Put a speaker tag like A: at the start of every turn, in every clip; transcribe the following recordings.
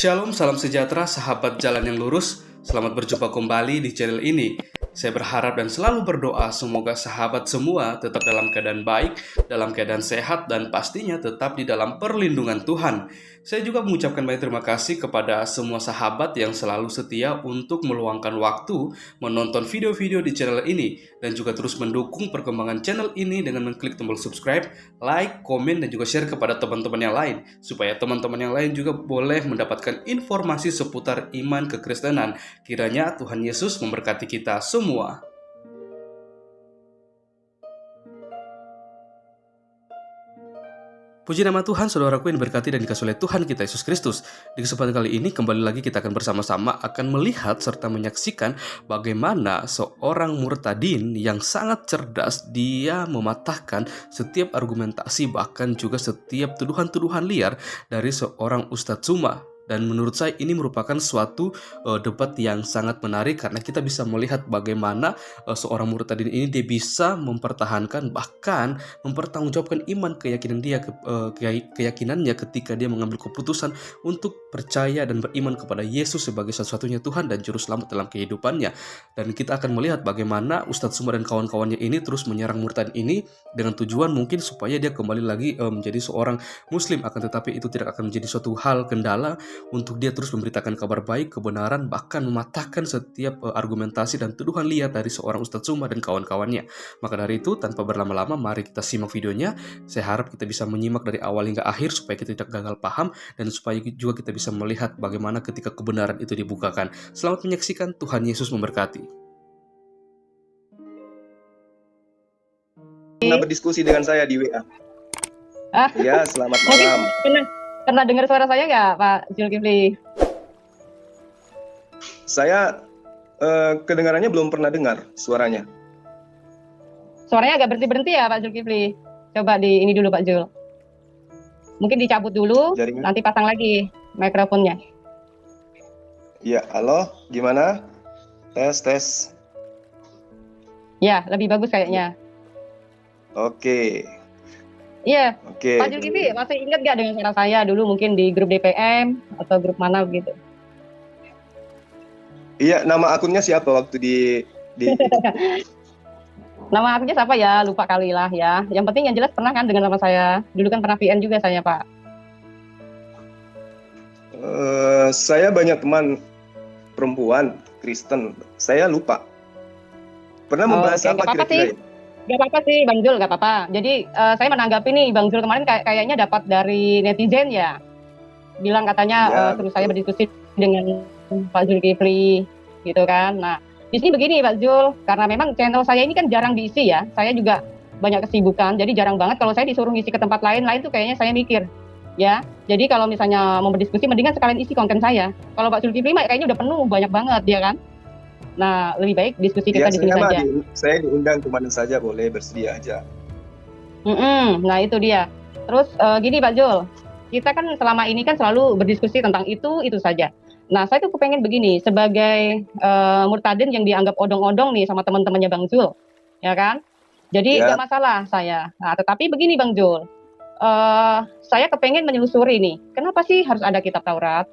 A: Shalom, salam sejahtera, sahabat jalan yang lurus. Selamat berjumpa kembali di channel ini. Saya berharap dan selalu berdoa semoga sahabat semua tetap dalam keadaan baik, dalam keadaan sehat, dan pastinya tetap di dalam perlindungan Tuhan. Saya juga mengucapkan banyak terima kasih kepada semua sahabat yang selalu setia untuk meluangkan waktu menonton video-video di channel ini dan juga terus mendukung perkembangan channel ini dengan mengklik tombol subscribe, like, komen, dan juga share kepada teman-teman yang lain supaya teman-teman yang lain juga boleh mendapatkan informasi seputar iman kekristenan. Kiranya Tuhan Yesus memberkati kita semua. Puji nama Tuhan, saudaraku yang diberkati dan dikasihi oleh Tuhan kita Yesus Kristus. Di kesempatan kali ini kembali lagi kita akan bersama-sama akan melihat serta menyaksikan bagaimana seorang murtadin yang sangat cerdas, dia mematahkan setiap argumentasi bahkan juga setiap tuduhan-tuduhan liar dari seorang Ustadz Tsuma. Dan menurut saya ini merupakan suatu debat yang sangat menarik karena kita bisa melihat bagaimana seorang murtadin ini dia bisa mempertahankan bahkan mempertanggungjawabkan iman keyakinannya ketika dia mengambil keputusan untuk percaya dan beriman kepada Yesus sebagai satu-satunya Tuhan dan juru selamat dalam kehidupannya. Dan kita akan melihat bagaimana Ustadz Tsuma dan kawan-kawannya ini terus menyerang murtadin ini dengan tujuan mungkin supaya dia kembali lagi menjadi seorang muslim, akan tetapi itu tidak akan menjadi suatu hal kendala untuk dia terus memberitakan kabar baik, kebenaran, bahkan mematahkan setiap argumentasi dan tuduhan liar dari seorang Ustadz Tsuma dan kawan-kawannya. Maka dari itu, tanpa berlama-lama, mari kita simak videonya. Saya harap kita bisa menyimak dari awal hingga akhir supaya kita tidak gagal paham dan supaya juga kita bisa melihat bagaimana ketika kebenaran itu dibukakan. Selamat menyaksikan, Tuhan Yesus memberkati.
B: Pernah berdiskusi dengan saya di WA. Ya, selamat malam.
C: Pernah dengar suara saya nggak, Pak Zulkifli?
B: Saya kedengarannya belum pernah dengar suaranya.
C: Suaranya agak berhenti-berhenti ya, Pak Zulkifli? Coba di ini dulu, Pak Zul. Mungkin dicabut dulu,
B: Jaringan.
C: nanti pasang lagi mikrofonnya.
B: Ya, halo, gimana? Tes.
C: Ya, lebih bagus kayaknya.
B: Oke.
C: Iya,
B: Oke.
C: Pak Zulkifli masih ingat nggak dengan suara saya dulu mungkin di grup DPM atau grup mana begitu?
B: Iya, nama akunnya siapa waktu di
C: Nama akunnya siapa ya? Lupa kali lah ya. Yang penting yang jelas pernah kan dengan nama saya. Dulu kan pernah VN juga saya, Pak.
B: Saya banyak teman perempuan Kristen. Saya lupa. Pernah membahas apa kira-kira?
C: Gak apa-apa sih Bang Zul, gak apa-apa. Jadi saya menanggapi nih Bang Zul kemarin kayaknya dapat dari netizen ya. Bilang katanya terus saya berdiskusi dengan Pak Zulkifli gitu kan. Nah, di sini begini Pak Zul, karena memang channel saya ini kan jarang diisi ya. Saya juga banyak kesibukan, jadi jarang banget kalau saya disuruh ngisi ke tempat lain tuh kayaknya saya mikir. Ya, jadi kalau misalnya mau berdiskusi mendingan sekalian isi konten saya. Kalau Pak Zulkifli kayaknya udah penuh banyak banget ya kan. Nah, lebih baik diskusi kita di sini saja.
B: Saya diundang kemana saja boleh, bersedia aja.
C: Nah, itu dia. Terus gini Pak Zul, kita kan selama ini kan selalu berdiskusi tentang itu saja. Nah, saya tuh kepengen begini, sebagai murtadin yang dianggap odong-odong nih sama teman-temannya Bang Zul, ya kan? Jadi nggak masalah saya. Nah, tetapi begini Bang Zul, saya kepengen menelusuri nih, kenapa sih harus ada kitab Taurat?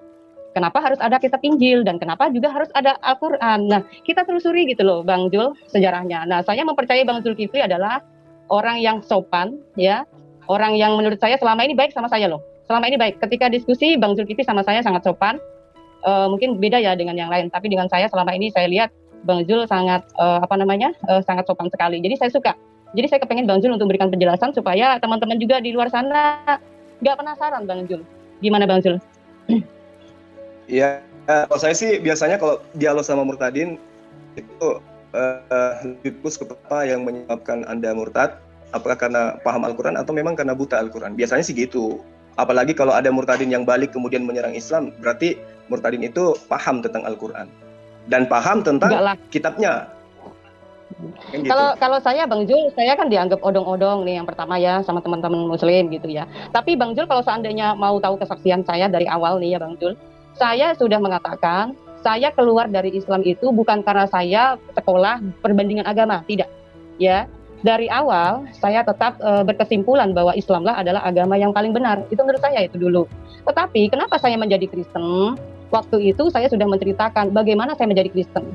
C: Kenapa harus ada kitab Injil dan kenapa juga harus ada Al-Quran? Nah, kita telusuri gitu loh, Bang Zul, sejarahnya. Nah, saya mempercayai Bang Zulkifli adalah orang yang sopan, ya, orang yang menurut saya selama ini baik sama saya loh. Selama ini baik. Ketika diskusi, Bang Zulkifli sama saya sangat sopan. Mungkin beda ya dengan yang lain, tapi dengan saya selama ini saya lihat Bang Zul sangat sangat sopan sekali. Jadi saya suka. Jadi saya kepengen Bang Zul untuk memberikan penjelasan supaya teman-teman juga di luar sana nggak penasaran Bang Zul. Gimana Bang Zul?
B: Ya, kalau saya sih biasanya kalau dialog sama murtadin itu lebih fokus ke apa yang menyebabkan Anda murtad, apakah karena paham Al-Quran atau memang karena buta Al-Quran. Biasanya sih gitu. Apalagi kalau ada murtadin yang balik kemudian menyerang Islam, berarti murtadin itu paham tentang Al-Quran dan paham tentang kitabnya. Gitu.
C: Kalau saya Bang Zul, saya kan dianggap odong-odong nih yang pertama ya sama teman-teman Muslim gitu ya. Tapi Bang Zul kalau seandainya mau tahu kesaksian saya dari awal nih ya Bang Zul, saya sudah mengatakan, saya keluar dari Islam itu bukan karena saya sekolah perbandingan agama, tidak. Ya, dari awal saya tetap berkesimpulan bahwa Islamlah adalah agama yang paling benar. Itu menurut saya itu dulu. Tetapi kenapa saya menjadi Kristen? Waktu itu saya sudah menceritakan bagaimana saya menjadi Kristen.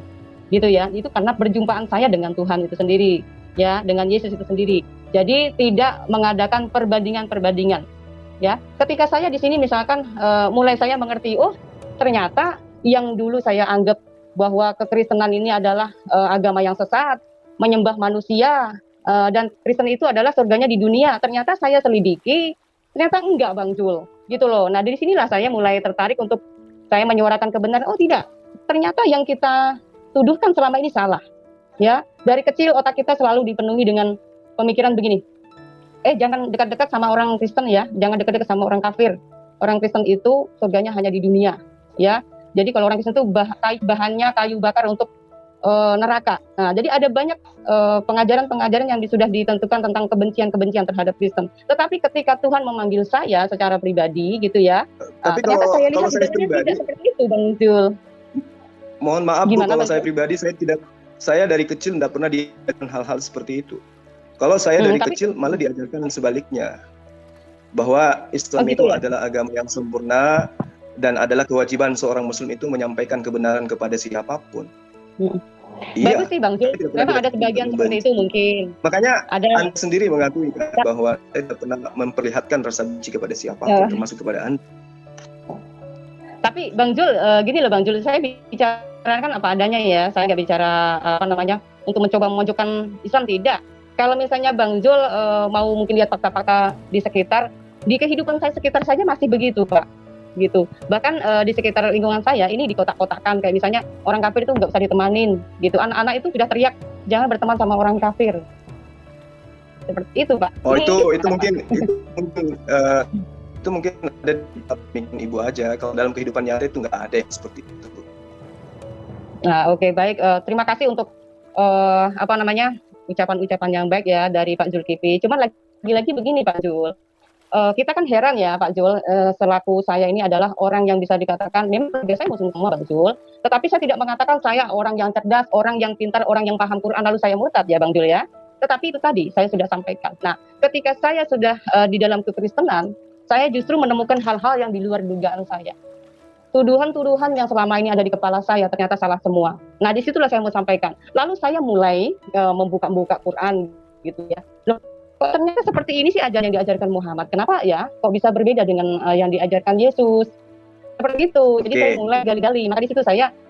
C: Gitu ya. Itu karena perjumpaan saya dengan Tuhan itu sendiri, ya, dengan Yesus itu sendiri. Jadi tidak mengadakan perbandingan-perbandingan, ya. Ketika saya di sini misalkan mulai saya mengerti, oh, ternyata yang dulu saya anggap bahwa kekristenan ini adalah agama yang sesat, menyembah manusia, dan Kristen itu adalah surganya di dunia. Ternyata saya selidiki, ternyata enggak, Bang Jul, gitu loh. Nah, dari sinilah saya mulai tertarik untuk saya menyuarakan kebenaran. Oh tidak, ternyata yang kita tuduhkan selama ini salah. Ya, dari kecil otak kita selalu dipenuhi dengan pemikiran begini. Jangan dekat-dekat sama orang Kristen ya, jangan dekat-dekat sama orang kafir. Orang Kristen itu surganya hanya di dunia, ya. Jadi kalau orang Kristen itu bahannya kayu bakar untuk neraka. Nah, jadi ada banyak pengajaran-pengajaran yang sudah ditentukan tentang kebencian-kebencian terhadap Kristen. Tetapi ketika Tuhan memanggil saya secara pribadi, gitu ya,
B: Tapi
C: ternyata saya lihat
B: saya pribadi,
C: tidak seperti itu, Bang Jul.
B: mohon maaf Bu,
C: Gimana,
B: kalau
C: Bang
B: saya
C: Jul?
B: pribadi saya dari kecil tidak pernah diajarkan hal-hal seperti itu. Kalau saya dari
C: Tapi
B: kecil malah diajarkan sebaliknya, bahwa Islam
C: gitu
B: itu
C: ya.
B: adalah agama yang sempurna dan adalah kewajiban seorang Muslim itu menyampaikan kebenaran kepada siapapun. Iya,
C: Bagus sih Bang Jul.
B: saya tidak pernah
C: Memang ada
B: diajarkan
C: sebagian
B: untuk
C: seperti
B: membenci.
C: itu mungkin.
B: Makanya
C: Ada.
B: Anda sendiri mengakui kan, bahwa saya tidak pernah memperlihatkan rasa benci kepada siapapun, termasuk kepada Anda.
C: Tapi Bang Jul, gini loh Bang Jul, saya bicarakan apa adanya ya. Saya nggak bicara untuk mencoba memojokkan Islam, tidak. Kalau misalnya Bang Jul mau mungkin lihat fakta-fakta di sekitar, di kehidupan saya sekitar saja masih begitu, Pak. Gitu. Bahkan di sekitar lingkungan saya ini dikotak-kotakan, kayak misalnya orang kafir itu nggak usah ditemanin, gitu. Anak-anak itu sudah teriak jangan berteman sama orang kafir. Seperti itu, Pak.
B: Oh, itu mungkin itu mungkin ada di pemikiran ibu aja. Kalau dalam kehidupan nyata itu nggak ada yang seperti itu.
C: Nah, oke, baik. Terima kasih untuk ucapan-ucapan yang baik ya dari Pak Zulkifli. Cuman lagi-lagi begini Pak Jul, kita kan heran ya Pak Jul, selaku saya ini adalah orang yang bisa dikatakan memang saya Muslim semua Pak Jul, tetapi saya tidak mengatakan saya orang yang cerdas, orang yang pintar, orang yang paham Quran lalu saya murtad ya Bang Jul ya. Tetapi itu tadi saya sudah sampaikan. Nah, ketika saya sudah di dalam kekristenan, saya justru menemukan hal-hal yang di luar dugaan saya. Tuduhan-tuduhan yang selama ini ada di kepala saya ternyata salah semua. Nah, disitulah saya mau sampaikan. Lalu saya mulai membuka-buka Quran gitu ya. Loh, kok ternyata seperti ini sih ajaran yang diajarkan Muhammad. Kenapa ya? Kok bisa berbeda dengan yang diajarkan Yesus? Seperti itu. Jadi saya mulai gali-gali. Maka di situ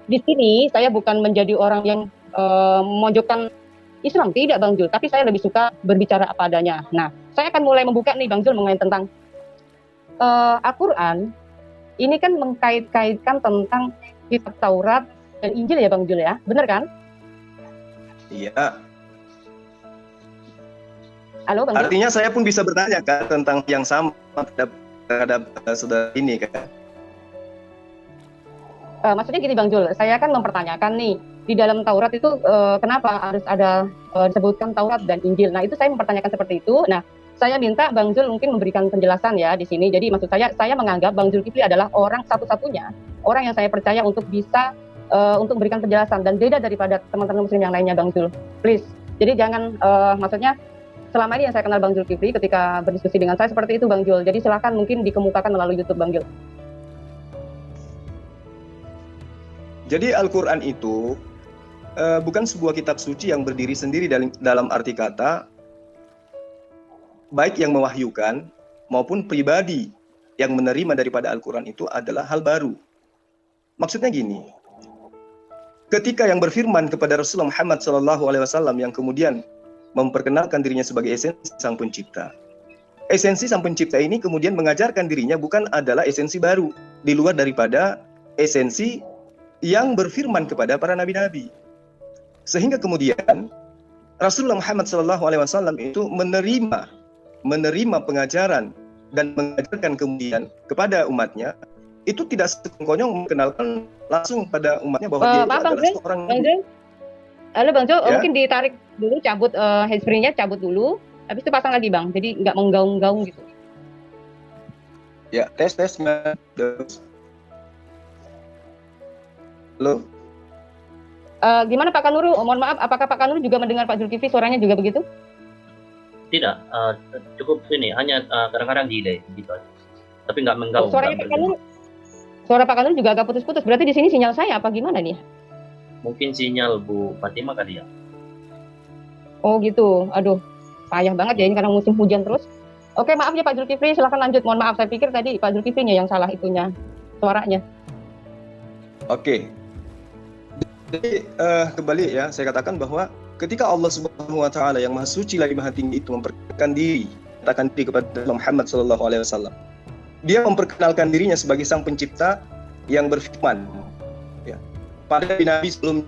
C: di sini saya bukan menjadi orang yang memojokkan Islam, tidak Bang Jul. Tapi saya lebih suka berbicara apa adanya. Nah, saya akan mulai membuka nih Bang Jul mengenai tentang Al-Quran. Ini kan mengkait-kaitkan tentang kitab Taurat dan Injil ya Bang Jul ya, benar kan?
B: Iya.
C: Halo Bang Jul.
B: Artinya saya pun bisa bertanya kan tentang yang sama terhadap saudara ini kan.
C: Maksudnya gini Bang Jul, saya kan mempertanyakan nih di dalam Taurat itu kenapa harus ada disebutkan Taurat dan Injil. Nah itu saya mempertanyakan seperti itu. Nah saya minta Bang Jul mungkin memberikan penjelasan ya di sini. Jadi maksud saya menganggap Bang Zulkifli adalah orang satu-satunya orang yang saya percaya untuk bisa untuk memberikan penjelasan dan beda daripada teman-teman Muslim yang lainnya Bang Jul. Please. Jadi jangan maksudnya selama ini yang saya kenal Bang Zulkifli ketika berdiskusi dengan saya seperti itu Bang Jul. Jadi silakan mungkin dikemukakan melalui YouTube Bang Jul.
B: Jadi Al-Quran itu bukan sebuah kitab suci yang berdiri sendiri dalam arti kata, baik yang mewahyukan maupun pribadi yang menerima daripada Al-Quran itu adalah hal baru. Maksudnya gini, ketika yang berfirman kepada Rasulullah Muhammad SAW yang kemudian memperkenalkan dirinya sebagai esensi Sang Pencipta. Esensi Sang Pencipta ini kemudian mengajarkan dirinya bukan adalah esensi baru, di luar daripada esensi yang berfirman kepada para nabi-nabi. Sehingga kemudian Rasulullah Muhammad SAW itu menerima pengajaran dan mengajarkan kemudian kepada umatnya, itu tidak sekonyong mengenalkan langsung pada umatnya bahwa dia itu adalah seorang nabi.
C: Halo Bang Jo,
B: Ya.
C: mungkin ditarik dulu, cabut handsfree-nya, cabut dulu, habis itu pasang lagi Bang, jadi nggak menggaung-gaung gitu.
B: Ya, tes. Halo?
C: Gimana Pak Kanuru? Mohon maaf, apakah Pak Kanuru juga mendengar Pak Zulkifli suaranya juga begitu?
D: Tidak, cukup ini, hanya kadang-kadang delay gitu aja. Tapi nggak mengganggu.
C: Suara Pak Kanur juga agak putus-putus. Berarti di sini sinyal saya apa gimana nih?
D: Mungkin sinyal Bu Fatima kali ya.
C: Oh gitu. Aduh, payah banget ya ini karena musim hujan terus. Oke, maaf ya Pak Zulkifli, silakan lanjut. Mohon maaf, saya pikir tadi Pak Zulkiflinya yang salah itunya, suaranya.
B: Oke. Jadi kembali ya, saya katakan bahwa ketika Allah Subhanahu wa taala yang Maha Suci lagi Maha Tinggi itu memperkenalkan diri kepada Muhammad sallallahu alaihi wasallam. Dia memperkenalkan dirinya sebagai sang pencipta yang berfirman ya. Pada nabi sebelum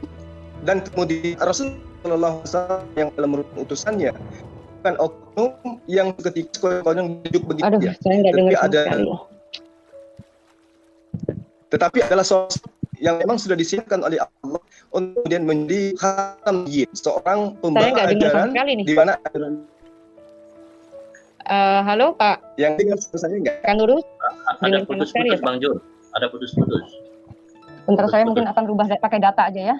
B: dan kemudian Rasul sallallahu alaihi wasallam yang dalam utusannya bukan oknum yang ketika yang duduk begitu.
C: Aduh,
B: ya.
C: saya nggak dengar sama sekali.
B: Tetapi adalah sosok yang memang sudah disiapkan oleh Allah untuk kemudian menjadi khatam seorang pembawa ajaran di mana
C: halo Pak.
B: Yang dengar saya enggak?
C: Kan Nurul?
D: Ada putus-putus Bang Jul. Ada putus-putus.
C: Bentar, saya mungkin akan rubah pakai data aja ya.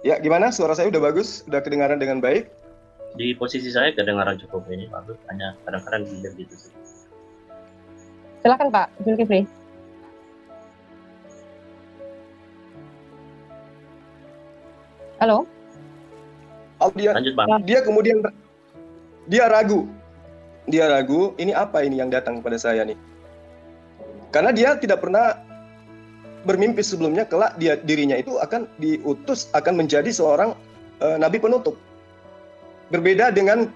B: Ya, gimana? Suara saya udah bagus? Udah kedengaran dengan baik?
D: Di posisi saya kedengaran cukup ini bagus, hanya kadang-kadang delay gitu sih.
C: Silakan Pak Zulkifli. Halo.
D: Lanjut Bang.
B: Dia kemudian dia ragu. Dia ragu, ini apa ini yang datang kepada saya nih? Karena dia tidak pernah bermimpi sebelumnya kelak dirinya itu akan diutus, akan menjadi seorang nabi penutup. Berbeda dengan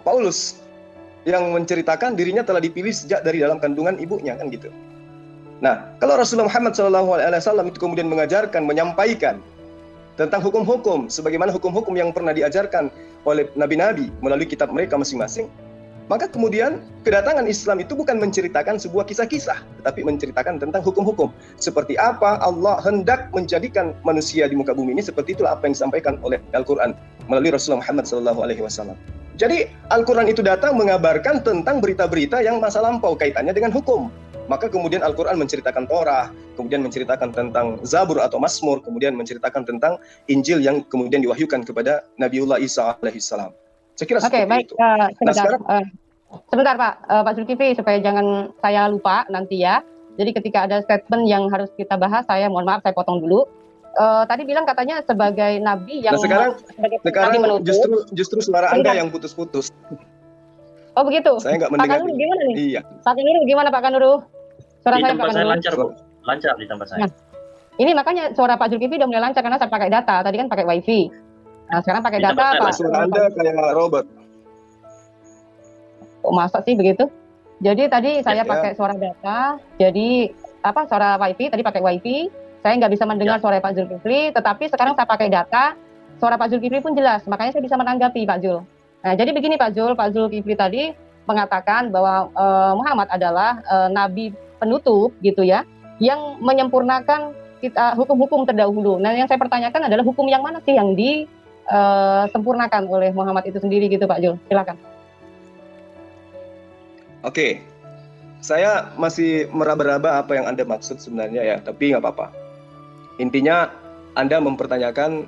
B: Paulus yang menceritakan dirinya telah dipilih sejak dari dalam kandungan ibunya, kan gitu. Nah, kalau Rasulullah Muhammad SAW itu kemudian mengajarkan, menyampaikan tentang hukum-hukum, sebagaimana hukum-hukum yang pernah diajarkan oleh nabi-nabi melalui kitab mereka masing-masing, maka kemudian kedatangan Islam itu bukan menceritakan sebuah kisah-kisah, tetapi menceritakan tentang hukum-hukum. Seperti apa Allah hendak menjadikan manusia di muka bumi ini, seperti itulah apa yang disampaikan oleh Al-Quran melalui Rasulullah Muhammad SAW. Jadi Al-Quran itu datang mengabarkan tentang berita-berita yang masa lampau kaitannya dengan hukum. Maka kemudian Al-Quran menceritakan Torah, kemudian menceritakan tentang Zabur atau Mazmur, kemudian menceritakan tentang Injil yang kemudian diwahyukan kepada Nabiullah Isa alaihissalam. Saya kira seperti
C: baik.
B: itu.
C: Sebentar Pak Zulkifli, supaya jangan saya lupa nanti ya. Jadi ketika ada statement yang harus kita bahas, saya mohon maaf, saya potong dulu. Tadi bilang katanya sebagai nabi yang
B: sekarang
C: nabi
B: justru suara Anda yang putus-putus.
C: Oh begitu.
B: Saya nggak mendengar.
C: Pak Kanuru gimana nih?
B: Iya.
C: Pak Kanuru gimana Pak Kanuru? Suara
D: di
C: saya
D: tempat
C: Pak
D: saya
C: Kanuru.
D: lancar Bu. Lancar di tempat saya.
C: Nah, ini makanya suara Pak Zulkifli udah mulai lancar karena saya pakai data. Tadi kan pakai wifi. Nah sekarang pakai data Pak.
B: Suara Anda kayak Robert.
C: Oh, masa sih begitu? Jadi tadi saya pakai suara data. Jadi suara wifi tadi pakai wifi. Saya nggak bisa mendengar suara Pak Zulkifli, tetapi sekarang saya pakai data, suara Pak Zulkifli pun jelas, makanya saya bisa menanggapi Pak Zul. Nah, jadi begini Pak Zulkifli tadi mengatakan bahwa Muhammad adalah nabi penutup gitu ya, yang menyempurnakan hukum-hukum terdahulu. Nah, yang saya pertanyakan adalah hukum yang mana sih yang disempurnakan oleh Muhammad itu sendiri gitu Pak Zul? Silakan.
B: Oke. Saya masih meraba-raba apa yang Anda maksud sebenarnya ya, tapi nggak apa-apa. Intinya Anda mempertanyakan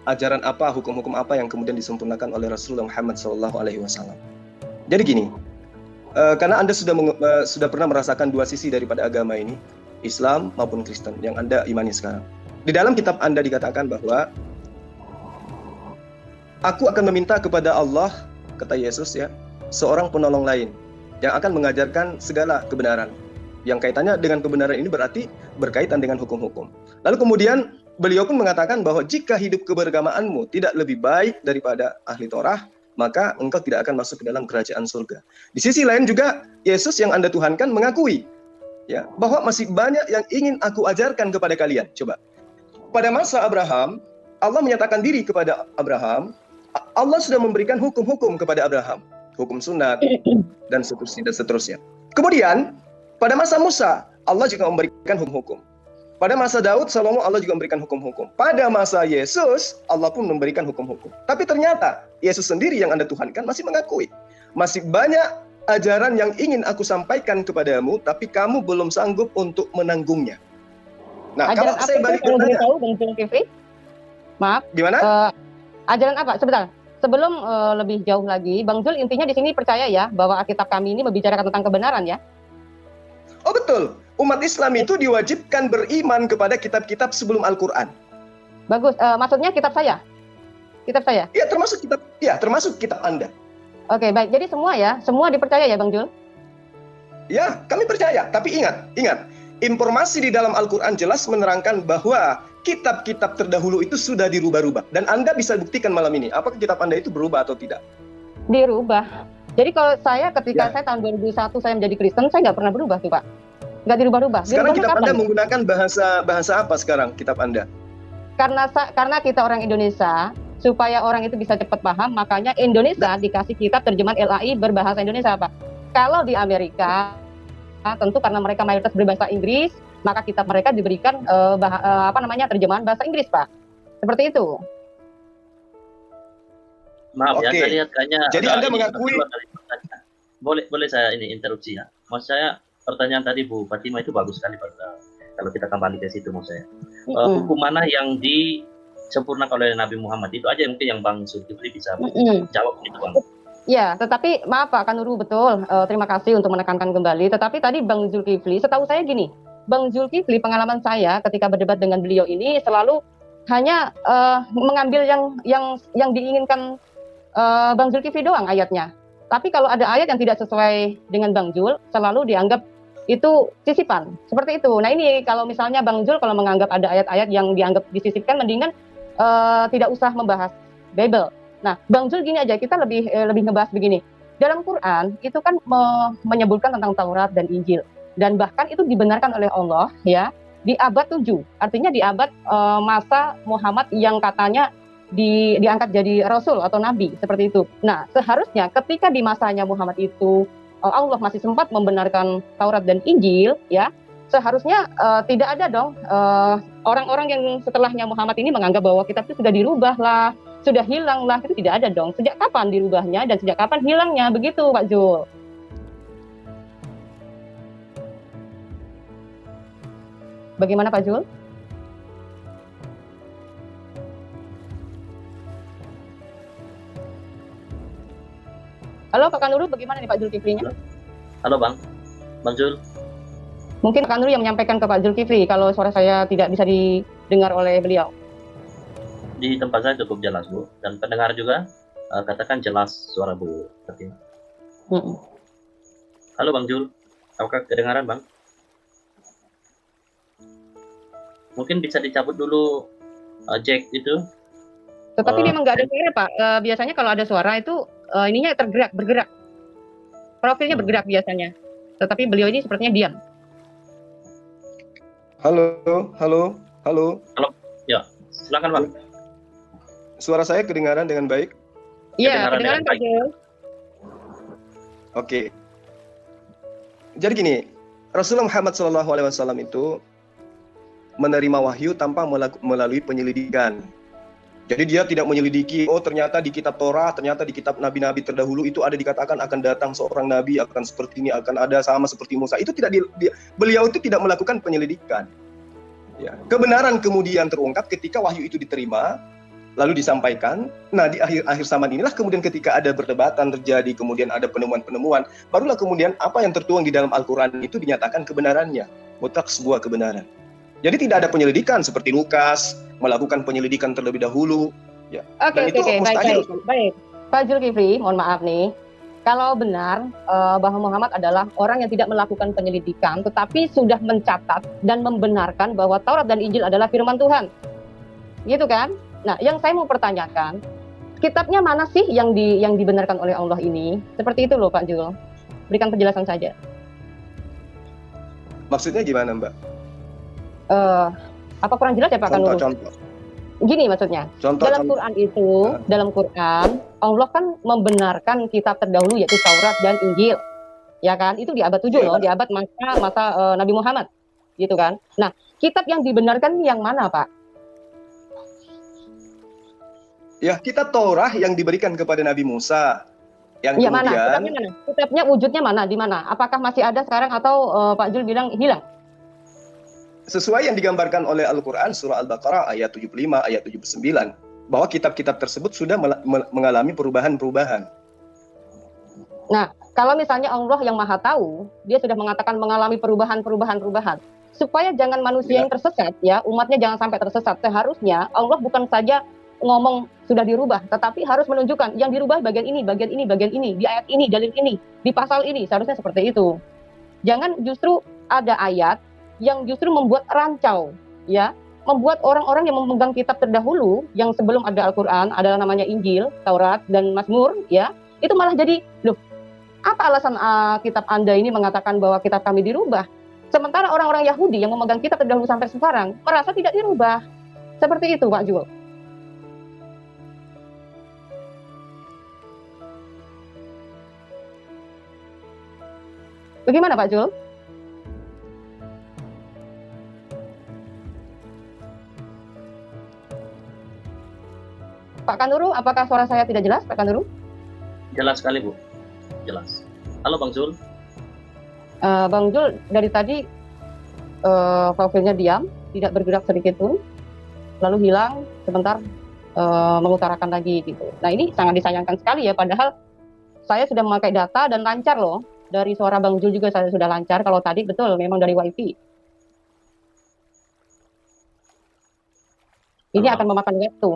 B: ajaran apa, hukum-hukum apa yang kemudian disempurnakan oleh Rasulullah Muhammad SAW. Jadi gini, karena Anda sudah pernah merasakan dua sisi daripada agama ini, Islam maupun Kristen yang Anda imani sekarang. Di dalam kitab Anda dikatakan bahwa aku akan meminta kepada Allah, kata Yesus ya, seorang penolong lain yang akan mengajarkan segala kebenaran. Yang kaitannya dengan kebenaran ini berarti berkaitan dengan hukum-hukum. Lalu kemudian beliau pun mengatakan bahwa jika hidup keberagamaanmu tidak lebih baik daripada ahli Torah, maka engkau tidak akan masuk ke dalam kerajaan surga. Di sisi lain juga Yesus yang Anda tuhankan mengakui ya bahwa masih banyak yang ingin aku ajarkan kepada kalian. Coba. Pada masa Abraham, Allah menyatakan diri kepada Abraham, Allah sudah memberikan hukum-hukum kepada Abraham, hukum sunat dan seterusnya. Kemudian pada masa Musa, Allah juga memberikan hukum-hukum. Pada masa Daud, Salomo, Allah juga memberikan hukum-hukum. Pada masa Yesus, Allah pun memberikan hukum-hukum. Tapi ternyata Yesus sendiri yang Anda tuhankan masih mengakui. Masih banyak ajaran yang ingin aku sampaikan kepadamu, tapi kamu belum sanggup untuk menanggungnya. Nah,
C: Ajaran
B: kalau
C: apa
B: saya
C: itu
B: balik
C: kalau boleh
B: bertanya,
C: tahu, Bang Zulkifli? Maaf,
B: gimana?
C: ajaran apa? Sebentar. Sebelum lebih jauh lagi, Bang Zul intinya di sini percaya ya bahwa Alkitab kami ini membicarakan tentang kebenaran ya.
B: Oh betul, umat Islam itu diwajibkan beriman kepada kitab-kitab sebelum Al-Quran.
C: Bagus. Maksudnya kitab saya. Kitab saya.
B: Ya, termasuk kitab Anda.
C: Oke, baik. Jadi semua dipercaya ya Bang Zul?
B: Ya, kami percaya. Tapi ingat, informasi di dalam Al-Quran jelas menerangkan bahwa kitab-kitab terdahulu itu sudah dirubah-rubah. Dan Anda bisa buktikan malam ini, apakah kitab Anda itu berubah atau tidak?
C: Dirubah. Jadi kalau ketika
B: Ya.
C: saya tahun 2001 saya menjadi Kristen, saya nggak pernah berubah tuh Pak. Nggak dirubah-rubah.
B: Sekarang
C: Dirubahnya
B: kitab
C: kapan?
B: Anda menggunakan bahasa apa sekarang kitab Anda?
C: Karena kita orang Indonesia, supaya orang itu bisa cepat paham, makanya Indonesia dikasih kitab terjemahan LAI berbahasa Indonesia Pak. Kalau di Amerika, tentu karena mereka mayoritas berbahasa Inggris, maka kitab mereka diberikan terjemahan bahasa Inggris Pak. Seperti itu.
D: Maaf ya,
B: Oke.
D: saya lihat kayaknya
B: Jadi
D: ada
B: Anda
D: ini
B: mengakui-
D: keluar dari pertanyaan. Boleh saya ini interupsi ya. Maksud saya pertanyaan tadi Bu Fatima itu bagus sekali pada kalau kita kembali ke situ maksud saya. Hukum mana yang disempurnakan oleh Nabi Muhammad itu aja mungkin yang Bang Zulkifli bisa jawab gitu Bang.
C: Ya, tetapi maaf Pak Kanuru, betul. Terima kasih untuk menekankan kembali. Tetapi tadi Bang Zulkifli, setahu saya gini, Bang Zulkifli pengalaman saya ketika berdebat dengan beliau ini selalu hanya mengambil yang diinginkan Bang Zulkifli doang ayatnya. Tapi kalau ada ayat yang tidak sesuai dengan Bang Zul, selalu dianggap itu sisipan. Seperti itu. Nah ini kalau misalnya Bang Zul kalau menganggap ada ayat-ayat yang dianggap disisipkan, mendingan tidak usah membahas Bible. Nah, Bang Zul gini aja, kita lebih ngebahas begini. Dalam Quran itu kan menyebutkan tentang Taurat dan Injil, dan bahkan itu dibenarkan oleh Allah ya di abad 7. Artinya di abad masa Muhammad yang katanya diangkat jadi rasul atau nabi seperti itu. Nah, seharusnya ketika di masanya Muhammad itu Allah masih sempat membenarkan Taurat dan Injil ya, seharusnya tidak ada dong orang-orang yang setelahnya Muhammad ini menganggap bahwa kitab itu sudah dirubah lah, sudah hilang lah. Itu tidak ada dong. Sejak kapan dirubahnya dan sejak kapan hilangnya, begitu Pak Zul. Bagaimana Pak Zul? Halo Pak Kanuru, bagaimana nih Pak Zulkifli-nya?
D: Halo Bang Zul.
C: Mungkin Pak Kanuru yang menyampaikan ke Pak Zulkifli kalau suara saya tidak bisa didengar oleh beliau.
D: Di tempat saya cukup jelas Bu, dan pendengar juga katakan jelas suara Bu Fatima. Halo Bang Zul, apakah kedengaran Bang? Mungkin bisa dicabut dulu jack itu.
C: Tetapi dia memang nggak ada suara Pak. Biasanya kalau ada suara itu ininya bergerak. Profilnya bergerak biasanya. Tetapi beliau ini sepertinya diam.
B: Halo.
D: Ya, silakan Bang.
B: Suara saya kedengaran dengan baik?
C: Iya,
D: Kedengaran
C: kedengaran Pak Zul.
B: Oke. Jadi gini, Rasulullah Muhammad SAW itu menerima wahyu tanpa melalui penyelidikan. Jadi dia tidak menyelidiki, oh ternyata di kitab Torah, ternyata di kitab nabi-nabi terdahulu itu ada dikatakan akan datang seorang nabi, akan seperti ini, akan ada sama seperti Musa. Itu tidak beliau itu tidak melakukan penyelidikan. Ya. Kebenaran kemudian terungkap ketika wahyu itu diterima, lalu disampaikan. Nah di akhir zaman inilah kemudian ketika ada perdebatan terjadi, kemudian ada penemuan-penemuan, barulah kemudian apa yang tertuang di dalam Al-Quran itu dinyatakan kebenarannya, mutlak sebuah kebenaran. Jadi tidak ada penyelidikan seperti Lukas melakukan penyelidikan terlebih dahulu. Ya.
C: Oke, baik. Pak Zulkifli, mohon maaf nih. Kalau benar bahwa Muhammad adalah orang yang tidak melakukan penyelidikan, tetapi sudah mencatat dan membenarkan bahwa Taurat dan Injil adalah firman Tuhan, gitu kan? Nah, yang saya mau pertanyakan, kitabnya mana sih yang dibenarkan oleh Allah ini? Seperti itu loh Pak Zul. Berikan penjelasan saja.
B: Maksudnya gimana Mbak?
C: Apa kurang jelas ya Pak Kanuru?
B: Contoh.
C: Gini maksudnya, dalam Quran itu, dalam Quran Allah kan membenarkan kitab terdahulu yaitu Taurat dan Injil, ya kan? Itu di abad 7 loh, di abad masa Nabi Muhammad, gitu kan? Nah, kitab yang dibenarkan yang mana Pak?
B: Ya, kitab Torah yang diberikan kepada Nabi Musa Yang
C: Iya, mana?
B: kemudian
C: Kitabnya mana? Kitabnya wujudnya mana? Di mana? Apakah masih ada sekarang atau Pak Jul bilang hilang?
B: sesuai yang digambarkan oleh Al-Quran surah Al-Baqarah ayat 75, ayat 79, bahwa kitab-kitab tersebut sudah mengalami perubahan-perubahan.
C: Nah, kalau misalnya Allah yang Maha Tahu, dia sudah mengatakan mengalami perubahan. Supaya jangan manusia yang tersesat, ya, umatnya jangan sampai tersesat. Seharusnya Allah bukan saja ngomong sudah dirubah, tetapi harus menunjukkan yang dirubah bagian ini, di ayat ini, dalil ini, di pasal ini. Seharusnya seperti itu. Jangan justru ada ayat yang justru membuat rancau, ya, membuat orang-orang yang memegang kitab terdahulu yang sebelum ada Al-Quran, ada namanya Injil, Taurat, dan Mazmur, ya, itu malah jadi, loh, apa alasan kitab Anda ini mengatakan bahwa kitab kami dirubah? Sementara orang-orang Yahudi yang memegang kitab terdahulu sampai sekarang merasa tidak dirubah. Seperti itu, Pak Jul. Bagaimana, Pak Jul? Pak Kanuru, apakah suara saya tidak jelas, Pak Kanuru?
D: Jelas sekali, Bu. Jelas. Halo, Bang Zul.
C: Bang Jul, dari tadi profilnya diam, tidak bergerak sedikit pun, lalu hilang, sebentar mengutarakan lagi gitu. Nah, ini sangat disayangkan sekali ya, padahal saya sudah memakai data dan lancar loh. Dari suara Bang Jul juga saya sudah lancar, kalau tadi betul memang dari WiFi. Ini akan memakan waktu.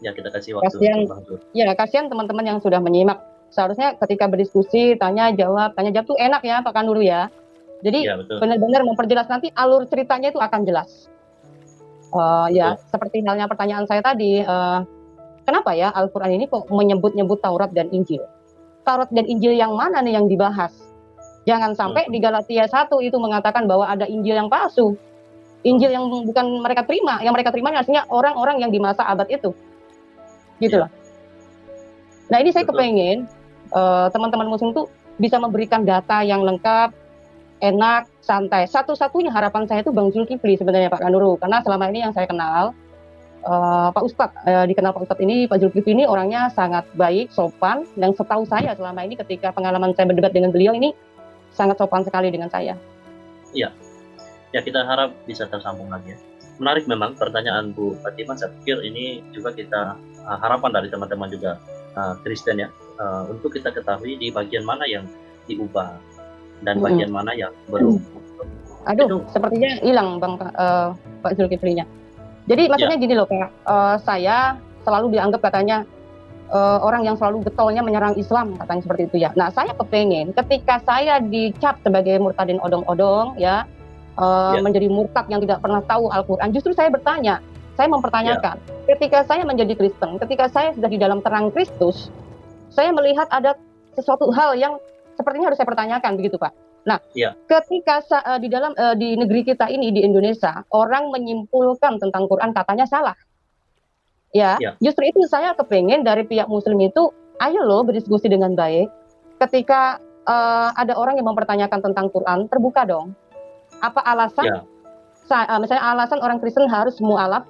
D: Ya, kita kasih waktu
C: Kasihan,
D: Bang Zul.
C: ya kasihan teman-teman yang sudah menyimak. Seharusnya ketika berdiskusi, tanya jawab tuh enak ya Pak Kanuru ya. Jadi
D: Ya, betul.
C: benar-benar memperjelas, nanti alur ceritanya itu akan jelas. Ya, seperti halnya pertanyaan saya tadi, kenapa ya Al-Quran ini kok menyebut-nyebut Taurat dan Injil? Taurat dan Injil yang mana nih yang dibahas? Jangan sampai di Galatia 1 itu mengatakan bahwa ada Injil yang palsu. Injil yang bukan mereka terima, yang mereka terima artinya orang-orang yang di masa abad itu. Gitu loh. Nah, ini saya kepengen teman-teman muslim tuh bisa memberikan data yang lengkap, enak, santai. Satu-satunya harapan saya itu Bang Zulkifli sebenarnya Pak Kanuru, karena selama ini yang saya kenal Pak Ustadz, dikenal Pak Ustadz ini, Pak Zulkifli ini orangnya sangat baik, sopan, dan setahu saya selama ini ketika pengalaman saya berdebat dengan beliau ini sangat sopan sekali dengan saya.
D: Iya, ya kita harap bisa tersambung lagi ya. Menarik memang pertanyaan Bu Fatimah, saya pikir ini juga kita harapan dari teman-teman juga Kristen ya, untuk kita ketahui di bagian mana yang diubah dan bagian mana yang belum.
C: Aduh, sepertinya hilang Bang Pak Zulkiflinya. Jadi maksudnya gini loh Pak, saya selalu dianggap katanya orang yang selalu getolnya menyerang Islam, katanya seperti itu ya. Nah, saya kepengen ketika saya dicap sebagai murtadin odong-odong ya, menjadi murtad yang tidak pernah tahu Al-Quran, justru saya bertanya, saya mempertanyakan, ketika saya menjadi Kristen, ketika saya sudah di dalam terang Kristus, saya melihat ada sesuatu hal yang sepertinya harus saya pertanyakan, begitu Pak. Nah, ketika di dalam di negeri kita ini di Indonesia, orang menyimpulkan tentang Quran katanya salah. Ya, justru itu saya kepengen dari pihak Muslim itu, ayo loh berdiskusi dengan baik. Ketika ada orang yang mempertanyakan tentang Quran, terbuka dong. Apa alasan? Misalnya alasan orang Kristen harus mu'alaf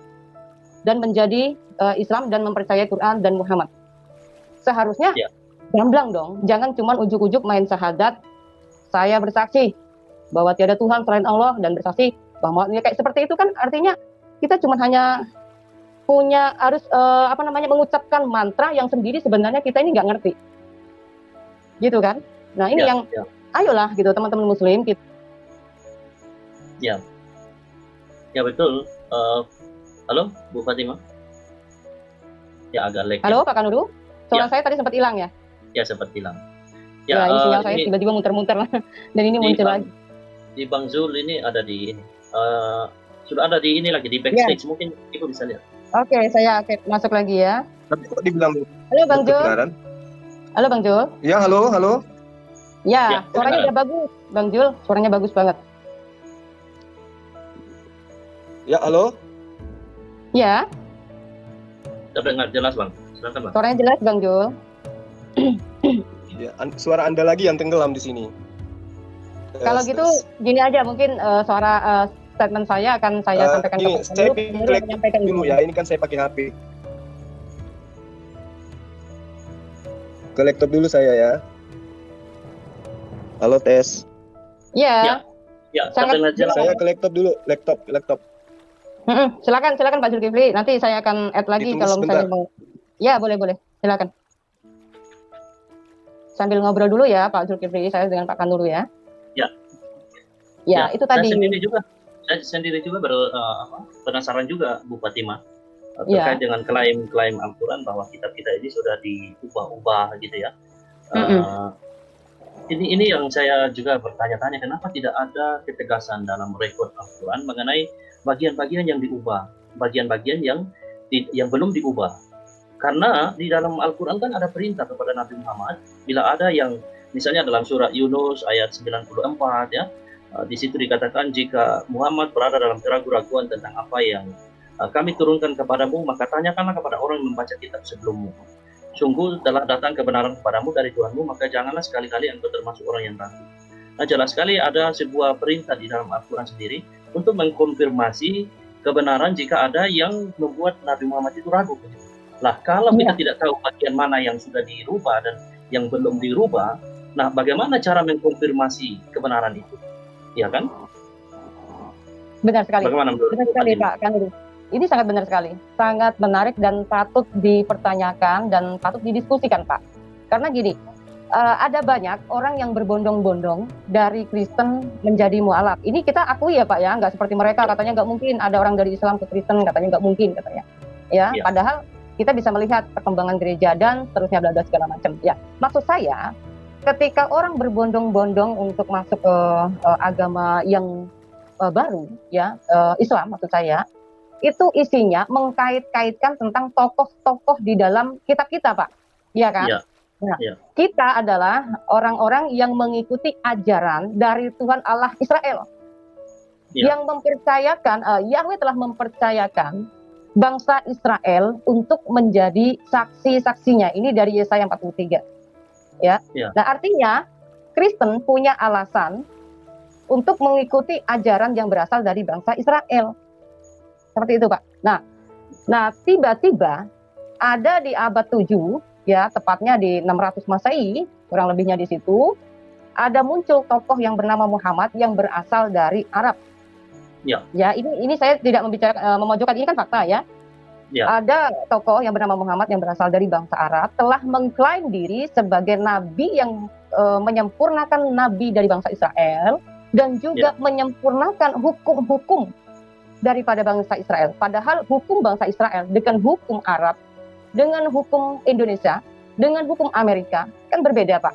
C: dan menjadi Islam dan mempercayai Quran dan Muhammad. Seharusnya gamblang dong, jangan cuma ujuk-ujuk main syahadat. Saya bersaksi bahwa tiada Tuhan selain Allah dan bersaksi bahwa ya, kayak seperti itu kan artinya kita cuma hanya punya harus mengucapkan mantra yang sendiri sebenarnya kita ini nggak ngerti, gitu kan? Nah ini ayolah gitu teman-teman Muslim kita.
D: Ya betul. Halo Bu Fatimah. Ya agak lag.
C: Halo Pak Kanuru, suara saya tadi sempat hilang ya?
D: Ya sempat hilang.
C: Ya, ini sinyal saya tiba-tiba muter-muter dan ini muncul lagi.
D: Di Bang Zul ini ada di ini. Sudah ada di ini lagi di backstage, mungkin Ibu bisa lihat.
C: Oke, saya masuk lagi ya.
B: Tapi kok dibilang
C: halo Bang Jul. Halo Bang Jul.
B: Ya, halo.
C: Ya, suaranya udah bagus, Bang Jul. Suaranya bagus banget.
B: Ya, halo.
C: Ya.
D: Terdengar jelas, Bang. Silakan, Bang.
C: Suaranya jelas, Bang Jul.
B: Ya, suara Anda lagi yang tenggelam di sini.
C: Kalau gitu, gini aja mungkin suara statement saya akan saya sampaikan
B: ke Pak Kanuru. Saya menyampaikan dulu ya, ini kan saya pakai HP. ke laptop dulu saya ya. Halo tes.
C: Ya,
D: Ya,
C: sangat
D: sambil aja.
B: Saya ke laptop dulu, laptop.
C: Silakan Pak Zulkifli. Nanti saya akan add lagi
B: Ditunggu
C: kalau misalnya
B: sebentar.
C: mau. Ya, boleh. Silakan. Sambil ngobrol dulu ya Pak Zulkifli, saya dengan Pak Kanuru ya.
D: Ya.
C: Ya, itu tadi.
D: Saya sendiri juga penasaran juga Bu Fatima
C: Ya.
D: terkait dengan klaim Al-Quran bahwa kitab kita ini sudah diubah-ubah gitu ya. Ini yang saya juga bertanya-tanya, kenapa tidak ada ketegasan dalam rekod Al-Quran mengenai bagian-bagian yang diubah, bagian-bagian yang belum diubah. Karena di dalam Al-Quran kan ada perintah kepada Nabi Muhammad, bila ada yang misalnya dalam surah Yunus ayat 94 ya, di situ dikatakan jika Muhammad berada dalam keraguan-raguan tentang apa yang kami turunkan kepadamu, maka tanyakanlah kepada orang yang membaca kitab sebelummu. Sungguh telah datang kebenaran kepadamu dari Tuhanmu, maka janganlah sekali-kali engkau termasuk orang yang ragu. Nah, jelas sekali ada sebuah perintah di dalam Al-Quran sendiri untuk mengkonfirmasi kebenaran jika ada yang membuat Nabi Muhammad itu ragu. Lah, kalau kita tidak tahu bagian mana yang sudah dirubah dan yang belum dirubah, nah bagaimana cara mengkonfirmasi kebenaran itu? Ya kan?
C: Benar sekali.
D: Bagaimana menurut
C: Benar sekali Pak Kanuru. Ini sangat benar sekali, sangat menarik dan patut dipertanyakan dan patut didiskusikan Pak. Karena gini, ada banyak orang yang berbondong-bondong dari Kristen menjadi mualaf. Ini kita akui ya Pak ya, nggak seperti mereka katanya nggak mungkin ada orang dari Islam ke Kristen, katanya nggak mungkin katanya. Ya, padahal kita bisa melihat perkembangan gereja dan seterusnya bla bla segala macam. Ya, maksud saya ketika orang berbondong-bondong untuk masuk ke agama yang baru, ya Islam maksud saya, itu isinya mengkait-kaitkan tentang tokoh-tokoh di dalam kitab kita, Pak. Iya kan?
D: Ya.
C: Nah, kita adalah orang-orang yang mengikuti ajaran dari Tuhan Allah Israel. Yang mempercayakan, Yahweh telah mempercayakan bangsa Israel untuk menjadi saksi-saksinya. Ini dari Yesaya 43. Ya. Nah, artinya Kristen punya alasan untuk mengikuti ajaran yang berasal dari bangsa Israel. Seperti itu, Pak. Nah, tiba-tiba ada di abad 7, ya, tepatnya di 600 Masehi, kurang lebihnya di situ, ada muncul tokoh yang bernama Muhammad yang berasal dari Arab. Ya, ini saya tidak memojokkan, ini kan fakta ya. Ada tokoh yang bernama Muhammad yang berasal dari bangsa Arab telah mengklaim diri sebagai nabi yang menyempurnakan nabi dari bangsa Israel dan juga menyempurnakan hukum-hukum daripada bangsa Israel. Padahal hukum bangsa Israel dengan hukum Arab, dengan hukum Indonesia, dengan hukum Amerika kan berbeda, Pak.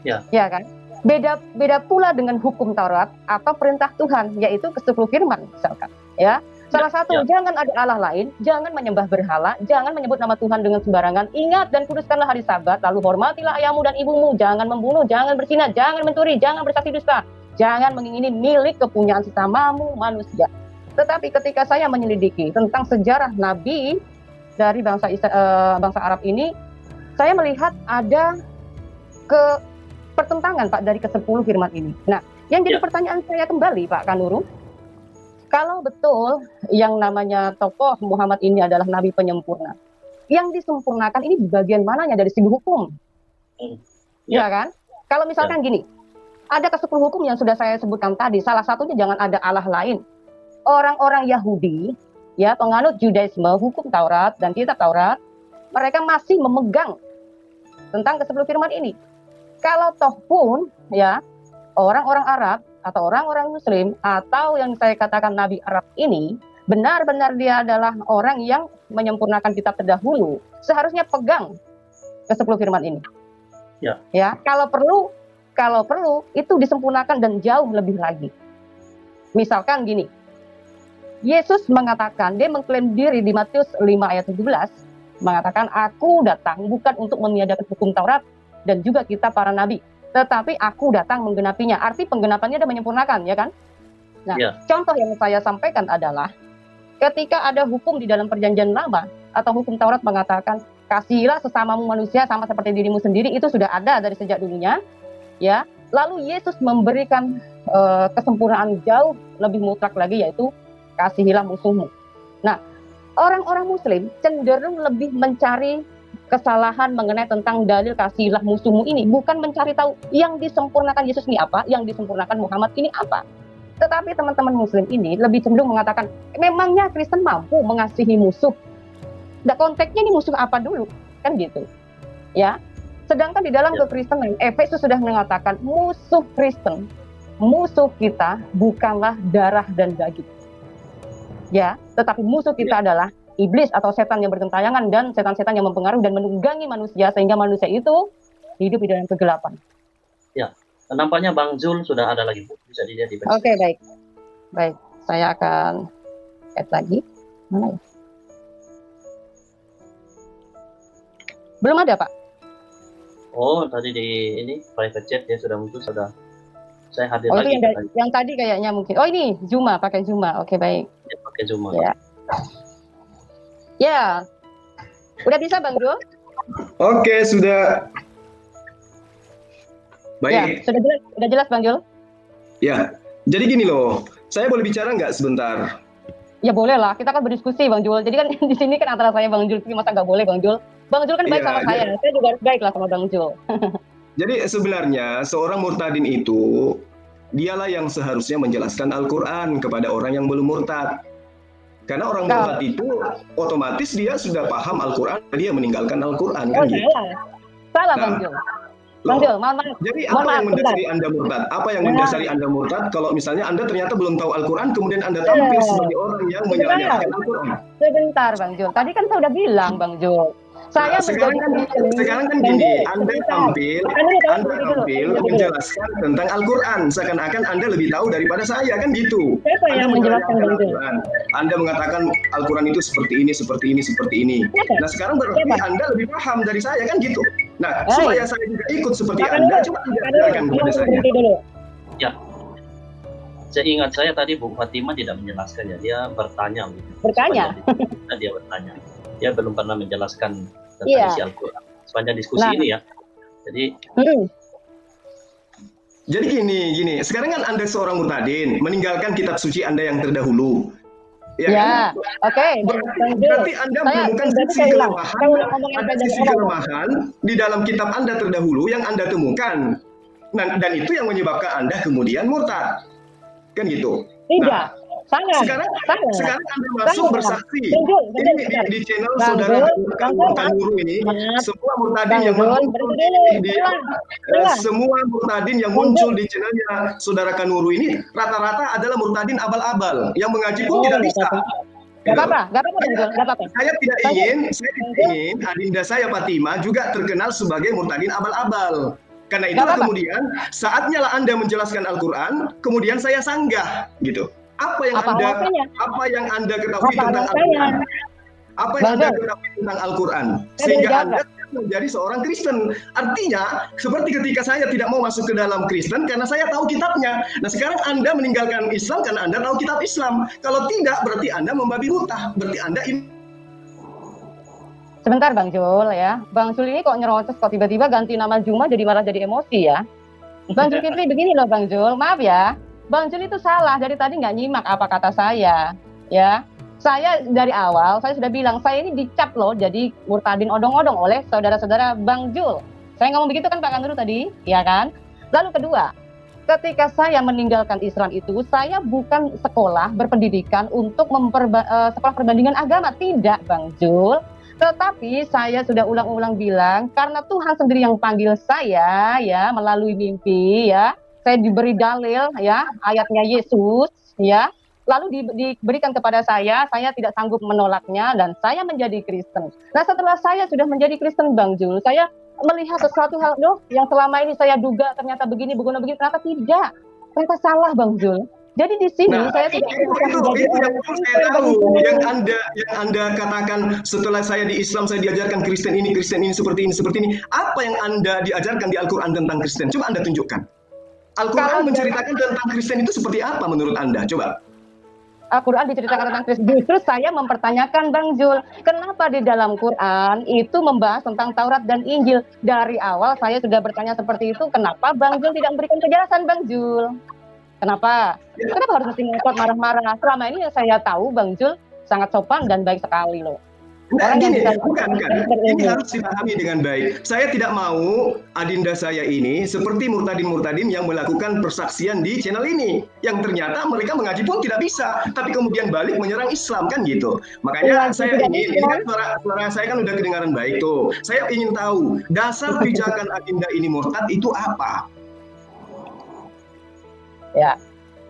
C: Ya kan? Beda pula dengan hukum Taurat atau perintah Tuhan, yaitu ke-10 firman misalkan. Ya. Salah satu, jangan ada Allah lain, jangan menyembah berhala, jangan menyebut nama Tuhan dengan sembarangan, ingat dan kuduskanlah hari Sabat, lalu hormatilah ayahmu dan ibumu, jangan membunuh, jangan berzina, jangan mencuri, jangan bersaksi dusta, jangan mengingini milik kepunyaan sesamamu manusia. Tetapi ketika saya menyelidiki tentang sejarah Nabi dari bangsa Arab ini, saya melihat ada pertentangan Pak dari ke-10 firman ini. Nah, yang jadi pertanyaan saya kembali Pak Kanuru, kalau betul yang namanya tokoh Muhammad ini adalah Nabi penyempurna, yang disempurnakan ini bagian mananya dari segi hukum? Ya kan? Kalau misalkan gini, ada ke-10 hukum yang sudah saya sebutkan tadi, salah satunya jangan ada Allah lain. Orang-orang Yahudi, ya, penganut Judaisme, hukum Taurat dan kitab Taurat, mereka masih memegang tentang ke-10 firman ini. Kalau toh pun, ya, orang-orang Arab atau orang-orang Muslim atau yang saya katakan Nabi Arab ini benar-benar dia adalah orang yang menyempurnakan kitab terdahulu, seharusnya pegang ke-10 firman ini. Ya, kalau perlu itu disempurnakan dan jauh lebih lagi. Misalkan gini, Yesus mengatakan, dia mengklaim diri di Matius 5 ayat 17, mengatakan, aku datang bukan untuk meniadakan hukum Taurat dan juga kitab para nabi, tetapi aku datang menggenapinya. Arti penggenapannya adalah menyempurnakan, ya kan? Nah, contoh yang saya sampaikan adalah, ketika ada hukum di dalam perjanjian lama, atau hukum Taurat mengatakan, kasihilah sesamamu manusia sama seperti dirimu sendiri, itu sudah ada dari sejak dulunya, ya. Lalu Yesus memberikan kesempurnaan jauh lebih mutlak lagi, yaitu kasihilah musuhmu. Nah, orang-orang Muslim cenderung lebih mencari kesalahan mengenai tentang dalil kasihilah musuhmu ini, bukan mencari tahu yang disempurnakan Yesus ini apa, yang disempurnakan Muhammad ini apa. Tetapi teman-teman Muslim ini lebih cenderung mengatakan, memangnya Kristen mampu mengasihi musuh? Nah, konteksnya ini musuh apa dulu, kan gitu, ya. Sedangkan di dalam kekristenan, Efesus sudah mengatakan musuh Kristen, musuh kita bukanlah darah dan daging, ya, tetapi musuh kita adalah iblis atau setan yang bergentayangan dan setan-setan yang mempengaruhi dan menunggangi manusia sehingga manusia itu hidup di dalam kegelapan.
D: Ya, nampaknya Bang Zul sudah ada lagi, Bu. Bisa dilihat di
C: Oke, baik. Baik, saya akan add lagi. Mana ya? Belum ada, Pak.
D: Oh, tadi di ini private chat ya sudah muncul, sudah. Saya hadir
C: Oh,
D: lagi.
C: itu yang tadi kayaknya mungkin. Oh, ini Zuma, pakai Zuma. Oke, baik.
D: Ya, pakai Zoom.
C: Ya. Ya. Udah bisa, Bang Zul?
B: Oke, sudah.
C: Ya,
B: Baik.
C: sudah jelas Bang Zul?
B: Ya. Jadi gini loh, saya boleh bicara nggak sebentar?
C: Ya boleh lah, kita kan berdiskusi Bang Zul. Jadi kan di sini kan antara saya Bang Zul, masa nggak boleh Bang Zul? Bang Zul kan baik
B: Iya,
C: sama saya juga harus baik lah sama Bang Zul.
B: Jadi sebenarnya seorang murtadin itu dialah yang seharusnya menjelaskan Al-Quran kepada orang yang belum murtad. Karena orang murtad itu otomatis dia sudah paham Al-Quran, dia meninggalkan Al-Quran kan gitu.
C: Salah Bang Zul. Bang Zul, mohon maaf.
B: Jadi apa yang mendasari Anda murtad? Apa yang mendasari Anda murtad kalau misalnya Anda ternyata belum tahu Al-Quran, kemudian Anda tampil sebagai orang yang menyalahkan Al-Quran?
C: Sebentar Bang Zul, tadi kan saya udah bilang Bang Zul. Saya
B: sekarang kan gini, Anda tampil menjelaskan tentang Al-Quran, seakan-akan Anda lebih tahu daripada saya, kan gitu.
C: Siapa yang menjelaskan Al-Quran?
B: Anda mengatakan Al-Quran itu seperti ini, seperti ini, seperti ini. Nah sekarang berarti Anda lebih paham dari saya, kan gitu. Nah supaya saya juga ikut seperti Anda, coba Anda ajarkan kepada saya.
D: Ya, seingat saya tadi Bu Fatima tidak menjelaskannya, dia bertanya.
C: Bertanya?
D: Dia bertanya. Dia belum pernah menjelaskan tentang isi Al-Quran sepanjang diskusi ini ya.
B: Jadi gini, sekarang kan Anda seorang murtadin, meninggalkan kitab suci Anda yang terdahulu. Ya,
C: oke.
B: Berarti Anda menemukan sisi kelemahan, ada sisi kelemahan di dalam kitab Anda terdahulu yang Anda temukan. Nah, dan itu yang menyebabkan Anda kemudian murtad. Kan gitu.
C: Tidak.
B: Sekarang Anda masuk bersaksi. Ini di channel saudara Kanuru ini, semua murtadin yang muncul di channelnya saudara Kanuru ini rata-rata adalah murtadin abal-abal yang mengaji pun tidak bisa.
C: Gak apa-apa.
B: Saya tidak ingin adinda saya Fatima juga terkenal sebagai murtadin abal-abal. Karena itulah kemudian saatnya lah Anda menjelaskan Al-Quran, kemudian saya sanggah gitu. Apa yang Anda ketahui tentang Al-Quran? Apa yang Anda ketahui tentang Al-Quran? Sehingga Anda menjadi seorang Kristen. Artinya, seperti ketika saya tidak mau masuk ke dalam Kristen karena saya tahu kitabnya. Nah, sekarang Anda meninggalkan Islam karena Anda tahu kitab Islam. Kalau tidak, berarti Anda membabi buta. Berarti Anda
C: Sebentar Bang Zul ya. Bang Zul ini kok nyerocos, kok tiba-tiba ganti nama Juma malah jadi emosi ya. Bang Zul Kifli begini loh Bang Zul, maaf ya. Bang Zul itu salah, dari tadi nggak nyimak apa kata saya, ya. Saya dari awal, saya sudah bilang, saya ini dicap loh jadi murtadin odong-odong oleh saudara-saudara Bang Zul. Saya ngomong begitu kan Pak Kanuru tadi, ya kan? Lalu kedua, ketika saya meninggalkan Islam itu, saya bukan sekolah berpendidikan untuk sekolah perbandingan agama, tidak Bang Zul. Tetapi saya sudah ulang-ulang bilang, karena Tuhan sendiri yang panggil saya, ya, melalui mimpi, ya. Saya diberi dalil ya ayatnya Yesus ya, lalu diberikan kepada saya tidak sanggup menolaknya dan saya menjadi Kristen. Nah setelah saya sudah menjadi Kristen Bang Zul, saya melihat sesuatu hal yang selama ini saya duga ternyata begini ternyata tidak, ternyata salah Bang Zul. Jadi di sini saya tidak
B: itu yang saya tahu yang Anda katakan setelah saya di Islam saya diajarkan Kristen ini seperti ini. Apa yang Anda diajarkan di Al-Quran tentang Kristen? Coba Anda tunjukkan. Al-Quran menceritakan tentang Kristen itu seperti apa menurut Anda? Coba.
C: Al-Quran diceritakan tentang Kristen. Justru saya mempertanyakan Bang Zul, kenapa di dalam Quran itu membahas tentang Taurat dan Injil? Dari awal saya sudah bertanya seperti itu, kenapa Bang Zul tidak memberikan kejelasan Bang Zul? Kenapa? Kenapa harus mesti ngotot marah-marah? Selama ini yang saya tahu Bang Zul sangat sopan dan baik sekali loh.
B: Nah,
C: Orang yang
B: gini,
C: bisa
B: bukan. Ini
C: berilmu.
B: harus dipahami dengan baik. Saya tidak mau adinda saya ini seperti murtadin-murtadin yang melakukan persaksian di channel ini, yang ternyata mereka mengaji pun tidak bisa, tapi kemudian balik menyerang Islam kan gitu. Makanya saya ingin, ini kan suara saya kan udah kedengaran baik tuh. Saya ingin tahu dasar pijakan adinda ini murtad itu apa?
C: Ya,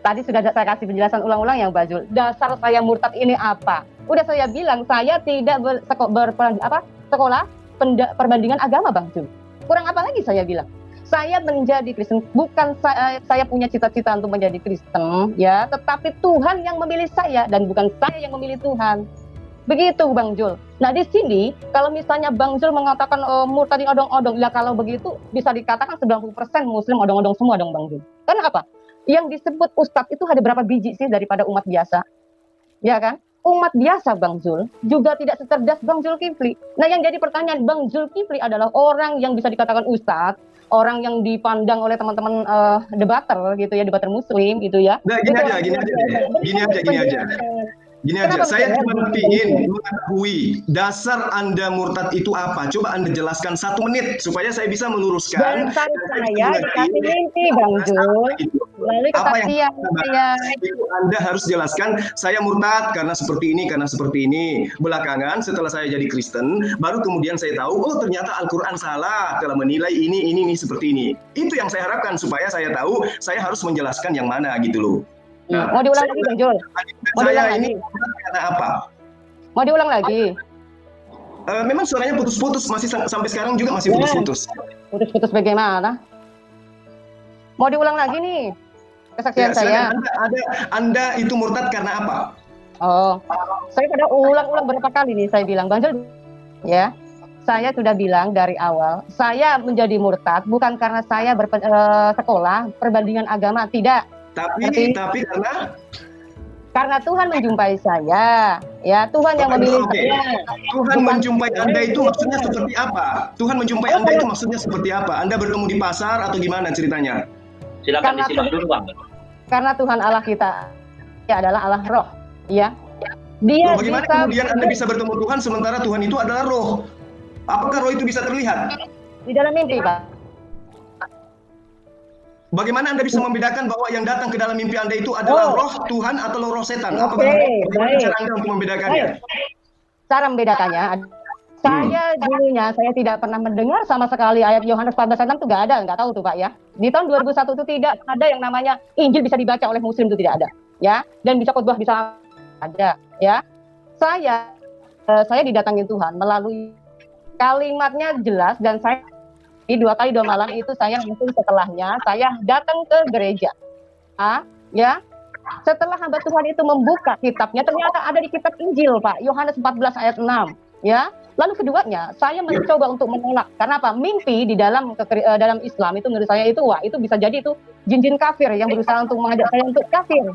C: tadi sudah saya kasih penjelasan ulang-ulang yang Bajul. Dasar saya murtad ini apa? Udah saya bilang saya tidak sekolah perbandingan agama, Bang Jul. Kurang apa lagi saya bilang? Saya menjadi Kristen, bukan saya punya cita-cita untuk menjadi Kristen, ya, tetapi Tuhan yang memilih saya dan bukan saya yang memilih Tuhan. Begitu, Bang Jul. Nah, di sini kalau misalnya Bang Jul mengatakan murtadin odong-odong, ya kalau begitu bisa dikatakan 90% Muslim odong-odong semua dong, Bang Jul. Karena apa? Yang disebut ustadz itu ada berapa biji sih daripada umat biasa? Ya kan? Umat biasa, Bang Zul, juga tidak secerdas Bang Zulkifli. Nah, yang jadi pertanyaan, Bang Zulkifli adalah orang yang bisa dikatakan ustadz, orang yang dipandang oleh teman-teman debater gitu ya, debater muslim gitu ya.
B: Nah, gini aja, saya cuma ingin mengetahui dasar Anda murtad itu apa. Coba Anda jelaskan 1 menit supaya saya bisa meluruskan.
C: Dasar saya dikasih mimpi, Bang Jul. Lalu kesaksian saya.
B: Itu Anda harus jelaskan, saya murtad karena seperti ini. Belakangan setelah saya jadi Kristen, baru kemudian saya tahu, oh ternyata Al-Quran salah dalam menilai ini seperti ini. Itu yang saya harapkan supaya saya tahu, saya harus menjelaskan yang mana gitu loh.
C: Nah, mau diulang lagi, Bang Jul? Mau diulang lagi?
B: Karena apa?
C: Mau diulang lagi?
B: Memang suaranya putus-putus, masih sampai sekarang juga masih putus-putus.
C: Putus-putus bagaimana? Mau diulang lagi nih kesaksian saya.
B: Anda itu murtad karena apa?
C: Oh, saya sudah ulang-ulang berapa kali nih saya bilang, Bang Jul, ya. Saya sudah bilang dari awal, saya menjadi murtad bukan karena saya sekolah perbandingan agama, tidak.
B: Tapi
C: karena Tuhan menjumpai saya, ya Tuhan yang memilih saya.
B: Tuhan menjumpai Anda itu maksudnya seperti apa? Tuhan menjumpai Anda itu maksudnya seperti apa? Anda bertemu di pasar atau gimana ceritanya?
D: Silakan disimak dulu, Bang.
C: Karena Tuhan Allah kita adalah Allah roh, ya. Dia
B: bagaimana kemudian Anda bisa bertemu Tuhan sementara Tuhan itu adalah roh? Apakah roh itu bisa terlihat?
C: Di dalam mimpi, Pak.
B: Bagaimana Anda bisa membedakan bahwa yang datang ke dalam mimpi Anda itu adalah roh Tuhan atau roh setan? Bagaimana cara Anda untuk membedakannya?
C: Cara membedakannya, saya tidak pernah mendengar sama sekali ayat Yohanes 14:6 itu nggak tahu tuh Pak ya. Di tahun 2001 itu tidak ada yang namanya Injil bisa dibaca oleh Muslim, itu tidak ada, ya. Dan bisa khotbah bisa ada, ya. Saya didatangin Tuhan melalui kalimatnya jelas dan saya 2 kali 2 malam itu saya langsung setelahnya saya datang ke gereja, ya. Setelah hamba Tuhan itu membuka kitabnya, ternyata ada di kitab Injil, Pak, Yohanes 14 ayat 6, ya. Lalu keduanya, saya mencoba untuk menolak. Karena apa? Mimpi di dalam Islam itu menurut saya itu, itu bisa jadi itu jin-jin kafir yang berusaha untuk mengajak saya untuk kafir.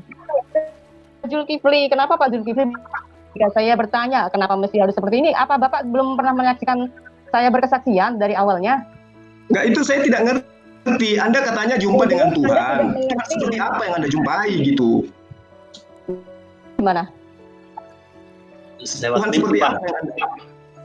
C: Zulkifli, kenapa Pak Zulkifli? Jika saya bertanya, kenapa mesti harus seperti ini? Apa Bapak belum pernah menyaksikan saya berkesaksian dari awalnya?
B: Nggak, itu saya tidak ngerti. Anda katanya jumpa dengan Tuhan. Seperti apa yang Anda jumpai gitu?
C: Gimana?
B: Tuhan seperti apa yang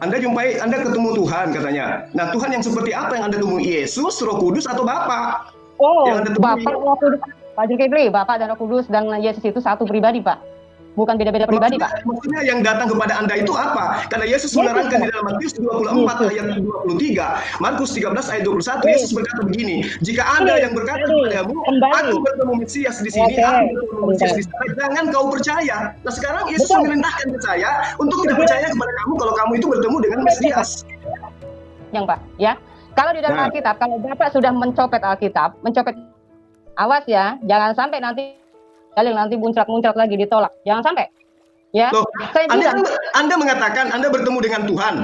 B: Anda jumpai? Anda ketemu Tuhan katanya. Nah, Tuhan yang seperti apa yang Anda temui? Yesus, Roh Kudus, atau Bapak?
C: Oh, Bapak, Roh Kudus. Pak Zulkifli, Bapak dan Roh Kudus dan Yesus itu satu pribadi, Pak. Bukan beda-beda pribadi, Pak.
B: Maksudnya yang datang kepada Anda itu apa? Karena Yesus menerangkan di dalam Matius 24 ayat 23, Markus 13 ayat 21, Yesus berkata begini, jika ada yang berkata kepadamu, aku bertemu Mesias di sini, aku bertemu Mesias di sana, jangan kau percaya. Nah, sekarang Yesus merendahkan ke saya untuk tidak percaya kepada kamu kalau kamu itu bertemu dengan Mesias.
C: Yang Pak, ya. Kalau di dalam Alkitab, kalau Bapak sudah mencopet Alkitab, awas ya, jangan sampai nanti muncrat lagi ditolak. Jangan sampai. Ya.
B: Loh, Anda mengatakan Anda bertemu dengan Tuhan.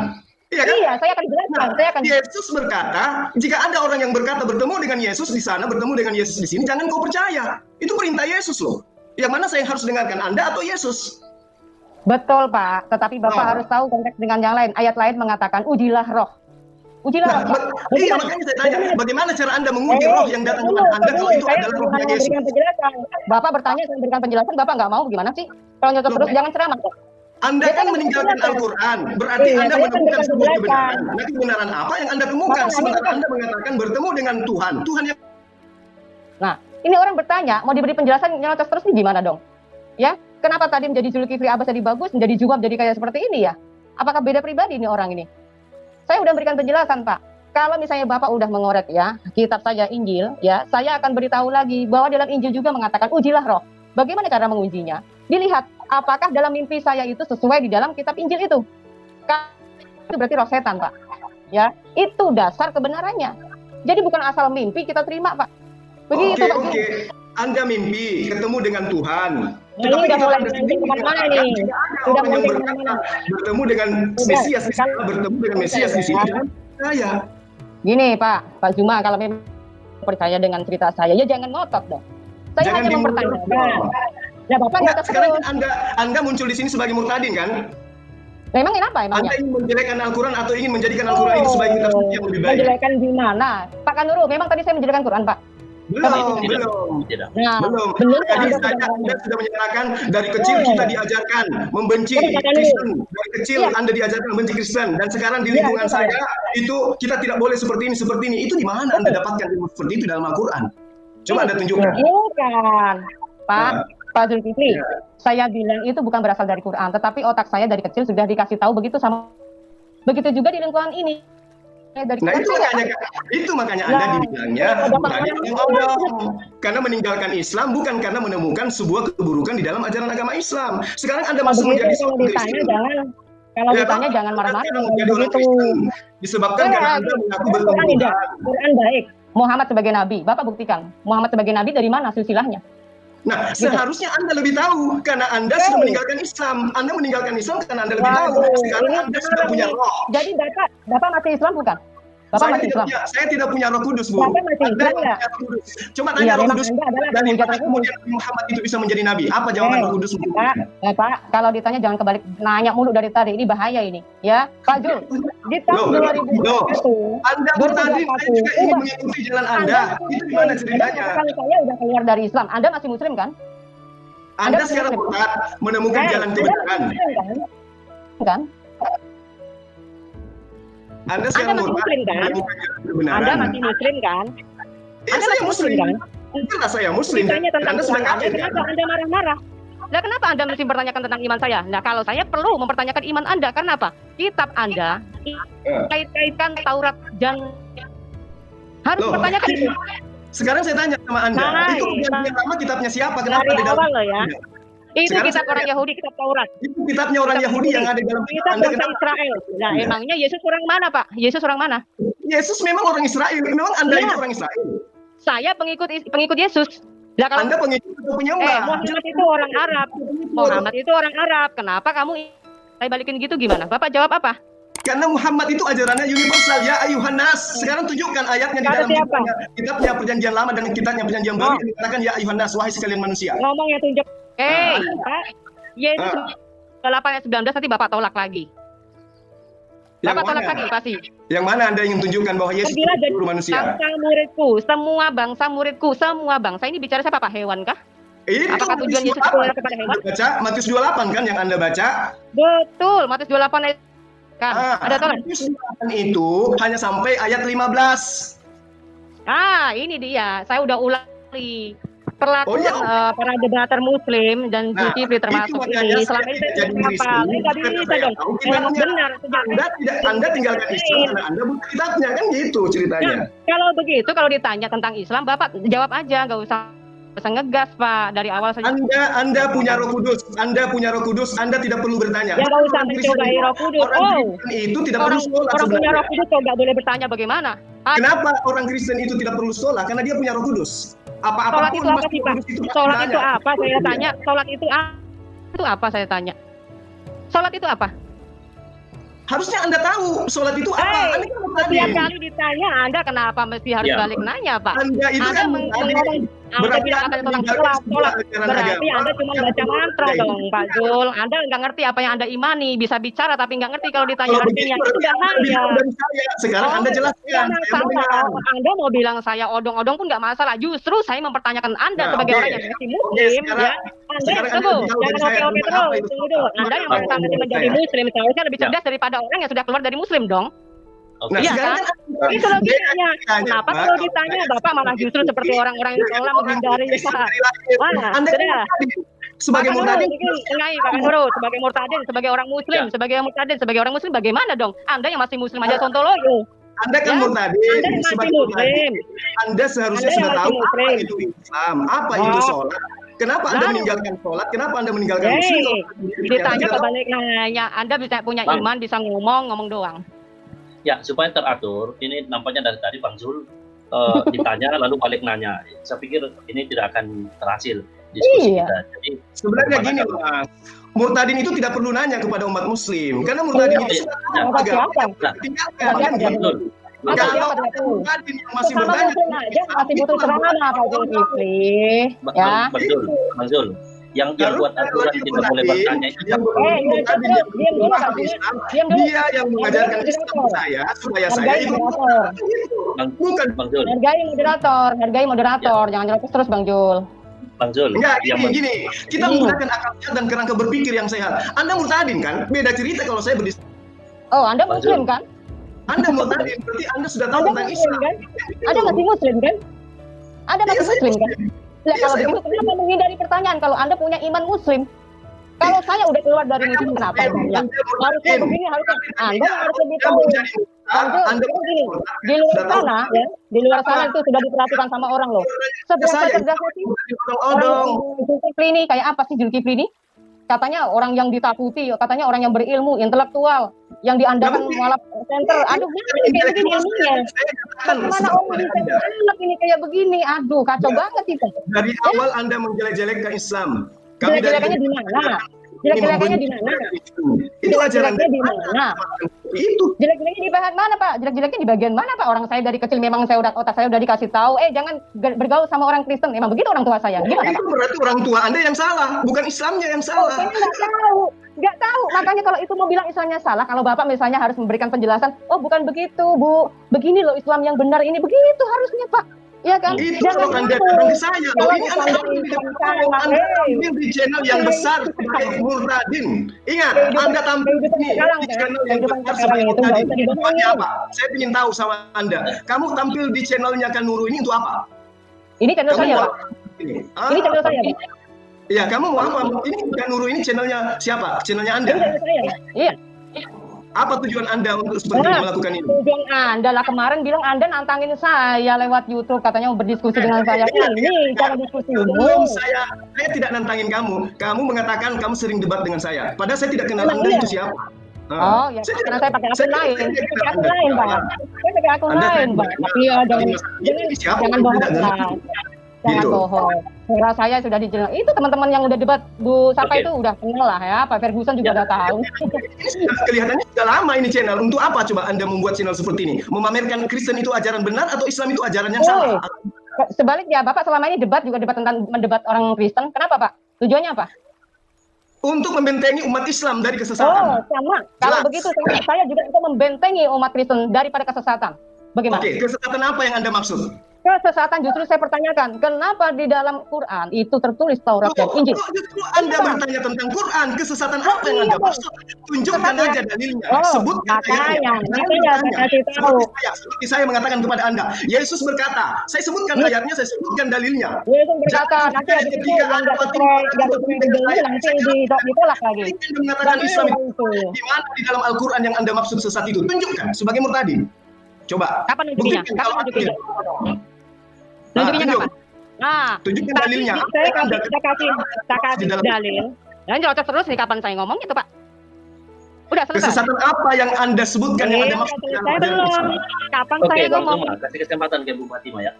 B: Iya kan?
C: Iya, saya akan jelaskan.
B: Yesus berkata, jika ada orang yang berkata bertemu dengan Yesus di sana, bertemu dengan Yesus di sini, jangan kau percaya. Itu perintah Yesus loh. Yang mana saya harus dengarkan, Anda atau Yesus? Betul,
C: Pak. Tetapi Bapak harus tahu konteks dengan yang lain. Ayat lain mengatakan, ujilah roh.
B: Iya, makanya saya tanya, bagaimana cara Anda menguji roh yang datang kepada Anda kalau itu adalah rohnya Yesus?
C: Bapak bertanya, saya berikan penjelasan, Bapak nggak mau, gimana sih? Kalau nyotot terus, jangan ceramah.
B: Anda
C: Ya,
B: kan
C: kan
B: meninggalkan
C: betul.
B: Al-Quran, berarti
C: Iya,
B: Anda
C: saya kan
B: menemukan
C: bukan
B: sebuah
C: kebelakang.
B: kebenaran. Nah, kebenaran apa yang Anda temukan?
C: Makanya
B: Sementara
C: itu.
B: Anda mengatakan bertemu dengan Tuhan. Tuhan yang
C: Nah, ini orang bertanya, mau diberi penjelasan nyelocos terus nih gimana dong? Ya, kenapa tadi menjadi Zulkifli Abbas jadi bagus, menjadi Jumab jadi kayak seperti ini ya? Apakah beda pribadi nih orang ini? Saya udah berikan penjelasan, Pak. Kalau misalnya Bapak udah mengorek ya, kitab saya Injil, ya, saya akan beritahu lagi bahwa dalam Injil juga mengatakan ujilah roh. Bagaimana cara mengujinya? Dilihat apakah dalam mimpi saya itu sesuai di dalam kitab Injil itu. Itu berarti roh setan, Pak. Ya, itu dasar kebenarannya. Jadi bukan asal mimpi kita terima, Pak. Begitu, Pak.
B: Oke. Anda mimpi ketemu dengan Tuhan.
C: Ini udah mulai melenceng kemana-mana nih? Sudah melenceng kemana-mana?
B: Bertemu dengan Mesias, bertemu dengan Mesias di sini. Saya.
C: Gini Pak Zuma, kalau memang percaya dengan cerita saya, ya jangan ngotot dong. Saya
B: Jangan
C: hanya mempertanyakan. Ya Bapak
B: Enggak,
C: ngotot
B: sekarang
C: terus.
B: kan Anda muncul di sini sebagai murtadin kan?
C: Nah, emang kenapa
B: Anda
C: emangnya?
B: ingin menjelekkan Al-Quran atau ingin menjadikan Al-Quran itu sebagai kitab suci yang lebih baik?
C: Menjelekan di mana? Pak Kanuru, memang tadi saya menjelekan Quran, Pak.
B: Belum.
C: Nah,
B: Belum.
C: belum.
B: Tadi Anda sudah menyatakan dari kecil kita diajarkan membenci Kristen. Dari kecil Anda diajarkan membenci Kristen. Dan sekarang di lingkungan saya itu kita tidak boleh seperti ini. Itu di mana Anda dapatkan ilmu seperti itu dalam Al-Quran? Coba Anda tunjukkan.
C: Bukan, Pak Zulkifli. Saya bilang itu bukan berasal dari Quran, tetapi otak saya dari kecil sudah dikasih tahu begitu sama. Begitu juga di lingkungan ini. Dari
B: Nah
C: Quran
B: itu makanya Anda dibilangnya tadi orang bodoh. Karena meninggalkan Islam bukan karena menemukan sebuah keburukan di dalam ajaran agama Islam. Sekarang Anda masuk menjadi
C: kalau ditanya jangan ditanya jangan marah-marah
B: menjadi orang Kristen. Disebabkan karena Anda mengaku bertemu Tuhan.
C: Quran baik. Muhammad sebagai nabi. Bapak buktikan. Muhammad sebagai nabi dari mana silsilahnya?
B: Nah, seharusnya Anda lebih tahu karena Anda sudah meninggalkan Islam. Anda meninggalkan Islam karena Anda lebih tahu. Sekarang Anda sudah punya roh.
C: Jadi Bapak masih Islam bukan? Bapak masih Islam.
B: Saya tidak punya Roh Kudus, Bu.
C: Bapak masih Islam enggak?
B: Coba tanya Roh Kudus.
C: Dari
B: mana kemudian Muhammad itu bisa menjadi nabi? Apa jawaban Roh Kudus?
C: Pak, kalau ditanya jangan kebalik nanya mulu dari tadi. Ini bahaya ini, ya. Pak Jul, di tahun 2021
B: Anda tadi saya juga ingin mengikuti jalan Anda. Itu gimana ceritanya?
C: Kalau saya udah keluar dari Islam, Anda masih Muslim kan?
B: Anda sekarang menemukan jalan kebenaran.
C: Kan?
B: Anda sekarang
C: Muslim kan? Anda masih Muslim kan?
B: Anda saya Muslim kan? Jelas saya Muslim.
C: Anda sudah kafir. Kenapa Anda marah-marah? Nah, kenapa Anda mesti mempertanyakan tentang iman saya? Nah, kalau saya perlu mempertanyakan iman Anda, karena apa? Kitab Anda kait-kaitkan Taurat dan harus mempertanyakan itu.
B: Sekarang saya tanya sama Anda, itu perjanjian lama kitabnya siapa? Kenapa
C: dari awal loh ya? Itu kitab orang Yahudi, kitab Taurat.
B: Itu kitabnya orang Yahudi yang ada dalam
C: kitab Anda. Kitab Israel. Nah, emangnya Yesus orang mana, Pak? Yesus orang mana?
B: Yesus memang orang Israel. Memang Anda itu orang Israel.
C: Saya pengikut Yesus. Lah kalau
B: Anda pengikut atau penyembah?
C: Muhammad itu orang Arab. Muhammad itu orang Arab. Kenapa kamu saya balikin gitu gimana? Bapak jawab apa?
B: Karena Muhammad itu ajarannya universal, ya ayuhan nas. Sekarang tunjukkan ayatnya di dalam kitabnya perjanjian lama dan kitabnya perjanjian baru yang dikatakan ya ayuhan nas, wahai sekalian manusia.
C: Ngomong ya tunjuk. Pak, Yesus 8 ayat 19 nanti Bapak tolak lagi. Bapak tolak lagi pasti.
B: Yang mana Anda ingin tunjukkan bahwa Yesus itu seluruh manusia?
C: Bangsa muridku, semua bangsa muridku, semua bangsa. Ini bicara siapa, Pak? Hewan kah?
B: Apakah
C: tujuan Yesus itu kepada hewan?
B: Baca Matius 28 kan yang Anda baca?
C: Betul, Matius 28 ayat kan. Ada tolak.
B: Matius 28 itu hanya sampai ayat 15.
C: Ini dia. Saya udah ulangi. Perlakuan para debater Muslim dan Zulkifli termasuk ini selama ini saya hafal. Tidak bisa dong. Benar.
B: Anda tinggalkan Islam karena Anda bukan kitabnya kan gitu ceritanya.
C: Kalau begitu, kalau ditanya tentang Islam, Bapak jawab aja, nggak usah ngegas Pak dari awal saja.
B: Anda punya Roh Kudus, Anda tidak perlu bertanya.
C: Ya nggak usah mencobai Roh Kudus.
B: Itu tidak perlu sekolah.
C: Orang punya Roh Kudus kok nggak boleh bertanya bagaimana?
B: Kenapa orang Kristen itu tidak perlu sekolah? Karena dia punya Roh Kudus.
C: Sholat itu apa sih Pak? Sholat itu apa? Saya tanya. Sholat itu apa? Saya tanya. Sholat itu apa?
B: Harusnya Anda tahu sholat itu apa.
C: Setiap kali ditanya Anda kenapa mesti harus balik nanya Pak?
B: Anda itu kan
C: Anda bilang katanya tentang sholat. Berarti Anda cuma baca mantra dong, Pak Zul. Anda nggak ngerti apa yang Anda imani. Bisa bicara tapi nggak ngerti kalau ditanya artinya. Itu bahaya.
B: Sekarang Anda jelaskan.
C: Anda mau bilang saya odong-odong pun nggak masalah. Justru saya mempertanyakan Anda sebagai orang yang masih Muslim, ya. Anda tunggu, jangan oke terus. Tunggu dulu. Anda yang pertama menjadi Muslim seharusnya lebih cerdas daripada orang yang sudah keluar dari Muslim dong. Iya kan? Itu logikanya. Kenapa kalau ditanya Bapak malah justru seperti orang-orang yang sholat menghindari sudah.
B: Sebagai murtadin,
C: sebagai murtadin, sebagai orang Muslim, sebagai murtadin, sebagai orang Muslim bagaimana dong? Anda yang masih Muslim aja sontoloyo.
B: Anda kan murtadin,
C: Anda yang masih Muslim.
B: Anda seharusnya sudah tahu apa itu Islam, apa itu sholat. Kenapa Anda meninggalkan sholat? Kenapa Anda meninggalkan Muslim?
C: Ditanya kebalik nanya, Anda bisa punya iman, bisa ngomong doang.
D: Ya, supaya teratur, ini nampaknya dari tadi Bang Zul ditanya lalu balik nanya. Saya pikir ini tidak akan berhasil diskusi kita. Jadi
B: sebenarnya gini, Mas. Murtadin itu tidak perlu nanya kepada umat Muslim, karena murtadin itu sudah agama. Kalau murtadin yang masih bertanya,
C: masih butuh ceramah Pak Zulkifli. Ya.
D: Betul, Bang Zul. Yang buat aturan tidak boleh bertanya itu
B: dia yang mengajarkan Islam saya supaya saya itu
D: bukan Bang Zul.
C: Hargai moderator, jangan nyerocos terus Bang Zul.
D: Bang Zul.
B: Enggak, gini, kita menggunakan akal sehat dan kerangka berpikir yang sehat. Anda murtadin kan? Beda cerita kalau saya berdiskusi.
C: Oh, Anda Muslim kan?
B: Anda murtadin, berarti Anda sudah tahu tentang Islam.
C: Kan? Anda masih Muslim kan? Anda masih Muslim kan? Nah, kalau begitu kenapa menghindari pertanyaan kalau Anda punya iman Muslim? Kalau saya udah keluar dari Muslim kenapa? Harusnya begini, Anda harus lebih tahu. Begini, di luar sana ya, di luar sana itu sudah diperhatikan sama orang loh. Seberapa cerdasnya sih orang Zulkifli ini, kayak apa sih Zulkifli ini? Katanya orang yang ditakuti, katanya orang yang berilmu, intelektual, yang diandalkan malah center. Aduh, kayak begini ilmunya. Bagaimana orang bisa anak ini kayak begini? Aduh, kacau banget itu.
B: Dari awal Anda menjelek-jelekkan Islam.
C: Jelek-jelekannya di mana? Jelek-jelekannya di mana?
B: Itu ajaran
C: di mana?
B: Itu.
C: Jelek-jeleknya di bagian mana, Pak? Jelek-jeleknya di bagian mana, Pak? Orang saya dari kecil memang otak saya udah dikasih tahu, jangan bergaul sama orang Kristen. Memang begitu orang tua saya. Gimana, Pak?
B: Itu berarti orang tua Anda yang salah, bukan Islamnya yang salah.
C: Saya nggak tahu. Makanya kalau itu mau bilang Islamnya salah, kalau Bapak misalnya harus memberikan penjelasan, oh bukan begitu, Bu. Begini loh Islam yang benar ini, begitu harusnya, Pak. Ya kan?
B: Itu kalau Anda datang ke saya, loh ini Anda tampil di channel yang besar sebagai murtadin. Ingat, Anda tampil di channel yang besar sebagai murtadin. Tujuannya apa? Saya ingin tahu sama Anda. Kamu tampil di channelnya Kan Nuru ini untuk apa?
C: Ini channel saya, Pak. Ini channel saya, Pak.
B: Iya, kamu mau apa? Ini Kan Nuru ini channelnya siapa? Channelnya Anda?
C: Ini channel saya. Iya.
B: Apa tujuan Anda untuk seperti melakukan ini?
C: Tujuan Anda lah kemarin bilang Anda nantangin saya lewat YouTube, katanya mau berdiskusi dengan saya. Ini cara diskusi umum.
B: Saya tidak nantangin kamu. Kamu mengatakan kamu sering debat dengan saya. Padahal saya tidak kenal Anda itu siapa.
C: Oh ya, karena saya pakai akun lain. Pakai akun lain, Pak. Saya pakai akun lain, Pak. Tapi ya jangan bohong. Jangan bohong. Suara saya sudah dijelas. Itu teman-teman yang udah debat Bu Sapa itu udah kenal lah ya. Pak Ferguson juga udah tahu.
B: Kelihatannya sudah lama ini channel. Untuk apa coba Anda membuat channel seperti ini? Memamerkan Kristen itu ajaran benar atau Islam itu ajaran yang salah?
C: Sebaliknya, Bapak selama ini debat tentang mendebat orang Kristen. Kenapa, Pak? Tujuannya apa?
B: Untuk membentengi umat Islam dari kesesatan.
C: Oh, sama. Kalau begitu saya juga untuk membentengi umat Kristen daripada kesesatan. Bagaimana?
B: Oke, kesesatan apa yang Anda maksud?
C: Kesesatan justru saya pertanyakan, kenapa di dalam Quran itu tertulis Taurat dan Injil?
B: Justru Anda bertanya tentang Quran, kesesatan apa yang Anda maksud? Tunjukkan aja dalilnya. Sebutkan ayatnya. Seperti saya mengatakan kepada Anda, Yesus berkata, saya sebutkan ayatnya, saya sebutkan dalilnya.
C: Yesus berkata, nanti ada itu yang nanti ditolak lagi.
B: Anda mengatakan Islam itu di mana di dalam Al-Quran yang Anda maksud sesat itu? Tunjukkan sebagai murtadin. Coba.
C: Kapan nunjukinya? Nunjukinya kapan? Nah,
B: tunjukkan dalilnya.
C: Saya kasih dalil. Dan nyerocos terus nih kapan saya ngomong itu, Pak? Udah selesai.
B: Kesesatan apa yang Anda sebutkan yang Anda maksud?
C: Saya belum. Kapan saya ngomong?
D: Kasih kesempatan ke Bu Fatima ya.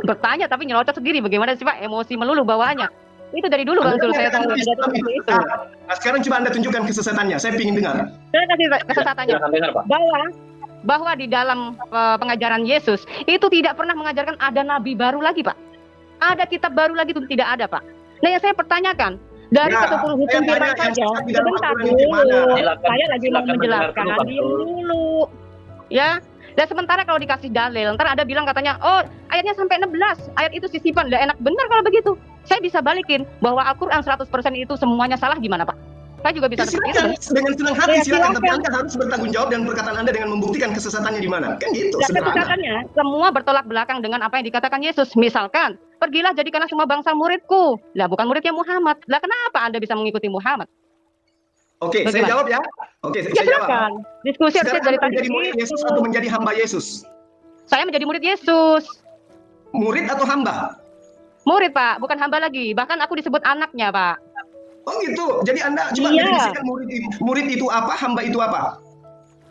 C: Bertanya tapi nyerocos sendiri. Bagaimana sih, Pak? Emosi melulu bawaannya. Itu dari dulu Bang Zul saya tahu ada seperti itu.
B: Nah, sekarang coba Anda tunjukkan kesesatannya. Saya ingin dengar.
C: Saya kasih kesesatannya. Bahwa di dalam pengajaran Yesus itu tidak pernah mengajarkan ada nabi baru lagi, Pak. Ada kitab baru lagi itu tidak ada, Pak. Nah, yang saya pertanyakan dari
B: Ya,
C: ketutur hukum
B: saya
C: firman
B: tanya yang
C: saja,
B: sesat di dalam
C: sebentar
B: aturan ini gimana?
C: dulu.
D: Silakan-
C: Saya lagi mau
D: silakan
C: menjelaskan
D: mendengar dulu,
C: dulu. Ya. Dan sementara kalau dikasih dalil, ntar ada bilang katanya, oh ayatnya sampai 16, ayat itu sisipan, udah enak benar kalau begitu. Saya bisa balikin bahwa Al-Quran 100% itu semuanya salah gimana Pak? Saya juga bisa
B: Ya,
C: seperti
B: silakan,
C: itu.
B: dengan senang hati
C: Ya,
B: silakan, tapi
C: silakan.
B: Anda harus bertanggung jawab dengan perkataan Anda dengan membuktikan kesesatannya di mana. Kan gitu,
C: Dan
B: sederhana.
C: kesesatannya semua bertolak belakang dengan apa yang dikatakan Yesus. Misalkan, pergilah jadikanlah semua bangsa muridku. Lah bukan muridnya Muhammad. Lah kenapa Anda bisa mengikuti Muhammad?
B: Oke, saya
C: Bagaimana?
B: jawab ya. Oke,
C: Ya
B: saya jawab.
C: silakan. Diskusi harusnya
B: Sekarang
C: dari
B: Anda
C: tadi.
B: menjadi murid Yesus atau menjadi hamba Yesus?
C: Saya menjadi murid Yesus.
B: Murid atau hamba?
C: Murid Pak, bukan hamba lagi. Bahkan aku disebut anaknya Pak.
B: Oh gitu. Jadi Anda coba
C: Iya.
B: definisikan murid itu apa, hamba itu apa?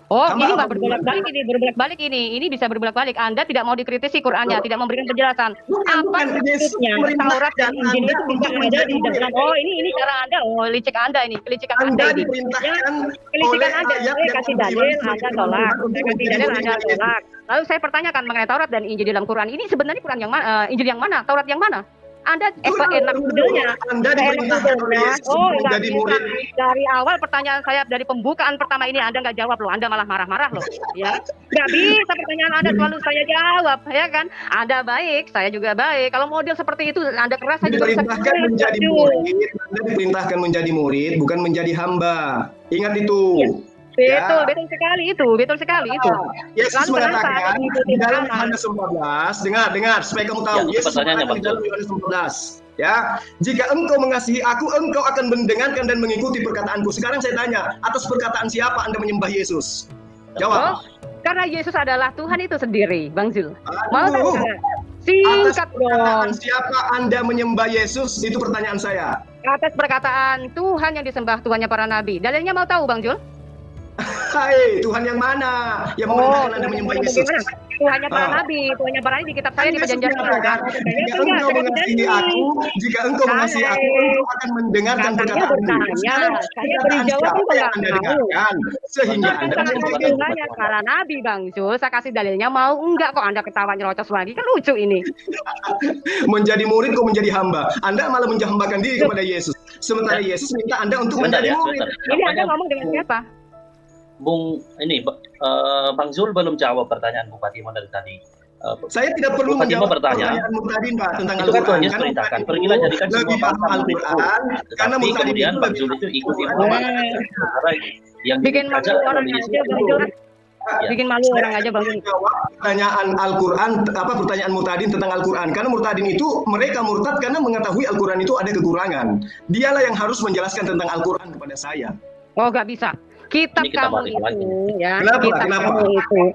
C: Oh,
B: Hamba
C: ini
B: apa
C: Pak berbolak-balik ini, berbolak-balik ini. Ini bisa berbolak-balik. Anda tidak mau dikritisi Qur'annya, tidak memberikan penjelasan. Apa
B: Yesus
C: maksudnya
B: memerintahkan
C: Taurat dan Injil
B: Anda
C: itu bisa
B: untuk
C: ada
B: menjadi
C: di dalam.
B: murid.
C: Oh, ini cara Anda. Oh, licik Anda ini, kelicikan Anda
B: Anda
C: ini.
B: diperintahkan
C: Kelicikan
B: oleh
C: Anda.
B: ayat
C: Saya
B: yang
C: kasih
B: beriman
C: dalil,
B: sebagai
C: Anda
B: firman
C: tolak.
B: Tuhan untuk
C: Saya kasih
B: menjadi
C: dalil,
B: murid
C: Anda
B: Yesus.
C: tolak. Lalu saya pertanyakan mengenai Taurat dan Injil di dalam Quran. Ini sebenarnya Quran yang mana? Injil yang mana? Taurat yang mana? Anda enak modelnya.
B: Anda diperintahkan oleh Yesus
C: Oh,
B: untuk
C: nggak
B: menjadi
C: bisa.
B: murid.
C: Dari awal pertanyaan saya dari pembukaan pertama ini Anda nggak jawab loh. Anda malah marah-marah loh. Ya, nggak bisa pertanyaan Anda selalu saya jawab, ya kan? Anda baik, saya juga baik. Kalau model seperti itu Anda keras, saya juga bisa
B: Diperintahkan
C: keras.
B: menjadi
C: Aduh.
B: murid, Anda diperintahkan menjadi murid, bukan menjadi hamba. Ingat itu.
C: Betul,
B: Ya.
C: betul sekali itu, betul sekali itu.
B: Yesus
C: Lantaran
B: mengatakan
C: saat mengikuti
B: di dalam
C: Muhammad.
B: Yohanes 14, dengar supaya kamu tahu.
D: Ya,
B: Yesus
D: pertanyaannya,
B: mengatakan di dalam
D: Bang.
B: Yohanes 14, ya, jika engkau mengasihi aku, engkau akan mendengarkan dan mengikuti perkataanku. Sekarang saya tanya, atas perkataan siapa Anda menyembah Yesus?
C: Oh,
B: Jawab.
C: karena Yesus adalah Tuhan itu sendiri, Bang Zul. Mau
B: Aduh,
C: tahu nggak?
B: atas
C: Singkat
B: perkataan
C: dong.
B: siapa Anda menyembah Yesus? Itu pertanyaan saya.
C: Atas perkataan Tuhan yang disembah, Tuhannya para nabi. Dalilnya mau tahu, Bang Jul?
B: Hai, Tuhan yang mana yang memerintahkan Anda menyembah Yesus?
C: bagaimana? Tuhannya para
B: Ah.
C: nabi, Tuhannya para nabi di kitab saya di
B: Yesus
C: perjanjian baru kan.
B: mengatakan, jika engkau mengasihi aku, jika engkau mengasihi aku, engkau akan mendengarkan
C: Katanya
B: perkataanku.
C: bertanya,
B: Sekarang,
C: saya beri
B: perkataan
C: jawab
B: siapa
C: juga
B: yang
C: nggak
B: Anda
C: mau.
B: dengarkan sehingga
C: Bukan
B: Anda
C: salah
B: menyembah
C: satu
B: Yesus?
C: Tuhannya para nabi, Bang Jul. Saya kasih dalilnya mau enggak kok Anda ketawa nyerocos lagi. Kan lucu ini.
B: Menjadi murid kok menjadi hamba. Anda malah menjambakan diri kepada Yesus. Sementara Yesus minta Anda untuk
D: Bentar
B: menjadi
D: ya,
B: murid.
D: bentar.
C: Ini Anda
D: Nampaknya
C: ngomong dengan siapa?
D: Bung ini Bang Zul belum jawab pertanyaan Bu Fatimah dari tadi.
B: Saya tidak perlu
D: Bu Fatimah
B: menjawab
D: bertanya.
B: pertanyaan tadi, Pak, tentang
D: Itu kan Tuhan
B: Al-Quran.
D: Yesus
B: Karena
D: perintahkan,
B: Murtadin
D: pergilah
B: itu
D: jadikan semua
B: lebih
D: bangsa
B: paham
D: muridku.
B: Al-Quran. Karena
D: Tetapi
B: Murtadin
D: kemudian
B: itu
D: Bang
B: lebih
D: Zul itu ikuti
B: paham
D: Muhammad.
B: Al-Quran.
D: Karena yang
C: Bikin malu
D: diajar
C: orang
D: oleh Yesus
C: aja, Bang Jul.
D: Ya.
C: Bikin malu orang aja, Bang Jul.
B: Jawab pertanyaan Al-Quran, pertanyaan Murtadin tentang Al-Quran. Karena Murtadin itu mereka murtad karena mengetahui Al-Quran itu ada kekurangan. Dialah yang harus menjelaskan tentang Al-Quran kepada saya.
C: Oh, nggak bisa. Kitab
D: Ini kita
C: kamu
D: balik
C: itu,
D: lagi.
C: ya,
B: Kenapa?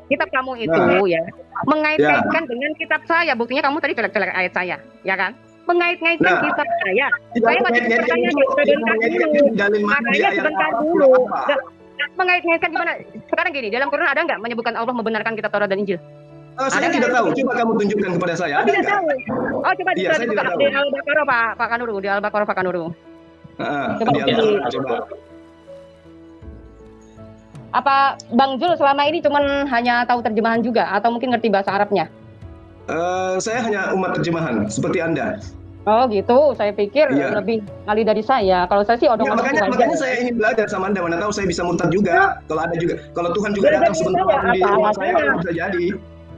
C: kitab kamu itu, ya, mengait-ngaitkan dengan kitab saya. Buktinya kamu tadi jelek-jelek ayat saya, ya kan? Mengait-ngaitkan
B: Nah.
C: kitab saya.
B: Tidak
C: Saya masih
B: mengait-ngaitkan
C: bertanya
B: itu,
C: nih, sebentar
B: tidak mengait-ngaitkan
C: dulu.
B: itu dalil mana di
C: Makanya
B: ayat
C: sebentar
B: apa,
C: dulu.
B: apa.
C: Mengait-ngaitkan gimana? Sekarang gini, dalam Quran ada nggak menyebutkan Allah membenarkan kitab Taurat dan Injil?
B: Saya
C: Ada
B: tidak
C: nggak?
B: tahu. Coba kamu tunjukkan kepada saya. Ada
C: Tidak
B: nggak?
C: tahu. Oh, coba
B: Iya, saya
C: dibuka
B: tidak
C: di
B: tahu.
C: Al-Baqarah, Pak Kanuru, di Al-Baqarah Pak Kanuru. Coba
B: Di Al-Quran, coba.
C: Apa Bang Jul selama ini cuman hanya tahu terjemahan juga atau mungkin ngerti bahasa Arabnya?
B: Saya hanya umat terjemahan seperti Anda.
C: Oh gitu, saya pikir
B: Iya.
C: lebih ahli dari saya. Kalau saya sih
B: Ya,
C: odong-odong
B: makanya saya ingin belajar sama Anda. Mana tahu saya bisa murtad juga. Kalau ada juga, kalau Tuhan juga
C: Belajar
B: datang sebentar
C: juga,
B: waktu di
C: apa
B: rumah saya,
C: alasannya?
B: bisa jadi.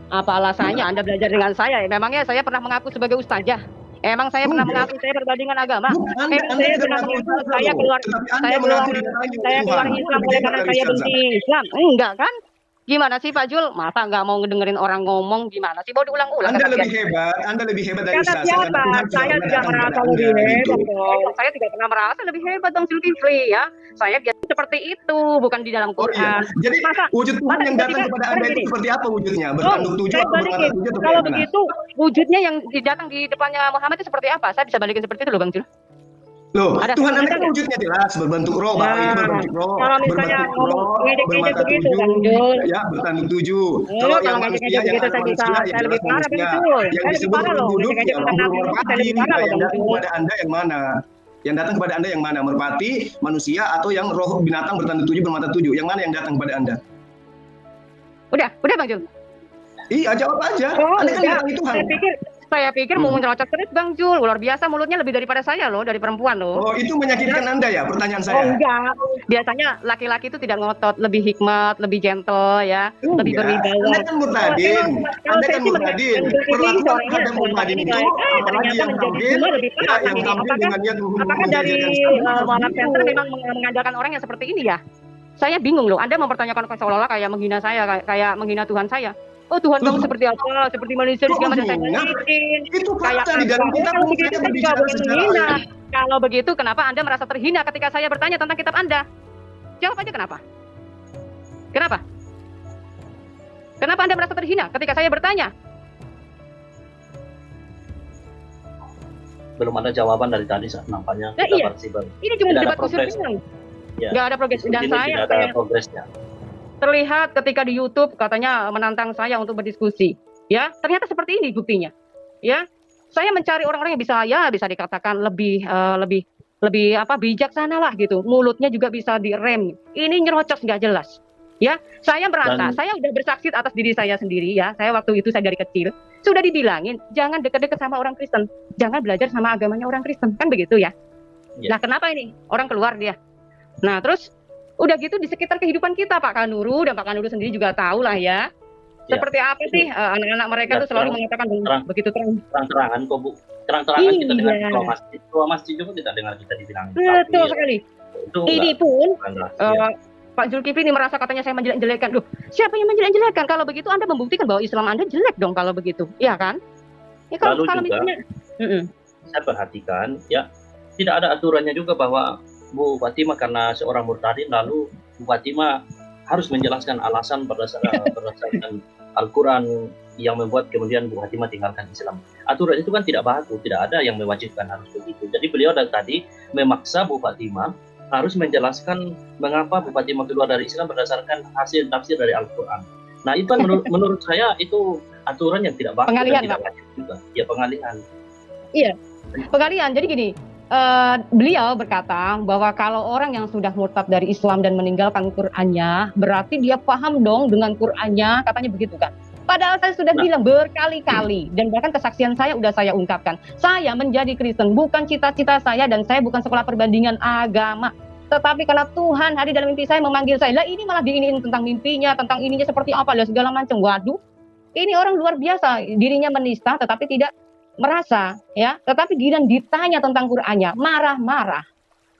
C: Apa alasannya Anda belajar dengan saya? Memangnya saya pernah mengaku sebagai ustazah? Emang saya pernah
B: Enggak.
C: mengaku saya berbandingan agama?
B: Bukan,
C: Emang
B: Anda
C: saya
B: tidak
C: pernah
B: mengaku
C: mengaku
B: ustazah
C: saya
B: loh.
C: keluar
B: Tetapi Anda
C: saya keluar
B: mengaku didatangi oleh Tuhan.
C: Islam oleh karena
B: Berbeda
C: saya
B: dari
C: benci
B: ustazah.
C: Islam. Enggak kan? Gimana sih Pak Jul? Masa nggak mau ngedengerin orang ngomong gimana sih? Mau diulang-ulang
B: Anda
C: kata
B: lebih
C: dia.
B: hebat. Anda lebih hebat dari
C: Kata
B: ustazah.
C: siapa?
B: Karena Tuhan
C: Saya
B: sudah
C: tidak
B: datang
C: merasa
B: kepada
C: lebih
B: Anda,
C: hebat
B: gitu.
C: dong. Saya tidak pernah merasa lebih hebat dong Zulkifli ya. Saya biasa seperti itu, bukan di dalam
B: Oh iya.
C: Quran.
B: Jadi
C: Masa
B: wujud Tuhan yang datang
C: ketika-
B: kepada Anda itu
C: gini.
B: seperti apa wujudnya?
C: Oh,
B: Bertanduk tujuh
C: saya
B: atau bermata
C: balikin.
B: tujuh atau
C: Kalau
B: bagaimana?
C: begitu wujudnya yang datang di depannya Muhammad itu seperti apa? Saya bisa balikin seperti itu loh Bang Jul.
B: Loh,
C: Ada-
B: Tuhan Anda
C: ada
B: kan
C: nggak?
B: wujudnya jelas berbentuk roh, Bapak ini berbentuk roh,
C: Kalau misalnya
B: berbentuk
C: ngomong
B: roh,
C: ngejek-ngejek
B: bermata
C: begitu,
B: tujuh,
C: Bang Jul.
B: ya bertanduk tujuh.
C: Oh,
B: Kalau yang
C: kalau
B: manusia,
C: ngejek-ngejek
B: yang
C: begitu
B: anak
C: saya bisa,
B: manusia, yang
C: saya
B: jelas
C: lebih parah
B: manusia.
C: begitu.
B: Yang
C: Saya lebih
B: disebut
C: parah loh.
B: berwuduk,
C: Ngejek-ngejek
B: yang
C: tentang Nabi
B: berumur
C: Muhammad, saya lebih parah loh
B: yang
C: Bang
B: datang
C: Jul.
B: kepada Anda yang mana? Yang datang kepada Anda yang mana? Merpati, manusia, atau yang roh binatang bertanduk tujuh, bermata tujuh? Yang mana yang datang kepada Anda?
C: Udah Bang Jul.
B: Iya, jawab aja.
C: Oh,
B: Anda kan
C: enggak.
B: didatangi Tuhan.
C: Saya pikir mau nyerocos terus Bang Jul, luar biasa mulutnya lebih daripada saya loh, dari perempuan loh.
B: Oh, itu menyakitkan Anda ya, pertanyaan
C: Oh
B: saya?
C: enggak, biasanya laki-laki itu tidak ngotot, lebih hikmat, lebih gentle ya, lebih berwibawa.
B: Anda kan murtadin, Anda kan murtadin. Perlakuan terhadap murtadin itu, apalagi yang tampil, ya, yang tampil dengan niat
C: apakah dari Mualaf Center memang mengandalkan orang yang seperti ini ya? Saya bingung loh, Anda mempertanyakan seolah-olah kayak menghina saya, kayak menghina Tuhan saya. Oh Tuhan kamu seperti apa? Seperti manusia segala macam saya nyanyiin.
B: Itu fakta di dalam kitab.
C: Kalau begitu kan juga boleh menghina. Kalau begitu kenapa Anda merasa terhina ketika saya bertanya tentang kitab Anda? Jawab aja kenapa? Kenapa? Kenapa Anda merasa terhina ketika saya bertanya?
D: Belum ada jawaban dari tadi nampaknya.
C: Nah, iya. Ini cuma debat kusir doang.
D: Ya.
C: Nggak ada progres. Dan
D: tidak ada progresnya.
C: Terlihat ketika di YouTube katanya menantang saya untuk berdiskusi. Ya, ternyata seperti ini buktinya. Ya, saya mencari orang-orang yang bisa dikatakan lebih bijaksana lah gitu. Mulutnya juga bisa direm. Ini nyerocos nggak jelas. Ya, saya merasa saya udah bersaksi atas diri saya sendiri ya. Saya waktu itu saya dari kecil sudah dibilangin jangan dekat-dekat sama orang Kristen, jangan belajar sama agamanya orang Kristen, kan begitu ya. Nah, kenapa ini orang keluar dia? Nah, terus udah gitu di sekitar kehidupan kita Pak Kanuru dan Pak Kanuru sendiri juga tahu lah ya. Seperti apa sih anak-anak mereka tuh selalu mengatakan begitu
D: terang-terangan kok Bu. Terang-terangan kita dengar ketua masjid juga tidak dengar kita dibilang.
C: Betul sekali. Ini pun Pak Zulkifli ini merasa katanya saya menjelek-jelekan. Loh, siapa yang menjelek-jelekan? Kalau begitu Anda membuktikan bahwa Islam Anda jelek dong kalau begitu. Iya kan? Ya, kalau
D: juga,
C: misalnya
D: saya perhatikan ya tidak ada aturannya juga bahwa Bu Fatimah karena seorang murtadin lalu Bu Fatimah harus menjelaskan alasan berdasarkan Al-Quran yang membuat kemudian Bu Fatimah tinggalkan Islam. Aturan itu kan tidak baku, tidak ada yang mewajibkan harus begitu. Jadi beliau dari tadi memaksa Bu Fatimah harus menjelaskan mengapa Bu Fatimah keluar dari Islam berdasarkan hasil tafsir dari Al-Quran. Nah itu kan menurut saya itu aturan yang tidak baku.
C: Pengalihan,
D: tidak wajib juga. Ya pengalihan.
C: Iya, pengalihan. Jadi gini, beliau berkata bahwa kalau orang yang sudah murtad dari Islam dan meninggalkan Qur'annya, berarti dia paham dong dengan Qur'annya, katanya begitu kan. Padahal saya sudah bilang berkali-kali dan bahkan kesaksian saya udah saya ungkapkan. Saya menjadi Kristen bukan cita-cita saya dan saya bukan sekolah perbandingan agama. Tetapi karena Tuhan hadir dalam mimpi saya memanggil saya, lah ini malah diiniin tentang mimpinya, tentang ininya seperti apa, dan segala macam. Waduh, ini orang luar biasa, dirinya menista tetapi tidak merasa, ya. Tetapi giliran ditanya tentang Qur'annya, marah-marah,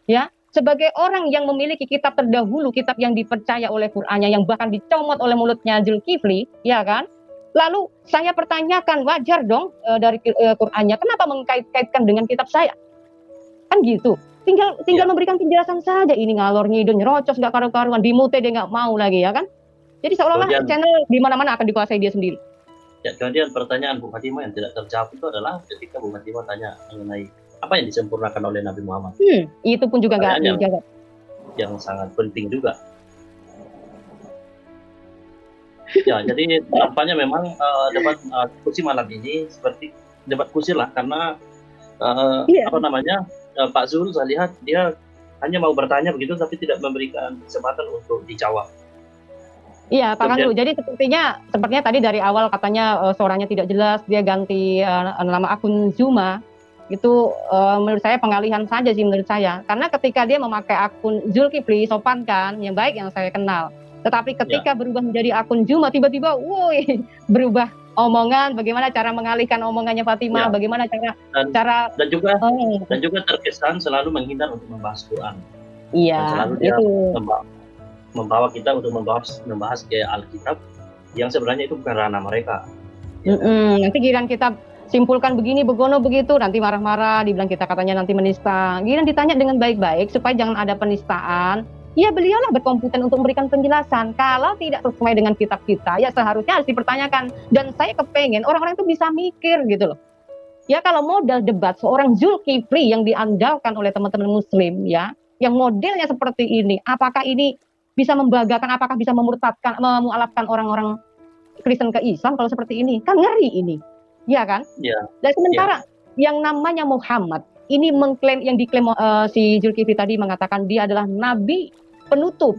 C: ya. Sebagai orang yang memiliki kitab terdahulu, kitab yang dipercaya oleh Qur'annya, yang bahkan dicomot oleh mulutnya Zulkifli, ya kan? Lalu saya pertanyakan, wajar dong dari Qur'annya, kenapa mengkait-kaitkan dengan kitab saya? Kan gitu. Tinggal memberikan penjelasan saja. Ini ngalor ngidul, nyerocos, nggak karu-karuan, dimute dia nggak mau lagi, ya kan? Jadi seolah-olah channel di mana-mana akan dikuasai dia sendiri.
D: Ya, kemudian pertanyaan Bu Fatimah yang tidak terjawab itu adalah ketika Bu Fatimah tanya mengenai apa yang disempurnakan oleh Nabi Muhammad.
C: Itu pun juga nggak dijawab.
D: Yang sangat penting juga. Ya, jadi nampaknya memang debat kursi malam ini seperti debat kusir lah, karena Pak Zul saya lihat dia hanya mau bertanya begitu, tapi tidak memberikan kesempatan untuk dijawab.
C: Iya, Pak Kanglu. Jadi sepertinya tadi dari awal katanya suaranya tidak jelas, dia ganti nama akun Zuma. Itu menurut saya pengalihan saja sih menurut saya. Karena ketika dia memakai akun Zulkifli, sopan kan, yang baik yang saya kenal. Tetapi ketika berubah menjadi akun Zuma, tiba-tiba, woi, berubah omongan, bagaimana cara mengalihkan omongannya Fatimah, bagaimana cara
D: dan juga terkesan selalu menghindar untuk membahas Quran.
C: Iya,
D: selalu dia membawa kita untuk membahas kayak Alkitab yang sebenarnya itu bukan ranah mereka.
C: Nanti giliran kita simpulkan begini, begono begitu, nanti marah-marah, dibilang kita katanya nanti menista. Giliran ditanya dengan baik-baik supaya jangan ada penistaan. Ya beliaulah berkompeten untuk memberikan penjelasan. Kalau tidak sesuai dengan kitab kita, ya seharusnya harus dipertanyakan. Dan saya kepengen orang-orang itu bisa mikir gitu loh. Ya kalau modal debat seorang Zulkifli yang diandalkan oleh teman-teman Muslim, ya, yang modelnya seperti ini, apakah ini bisa membagakan, apakah bisa memurtadkan, memualafkan orang-orang Kristen ke Islam kalau seperti ini? Kan ngeri ini, ya kan?
D: Yeah.
C: Dan sementara yang namanya Muhammad ini mengklaim, yang diklaim si Zulkifli tadi mengatakan dia adalah nabi penutup.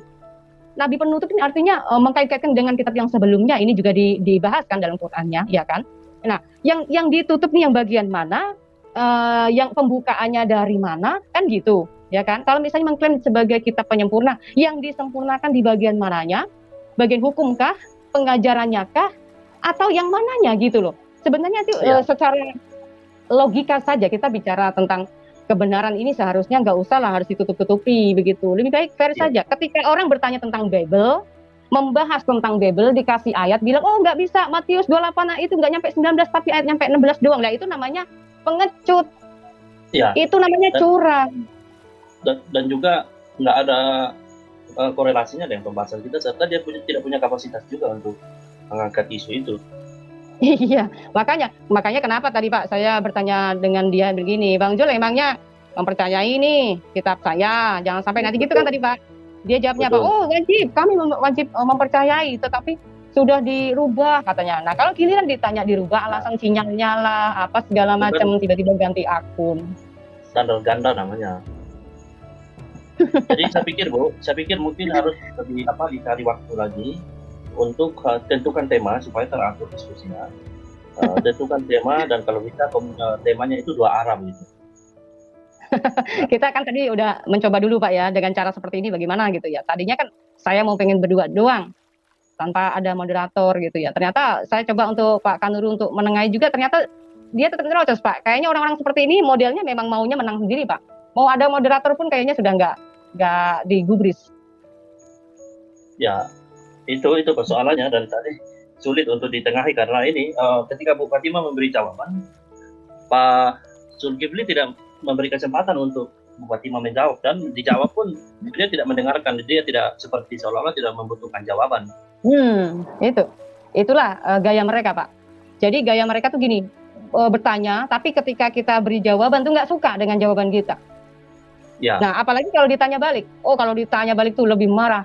C: Nabi penutup ini artinya mengkait-kaitkan dengan kitab yang sebelumnya, ini juga dibahaskan dalam Qur'annya, ya kan? Nah, yang ditutup nih yang bagian mana? Yang pembukaannya dari mana? Kan gitu, ya kan? Kalau misalnya mengklaim sebagai kitab penyempurna, yang disempurnakan di bagian mananya? Bagian hukumkah? Pengajarannya kah? Atau yang mananya gitu loh? Sebenarnya itu secara logika saja kita bicara tentang kebenaran ini seharusnya nggak usah lah harus ditutup-tutupi begitu. Lebih baik fair saja. Ketika orang bertanya tentang Bible, membahas tentang Bible, dikasih ayat, bilang, oh nggak bisa, Matius 28 itu nggak nyampe 19, tapi ayat nyampe 16 doang. Lah itu namanya pengecut.
D: Ya.
C: Itu namanya curang.
D: Dan juga nggak ada korelasinya dengan pembahasan kita, serta dia tidak punya kapasitas juga untuk mengangkat isu itu.
C: Iya, makanya kenapa tadi Pak saya bertanya dengan dia begini, Bang Jul emangnya mempercayai nih kitab saya, jangan sampai nanti gitu kan tadi Pak. Dia jawabnya apa? Oh wajib, kami wajib mempercayai, tetapi sudah dirubah katanya. Nah kalau giliran ditanya dirubah, alasan sinyalnya lah, apa segala macam, tiba-tiba ganti akun.
D: Skandal ganda namanya. Jadi saya pikir mungkin harus dicari waktu lagi untuk tentukan tema supaya teratur diskusinya. Tentukan tema, dan kalau bisa temanya itu 2 arah begitu.
C: Kita kan tadi udah mencoba dulu Pak ya dengan cara seperti ini bagaimana gitu ya. Tadinya kan saya mau pengen berdua doang tanpa ada moderator gitu ya. Ternyata saya coba untuk Pak Kanuru untuk menengahi juga, ternyata dia tetap nerocos Pak. Kayaknya orang-orang seperti ini modelnya memang maunya menang sendiri Pak. Mau ada moderator pun kayaknya sudah nggak digubris.
D: Ya, itu persoalannya, dan tadi sulit untuk ditengahi karena ini ketika Bu Fatima memberi jawaban, Pak Zulkifli tidak memberi kesempatan untuk Bu Fatima menjawab, dan dijawab pun dia tidak mendengarkan, dia tidak, seperti seolah-olah tidak membutuhkan jawaban. Itulah gaya mereka Pak. Jadi gaya mereka tuh gini, bertanya, tapi ketika kita beri jawaban tuh nggak suka dengan jawaban kita. Ya.
C: Nah apalagi kalau ditanya balik, kalau ditanya balik tuh lebih marah.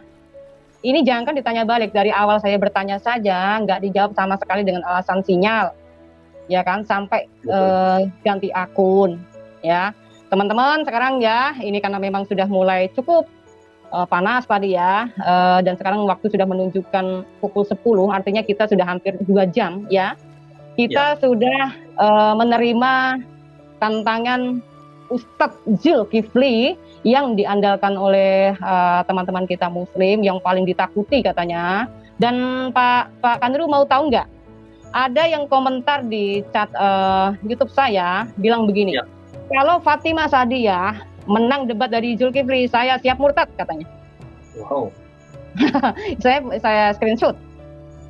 C: Ini jangan ditanya balik, dari awal saya bertanya saja nggak dijawab sama sekali dengan alasan sinyal, ya kan, sampai ganti akun, ya teman-teman. Sekarang ya ini karena memang sudah mulai cukup panas tadi ya, dan sekarang waktu sudah menunjukkan pukul 10, artinya kita sudah hampir 2 jam ya. Kita sudah menerima tantangan Ustadz Zulkifli yang diandalkan oleh teman-teman kita Muslim, yang paling ditakuti katanya. Dan Pak Kanuru mau tahu nggak? Ada yang komentar di chat YouTube saya bilang begini, kalau Fatima Sadiah menang debat dari Zulkifli, saya siap murtad katanya.
D: Wow.
C: saya screenshot,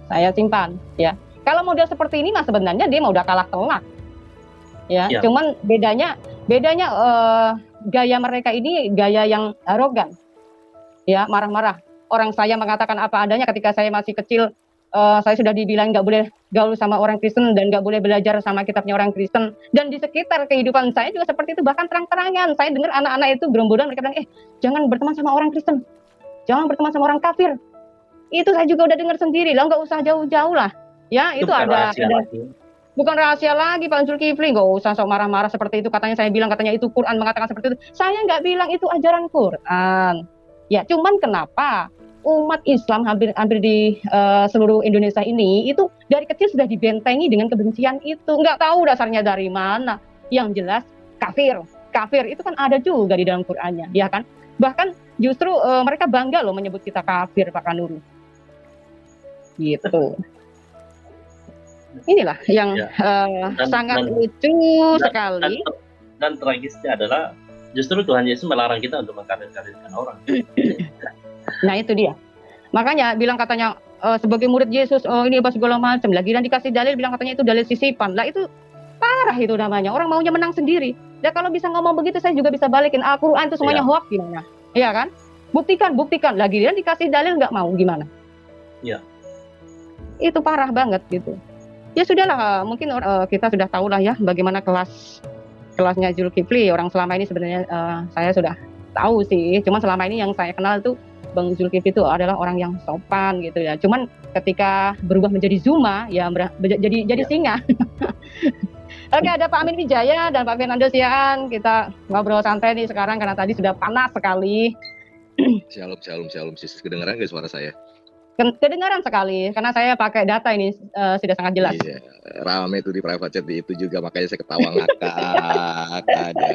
C: saya simpan ya. Kalau model seperti ini mas sebenarnya dia mau udah kalah telak. Ya. Cuman bedanya gaya mereka ini gaya yang arogan, ya, marah-marah. Orang saya mengatakan apa adanya ketika saya masih kecil, saya sudah dibilang nggak boleh gaul sama orang Kristen dan nggak boleh belajar sama kitabnya orang Kristen. Dan di sekitar kehidupan saya juga seperti itu, bahkan terang-terangan. Saya dengar anak-anak itu gerombolan mereka bilang, jangan berteman sama orang Kristen, jangan berteman sama orang kafir. Itu saya juga udah dengar sendiri, lah nggak usah jauh-jauh lah. Ya itu ada. Bukan rahasia lagi Pak Zulkifli, nggak usah sok marah-marah seperti itu. Katanya itu Quran mengatakan seperti itu. Saya nggak bilang itu ajaran Quran. Ya, cuman kenapa umat Islam hampir di seluruh Indonesia ini itu dari kecil sudah dibentengi dengan kebencian itu. Nggak tahu dasarnya dari mana. Yang jelas kafir itu kan ada juga di dalam Qurannya, ya kan? Bahkan justru mereka bangga loh menyebut kita kafir Pak Kanuru. Gitu. Inilah yang sangat lucu sekali.
D: Dan tragisnya adalah justru Tuhan Yesus melarang kita untuk mengkafir-kafirkan orang.
C: Nah itu dia. Makanya bilang katanya sebagai murid Yesus, ini apa segala macam. Lagi dan dikasih dalil bilang katanya itu dalil sisipan. Lah itu parah itu namanya. Orang maunya menang sendiri. Dan kalau bisa ngomong begitu saya juga bisa balikin. Al-Quran itu semuanya hoax gimana? Iya kan? Buktikan. Lagi dan dikasih dalil nggak mau gimana?
D: Iya.
C: Itu parah banget gitu. Ya sudahlah, mungkin kita sudah tahu lah ya bagaimana kelasnya Zulkifli. Orang selama ini sebenarnya saya sudah tahu sih. Cuman selama ini yang saya kenal itu Bang Zulkifli itu adalah orang yang sopan gitu ya. Cuman ketika berubah menjadi Zuma ya jadi singa. Oke, ada Pak Amin Wijaya dan Pak Fernando Siaan. Kita ngobrol santai nih sekarang karena tadi sudah panas sekali.
E: Shalom, sis. Kedengeran nggak suara saya?
C: Kedengaran sekali, karena saya pakai data ini sudah sangat jelas.
E: Iya, rame tuh di private chat itu juga, makanya saya ketawa ngakak. Ada.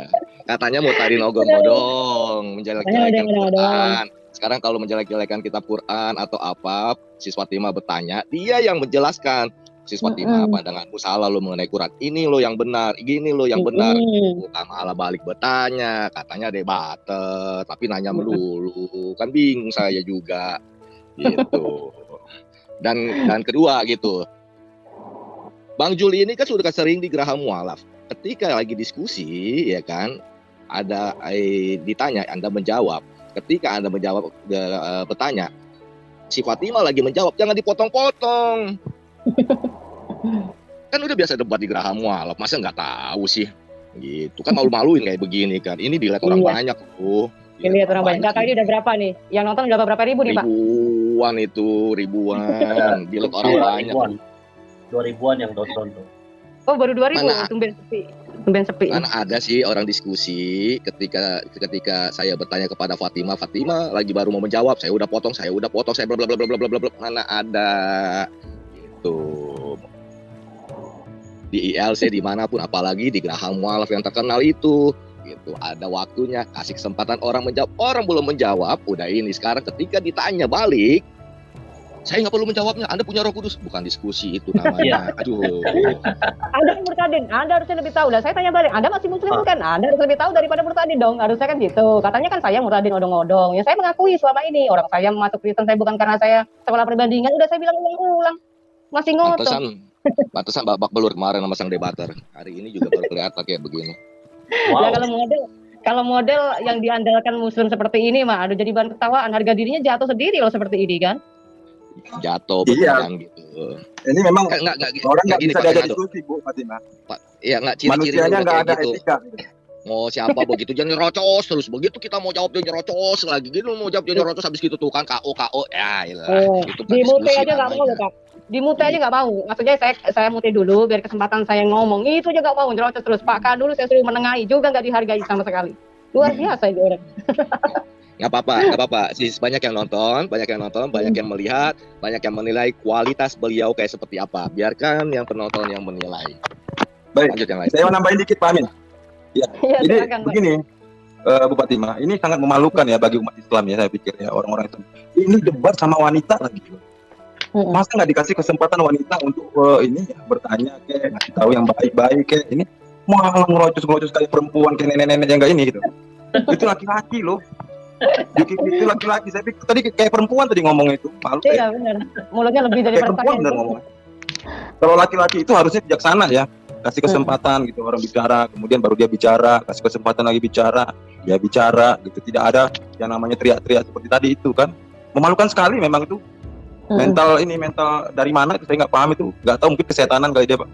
E: Katanya Murtadin ogong-odong, menjelek-jelekan Quran. Sekarang kalau menjelek-jelekan kitab Quran atau apa, siswa Fatimah bertanya, dia yang menjelaskan. Siswa Fatimah, pandanganmu salah lo mengenai Quran. Ini lo yang benar, gini lo yang benar. Bukan malah balik bertanya, katanya debater, tapi nanya melulu. Kan bingung saya juga. Gitu. Dan kedua gitu, Bang Juli ini kan sudah sering di Geraha Mualaf. Ketika lagi diskusi, ya kan, ada ditanya, Anda menjawab. Ketika Anda menjawab bertanya, si Fatimah lagi menjawab, jangan dipotong-potong. Kan udah biasa debat di Geraha Mualaf, masa nggak tahu sih? Gitu kan, malu-maluin kayak begini kan. Ini dilihat orang banyak tuh.
C: Lihat orang banyak. Kakak ini udah berapa nih? Yang nonton udah berapa ribu nih, Pak?
E: Ribuan. Dilihat orang banyak.
D: 2000-an yang nonton tuh.
C: Oh, baru 2000. Tumben sepi.
E: Mana ada sih orang diskusi ketika saya bertanya kepada Fatimah lagi baru mau menjawab, saya udah potong, saya bla bla bla bla bla bla. Mana ada gitu. Di ILC dimanapun, apalagi di Geraha Mualaf yang terkenal itu. Gitu, ada waktunya, kasih kesempatan orang menjawab. Orang belum menjawab, udah ini. Sekarang ketika ditanya balik, saya nggak perlu menjawabnya. Anda punya Roh Kudus, bukan diskusi itu namanya. Aduh.
C: Anda Murtadin, Anda harusnya lebih tahu. Lah saya tanya balik, Anda masih Muslim kan? Anda harus lebih tahu daripada Murtadin dong. Harusnya kan gitu. Katanya kan saya Murtadin odong-odong. Ya saya mengakui selama ini orang saya masuk Kristen saya bukan karena saya sekolah perbandingan. Udah saya bilang ulang-ulang, masih ngotot.
E: Pantesan babak belur kemarin sama sang debater. Hari ini juga baru kelihatan kayak begini.
C: Wow. Ya kalau model yang diandalkan Muslim seperti ini mah, aduh jadi bahan ketawaan, harga dirinya jatuh sendiri loh seperti ini kan?
E: Jatuh beneran gitu.
B: Ini memang orang nggak bisa diajak diskusi, Bu Fatimah.
E: Iya nggak ciri-ciri
B: manusianya nggak ada
E: gitu.
B: etika.
E: Mau siapa begitu jangan nyerocos terus, begitu kita mau jawab dia nyerocos lagi gitu, mau jawab dia nyerocos habis gitu tuh kan KO ya ilah. Itu
C: di mute aja nggak mau loh Pak. Di mute aja nggak mau. Maksudnya saya mute dulu biar kesempatan saya ngomong. Itu aja nggak mau nyerocos terus. Pak kan dulu saya suruh menengahi juga nggak dihargai sama sekali. Luar biasa itu orang.
E: Nggak apa-apa. Banyak yang nonton, banyak yang melihat, banyak yang menilai kualitas beliau kayak seperti apa. Biarkan yang penonton yang menilai.
B: Baik.
E: Lanjut yang lain.
B: Saya mau nambahin dikit, Pak Amin. Ya. Jadi begini, Bu Fatimah, ini sangat memalukan ya bagi umat Islam ya, saya pikir ya, orang-orang Islam. Ini debat sama wanita lagi. Masa nggak dikasih kesempatan wanita untuk ini ya, bertanya kayak ngasih tahu yang baik-baik kayak ini, malah ngerocos kayak perempuan kayak nenek-nenek yang nggak ini gitu. Itu laki-laki loh. Itu laki-laki. Saya pikir tadi kayak perempuan tadi ngomong itu. Malu.
C: Iya benar. Mulutnya lebih dari
B: perempuan benar ngomong. Kalau laki-laki itu harusnya bijaksana ya. Kasih kesempatan gitu orang bicara, kemudian baru dia bicara, kasih kesempatan lagi bicara, dia bicara gitu. Tidak ada yang namanya teriak-teriak seperti tadi itu kan. Memalukan sekali memang itu. Mental dari mana itu saya nggak paham itu. Nggak tahu, mungkin kesetanan kali dia, Pak.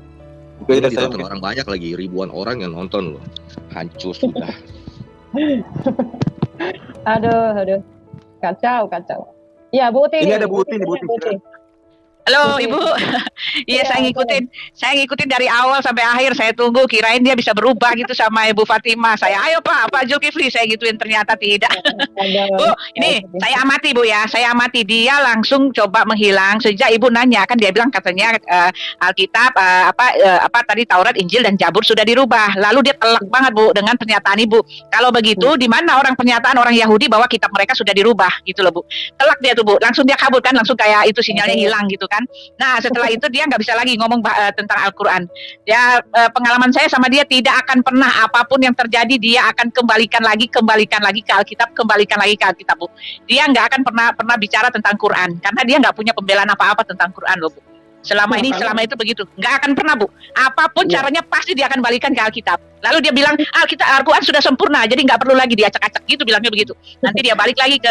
E: Ini ditonton orang banyak lagi, ribuan orang yang nonton loh. Hancur sudah.
C: Aduh. Kacau. Ya, Bu Uti.
B: Ini ada Bu Uti nih, Bu Uti.
F: Halo Ibu, iya saya ngikutin dari awal sampai akhir, saya tunggu kirain dia bisa berubah gitu sama Ibu Fatimah. Saya ayo Pak Zulkifli, saya gituin ternyata tidak. Bu, ini saya amati dia langsung coba menghilang sejak Ibu nanya kan dia bilang katanya Alkitab apa tadi Taurat, Injil dan Zabur sudah dirubah. Lalu dia telak banget Bu dengan pernyataan Ibu. Kalau begitu di mana pernyataan orang Yahudi bahwa kitab mereka sudah dirubah gitu loh Bu. Telak dia tuh Bu, langsung dia kabur kan, langsung kayak itu sinyalnya hilang gitu kan. Nah setelah itu dia nggak bisa lagi ngomong tentang Al-Quran. Ya pengalaman saya sama dia tidak akan pernah apapun yang terjadi dia akan kembalikan lagi ke Alkitab, Bu. Dia nggak akan pernah bicara tentang Quran karena dia nggak punya pembelaan apa-apa tentang Quran loh Bu. Selama itu begitu, nggak akan pernah Bu. Apapun caranya pasti dia akan balikan ke Alkitab. Lalu dia bilang Al-Quran sudah sempurna, jadi nggak perlu lagi diacak-acak gitu, bilangnya begitu. Nanti dia balik lagi ke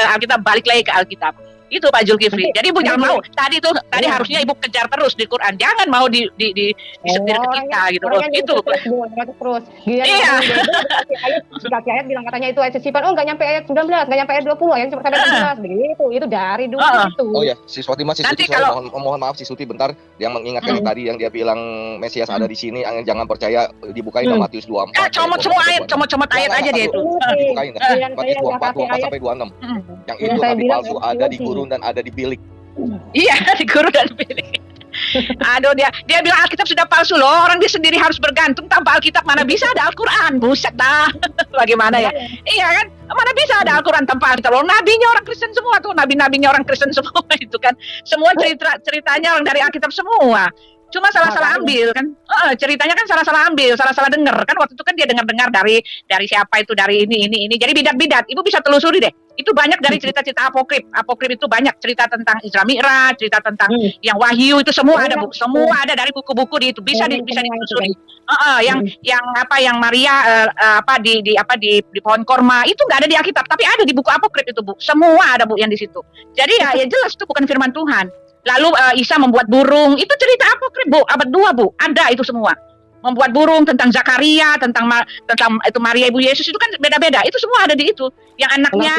F: Alkitab. Itu Pak Zulkifli. Jadi Ibu jangan mau. Tadi harusnya Ibu kejar terus di Quran. Jangan mau disetir ke kita gitu. Itu
C: terus.
F: Iya.
C: Dikasih ayat bilang katanya itu ayat sesipan. Oh, enggak nyampe ayat 19, enggak nyampe ayat 20, ayat sampai 19 begitu. Itu dari dulu itu.
E: Oh ya, si Suti mohon maaf si Suti bentar yang mengingatkan yang tadi yang dia bilang Mesias ada di sini, jangan percaya, dibukain Matius 24.
F: Comot semua ayat, comot ayat aja dia itu.
E: Dibukain Matius 24 sampai 26. Yang itu nabi palsu ada di gurun dan ada di bilik.
F: Iya, di guru dan pilih. Aduh, dia bilang Alkitab sudah palsu loh. Orang dia sendiri harus bergantung tanpa Alkitab, mana bisa ada Al-Quran. Buset dah. Bagaimana ya? Iya kan? Mana bisa ada Al-Quran tanpa Alkitab. Loh, nabinya orang Kristen semua tuh. Nabi-nabinya orang Kristen semua itu kan. Semua ceritanya orang dari Alkitab semua. Cuma salah-salah ambil kan. Ceritanya kan salah-salah ambil, salah-salah dengar kan. Waktu itu kan dia dengar-dengar dari siapa itu, dari ini. Jadi bidat-bidat. Ibu bisa telusuri deh. Itu banyak dari cerita-cerita apokrif. Apokrif itu banyak cerita tentang Isra Mi'raj, cerita tentang yang Wahyu itu semua ada, Bu. Semua ada dari buku-buku di itu. Bisa ditelusuri. Yang Maria di pohon korma itu nggak ada di Alkitab, tapi ada di buku apokrif itu, Bu. Semua ada, Bu, yang di situ. Jadi ya jelas itu bukan firman Tuhan. Lalu Isa membuat burung, itu cerita apokrif, Bu, abad 2, Bu. Ada itu semua. Membuat burung, tentang Zakaria, tentang itu Maria ibu Yesus, itu kan beda-beda. Itu semua ada di itu. Yang anaknya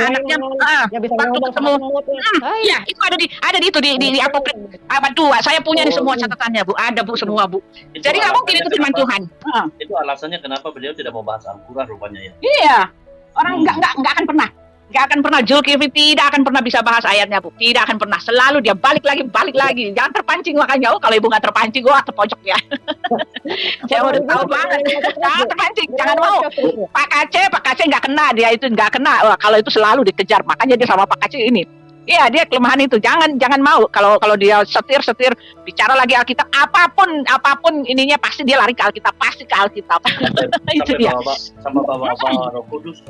F: waktu ketemu. Ya, itu ada di itu di apokrif abad 2. Saya punya di semua catatannya, Bu. Ada, Bu, semua, Bu. Jadi nggak mungkin itu firman Tuhan.
D: Itu alasannya kenapa beliau tidak mau bahas Al-Quran rupanya ya.
F: Iya. Orang nggak akan pernah. Gak akan pernah, Zulkifli tidak akan pernah bisa bahas ayatnya, Bu. Tidak akan pernah. Selalu dia balik lagi. Jangan terpancing makanya. Kalau ibu nggak terpancing, gua terpojok ya. Saya udah tahu banget. Jangan terpancing, jangan mau. Pak Kace nggak kena, dia itu nggak kena. Wah, kalau itu selalu dikejar, makanya dia sama Pak Kace ini. Iya, dia kelemahan itu. Jangan mau. Kalau dia setir bicara lagi Alkitab, apapun ininya pasti dia lari ke Alkitab, pasti ke Alkitab. Itu dia.
D: Sama bawa Roh Kudus.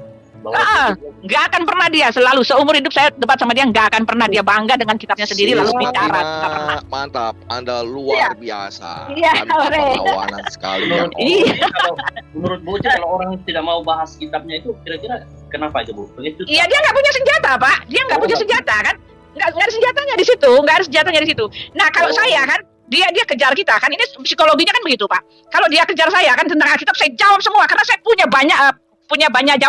F: Nggak akan pernah dia, selalu seumur hidup saya debat sama dia, nggak akan pernah dia bangga dengan kitabnya sendiri lalu bicara.
E: Mantap, Anda luar biasa.
F: Iya,
E: perlawanan sekali.
D: Menurut Bu, kalau orang tidak mau bahas kitabnya itu kira-kira kenapa itu, Bu?
F: Iya, dia nggak punya senjata, Pak. Dia nggak punya senjata kan? Nggak ada senjatanya di situ, nggak ada senjatanya di situ. Nah, kalau saya kan dia kejar kita kan, ini psikologinya kan begitu, Pak. Kalau dia kejar saya kan tentang Alkitab, saya jawab semua karena saya punya banyak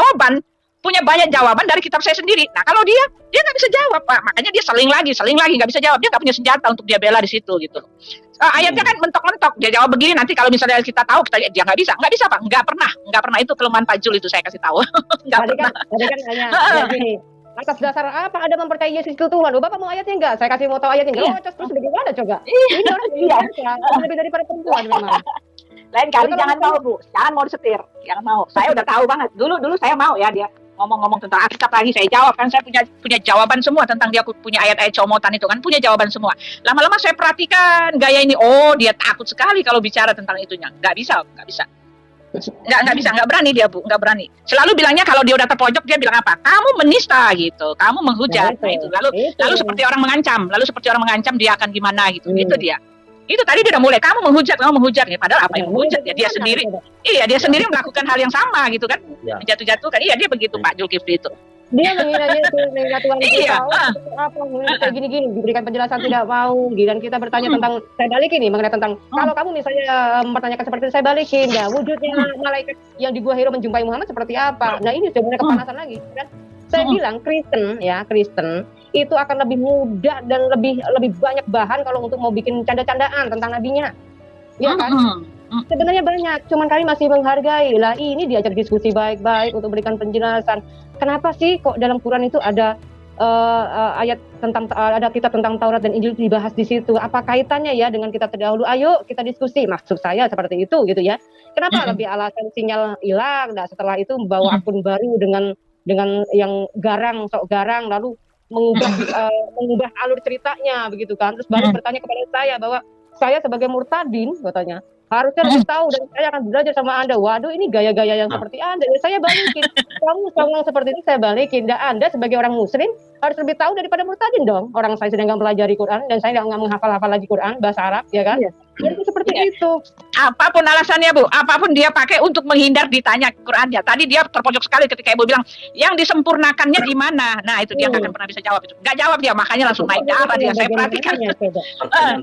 F: jawaban dari kitab saya sendiri. Nah, kalau dia nggak bisa jawab, Pak. Makanya dia seling lagi nggak bisa jawab. Dia nggak punya senjata untuk dia bela di situ gitu. Ayatnya kan mentok-mentok. Dia jawab begini, nanti kalau misalnya kita tahu, dia nggak bisa, Pak. Nggak pernah. Itu kelemahan Pak Jul itu saya kasih tahu. Nggak pernah.
C: Tadi kan hanya gini. Atas dasar apa Anda mempercayai Yesus itu Tuhan? Bapak mau ayatnya enggak? Saya kasih mau tahu ayatnya enggak? Terus bagaimana coba? Ini orang lebih daripada perempuan memang.
F: Lain kali jangan mau, Bu. Jangan mau disetir. Jangan mau. Saya udah tahu banget. Dulu saya mau ya dia ngomong-ngomong tentang Alkitab lagi, saya jawab kan, saya punya jawaban semua tentang dia punya ayat-ayat comotan itu kan, punya jawaban semua. Lama-lama saya perhatikan gaya ini, dia takut sekali kalau bicara tentang itunya. Nggak bisa. Nggak berani dia, Bu, nggak berani. Selalu bilangnya kalau dia udah terpojok dia bilang apa? Kamu menista gitu, kamu menghujat. Nah, itu. Lalu seperti orang mengancam dia akan gimana gitu. Itu dia. Itu tadi dia udah mulai, kamu menghujat nih, padahal apa yang menghujat ya dia sendiri. Iya, dia sendiri melakukan hal yang sama gitu kan. Menjatuh-jatuhkan. Iya, dia begitu Pak Zulkifli itu.
C: Dia mengira Tuhan kita apa kayak gini diberikan penjelasan tidak mau, dan kita bertanya tentang, saya balikin nih mengenai tentang kalau kamu misalnya mempertanyakan seperti itu, saya balikin ya wujudnya malaikat yang di Gua Hira menjumpai Muhammad seperti apa. Nah, ini sebenarnya kepanasan lagi kan. Saya bilang Kristen itu akan lebih mudah dan lebih banyak bahan kalau untuk mau bikin canda-candaan tentang nabinya. Iya kan? Sebenarnya banyak, cuman kami masih menghargai. Lah, ini diajak diskusi baik-baik untuk berikan penjelasan. Kenapa sih kok dalam Quran itu ada ayat tentang ada kitab tentang Taurat dan Injil dibahas di situ? Apa kaitannya ya dengan kitab terdahulu? Ayo kita diskusi. Maksud saya seperti itu gitu ya. Kenapa lebih alasan sinyal hilang? Nah, setelah itu membawa akun baru dengan yang sok garang, lalu mengubah alur ceritanya begitu kan. Terus baru bertanya kepada saya bahwa saya sebagai murtadin katanya harusnya lebih tahu dan saya akan belajar sama Anda. Waduh, ini gaya-gaya yang seperti Anda. Ya, saya balikin. Kamu ngomong seperti itu saya balikin. Dan Anda sebagai orang muslim harus lebih tahu daripada murtadin dong. Orang saya sedang mempelajari Quran dan saya nggak menghafal-hafal lagi Quran bahasa Arab, ya kan? Jadi seperti itu.
F: Apapun alasannya, Bu, apapun dia pakai untuk menghindar ditanya Qurannya. Tadi dia terpojok sekali ketika Ibu bilang, yang disempurnakannya di mana? Nah, itu dia nggak akan pernah bisa jawab itu. Nggak jawab dia, makanya langsung naik darah dia. Saya perhatikan.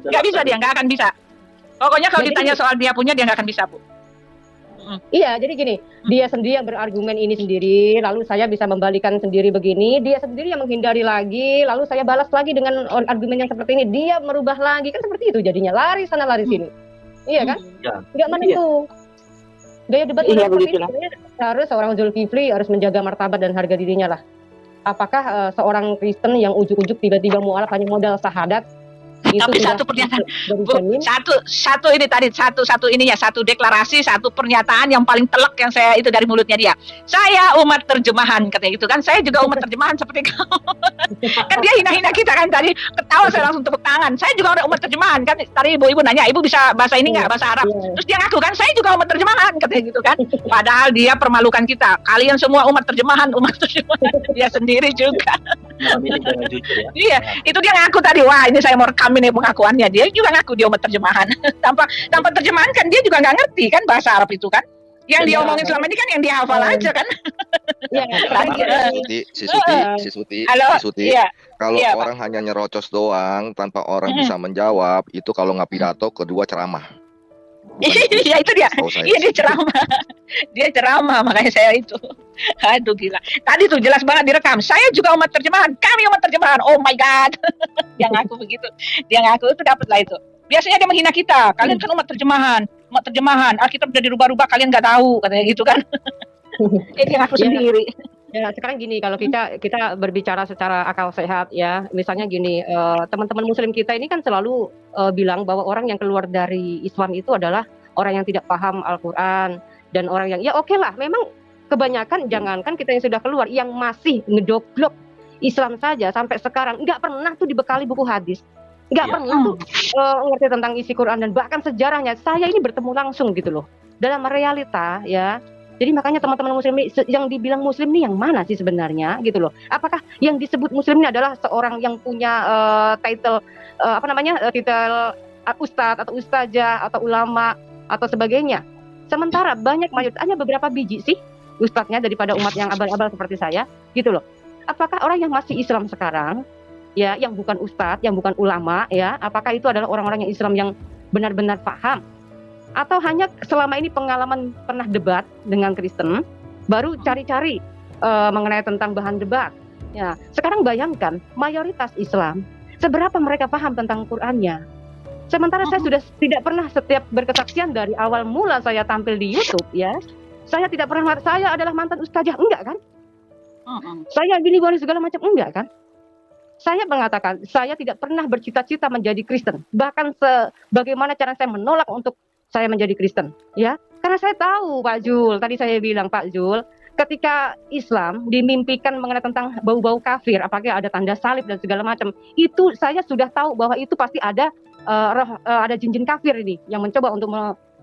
F: Nggak bisa dia, nggak akan bisa. Pokoknya kalau ditanya soal dia punya, dia nggak akan bisa, Bu.
C: Iya, jadi gini, dia sendiri yang berargumen ini sendiri, lalu saya bisa membalikan sendiri begini, dia sendiri yang menghindari lagi, lalu saya balas lagi dengan argumen yang seperti ini, dia merubah lagi, kan seperti itu jadinya, lari sana lari sini. Iya kan? Nggak menentu. Gaya debat seperti itu harus seorang Zulkifli harus menjaga martabat dan harga dirinya lah. apakah seorang Kristen yang ujuk-ujuk tiba-tiba mualaf hanya modal syahadat itu
F: Tapi
C: sudah
F: satu pernyataan,
C: dari
F: Bu,
C: jamin?
F: satu ini tadi, satu ininya, satu deklarasi, satu pernyataan yang paling telak yang saya itu dari mulutnya dia. Saya umat terjemahan katanya gitu kan. Saya juga umat terjemahan seperti kamu. Kan dia hina-hina kita kan tadi, ketawa saya langsung tepuk tangan. Saya juga udah umat terjemahan kan. Tadi ibu-ibu nanya, ibu bisa bahasa ini nggak, bahasa Arab?
C: Iya.
F: Terus dia ngaku kan, saya juga umat terjemahan katanya gitu kan. Padahal dia permalukan kita. Kalian semua umat terjemahan. Dia sendiri juga.
D: Malam ini jangan jujur ya.
F: Iya, itu dia ngaku tadi. Wah, ini saya mau rekam ini pengakuannya. Dia juga ngaku dia umat terjemahan. tanpa terjemahan kan dia juga nggak ngerti kan bahasa Arab itu kan. Yang dia
C: Iya.
F: omongin selama ini kan yang dia hafal aja kan.
C: Iya,
F: Lagi,
E: Si
F: halo,
E: Suti,
F: iya.
E: kalau
F: Iya,
E: orang hanya nyerocos doang tanpa orang bisa menjawab, itu kalau nggak pidato, kedua ceramah. Bukan
F: Iya itu dia.
E: setahu saya.
F: Iya dia ceramah. Dia ceramah makanya saya itu. Aduh gila. Tadi tuh jelas banget direkam. Saya juga umat terjemahan. Kami umat terjemahan. Oh my god. Dia ngaku begitu. Dia ngaku itu dapat lah itu. Biasanya dia menghina kita. Kalian kan umat terjemahan. Umat terjemahan. Alkitab udah dirubah-rubah. Kalian nggak tahu katanya gitu kan. Dia ngaku
C: Ya.
F: sendiri.
C: Ya, sekarang gini, kalau kita berbicara secara akal sehat ya, misalnya gini, teman-teman Muslim kita ini kan selalu bilang bahwa orang yang keluar dari Islam itu adalah orang yang tidak paham Al-Quran dan orang yang ya oke lah, memang kebanyakan jangankan kita yang sudah keluar, yang masih ngedoblok Islam saja sampai sekarang nggak pernah tuh dibekali buku hadis, nggak
D: Iya.
C: pernah tuh ngerti tentang isi Quran dan bahkan sejarahnya. Saya ini bertemu langsung gitu loh dalam realita ya. Jadi makanya teman-teman Muslim yang dibilang Muslim ini yang mana sih sebenarnya gitu loh? Apakah yang disebut Muslim ini adalah seorang yang punya title titel ustadz atau ustazah atau ulama atau sebagainya? Sementara banyak mayoritas hanya beberapa biji sih ustadznya daripada umat yang abal-abal seperti saya gitu loh. Apakah orang yang masih Islam sekarang ya, yang bukan ustadz, yang bukan ulama ya, apakah itu adalah orang-orang yang Islam yang benar-benar paham? Atau hanya selama ini pengalaman pernah debat dengan Kristen, baru cari-cari mengenai tentang bahan debat. Ya, sekarang bayangkan mayoritas Islam, seberapa mereka paham tentang Qurannya. Sementara saya sudah tidak pernah setiap berkesaksian dari awal mula saya tampil di YouTube ya, saya tidak pernah saya adalah mantan ustazah, enggak kan? Saya gini segala macam, enggak kan? Saya mengatakan saya tidak pernah bercita-cita menjadi Kristen, bahkan bagaimana cara saya menolak untuk saya menjadi Kristen, ya, karena saya tahu Pak Jul, tadi saya bilang Pak Jul, ketika Islam dimimpikan mengenai tentang bau-bau kafir, apakah ada tanda salib dan segala macam, itu saya sudah tahu bahwa itu pasti ada ada jin-jin kafir ini yang mencoba untuk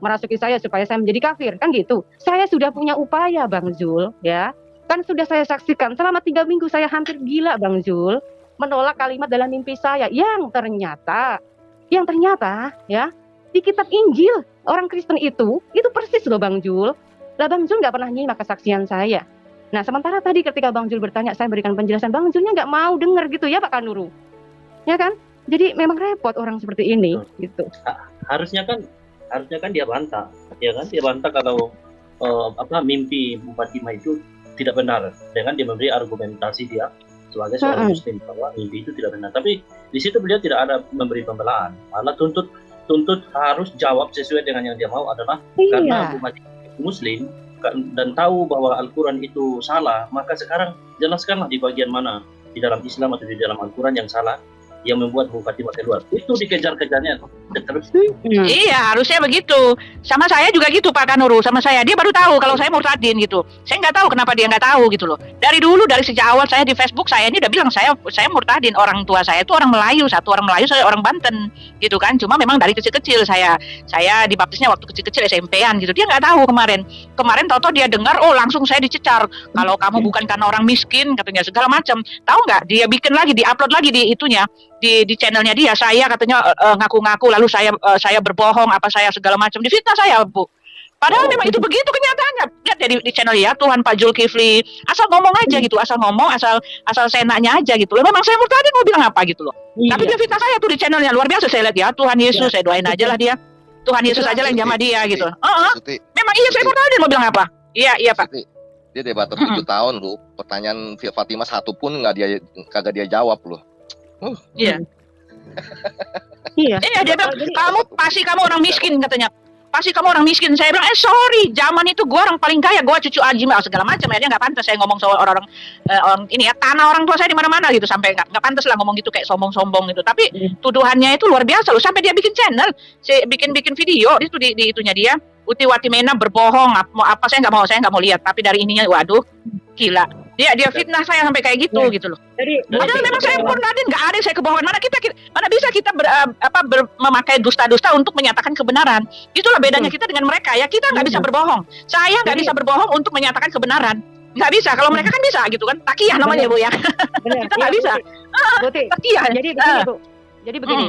C: merasuki saya supaya saya menjadi kafir, kan gitu. Saya sudah punya upaya Bang Jul, ya, kan sudah saya saksikan selama 3 minggu saya hampir gila Bang Jul, menolak kalimat dalam mimpi saya yang ternyata ya di kitab Injil orang Kristen itu persis loh Bang Jul. Lah Bang Jul nggak pernah nyimak kesaksian saya. Nah sementara tadi ketika Bang Jul bertanya saya berikan penjelasan, Bang Julnya nggak mau dengar gitu ya Pak Kanuru, ya kan? Jadi memang repot orang seperti ini gitu.
D: Harusnya kan dia bantah, ya kan? Dia bantah kalau mimpi Bu Fatimah itu tidak benar, dengan dia memberi argumentasi dia sebagai seorang Muslim bahwa mimpi itu tidak benar. Tapi di situ beliau tidak ada memberi pembelaan, malah tuntut harus jawab sesuai dengan yang dia mau adalah karena umat Muslim dan tahu bahwa Al-Quran itu salah, maka sekarang jelaskanlah di bagian mana di dalam Islam atau di dalam Al-Quran yang salah yang membuat Bu Fatimah keluar. Itu dikejar-kejarnya terus.
F: Iya, harusnya begitu. Sama saya juga gitu Pak Kanuru, sama saya. Dia baru tahu kalau saya murtadin gitu. Saya nggak tahu kenapa dia nggak tahu gitu loh. Dari sejak awal saya di Facebook saya ini udah bilang saya murtadin. Orang tua saya itu orang Melayu, satu orang Melayu, saya orang Banten gitu kan. Cuma memang dari kecil-kecil saya dibaptisnya waktu kecil-kecil SMP-an gitu. Dia nggak tahu kemarin tahu-tahu dia dengar, oh langsung saya dicecar. Kalau kamu bukan karena orang miskin katanya segala macam. Tahu nggak? Dia bikin lagi, diupload lagi di itunya. Di channelnya dia, saya katanya ngaku-ngaku lalu saya berbohong apa saya segala macam, difitnah saya Bu. Padahal memang itu begitu kenyataannya. Lihat ya di channel ya Tuhan Pak Zulkifli, asal ngomong aja gitu, asal senaknya aja gitu loh. Memang saya murtadin mau bilang apa gitu loh. Tapi dia fitnah saya tuh di channelnya, luar biasa. Saya lihat ya Tuhan Yesus, saya doain aja lah dia. Tuhan Yesus aja lah yang jamah dia gitu. Memang iya saya murtadin mau bilang apa? Iya Pak.
E: Dia debater 7 tahun lu, pertanyaan Fatimah satu pun kagak dia jawab loh.
F: Iya. Iya dia bilang kamu orang miskin katanya. pasti kamu orang miskin. Saya bilang, sorry, zaman itu gue orang paling kaya, gue cucu Ajim segala macam. Ya, dia nggak pantas saya ngomong soal orang-orang orang ini ya, tanah orang tua saya di mana-mana gitu, sampai nggak pantas lah ngomong gitu kayak sombong-sombong gitu. Tapi tuduhannya itu luar biasa loh, sampai dia bikin channel, bikin video itu di itunya dia. Uti Watimena berbohong, apa saya nggak mau lihat. Tapi dari ininya, waduh, gila. Dia fitnah saya sampai kayak gitu gitu loh. Padahal memang saya pun Nadine nggak ada yang saya kebohongan. Mana bisa kita memakai dusta-dusta untuk menyatakan kebenaran. Itulah bedanya kita dengan mereka ya. Kita nggak bisa berbohong. Saya nggak bisa berbohong untuk menyatakan kebenaran. Nggak bisa. Kalau mereka kan bisa gitu kan. Takiyah namanya Bu ya. Kita nggak bisa. Takiyah.
C: Jadi begini Bu. Jadi begini.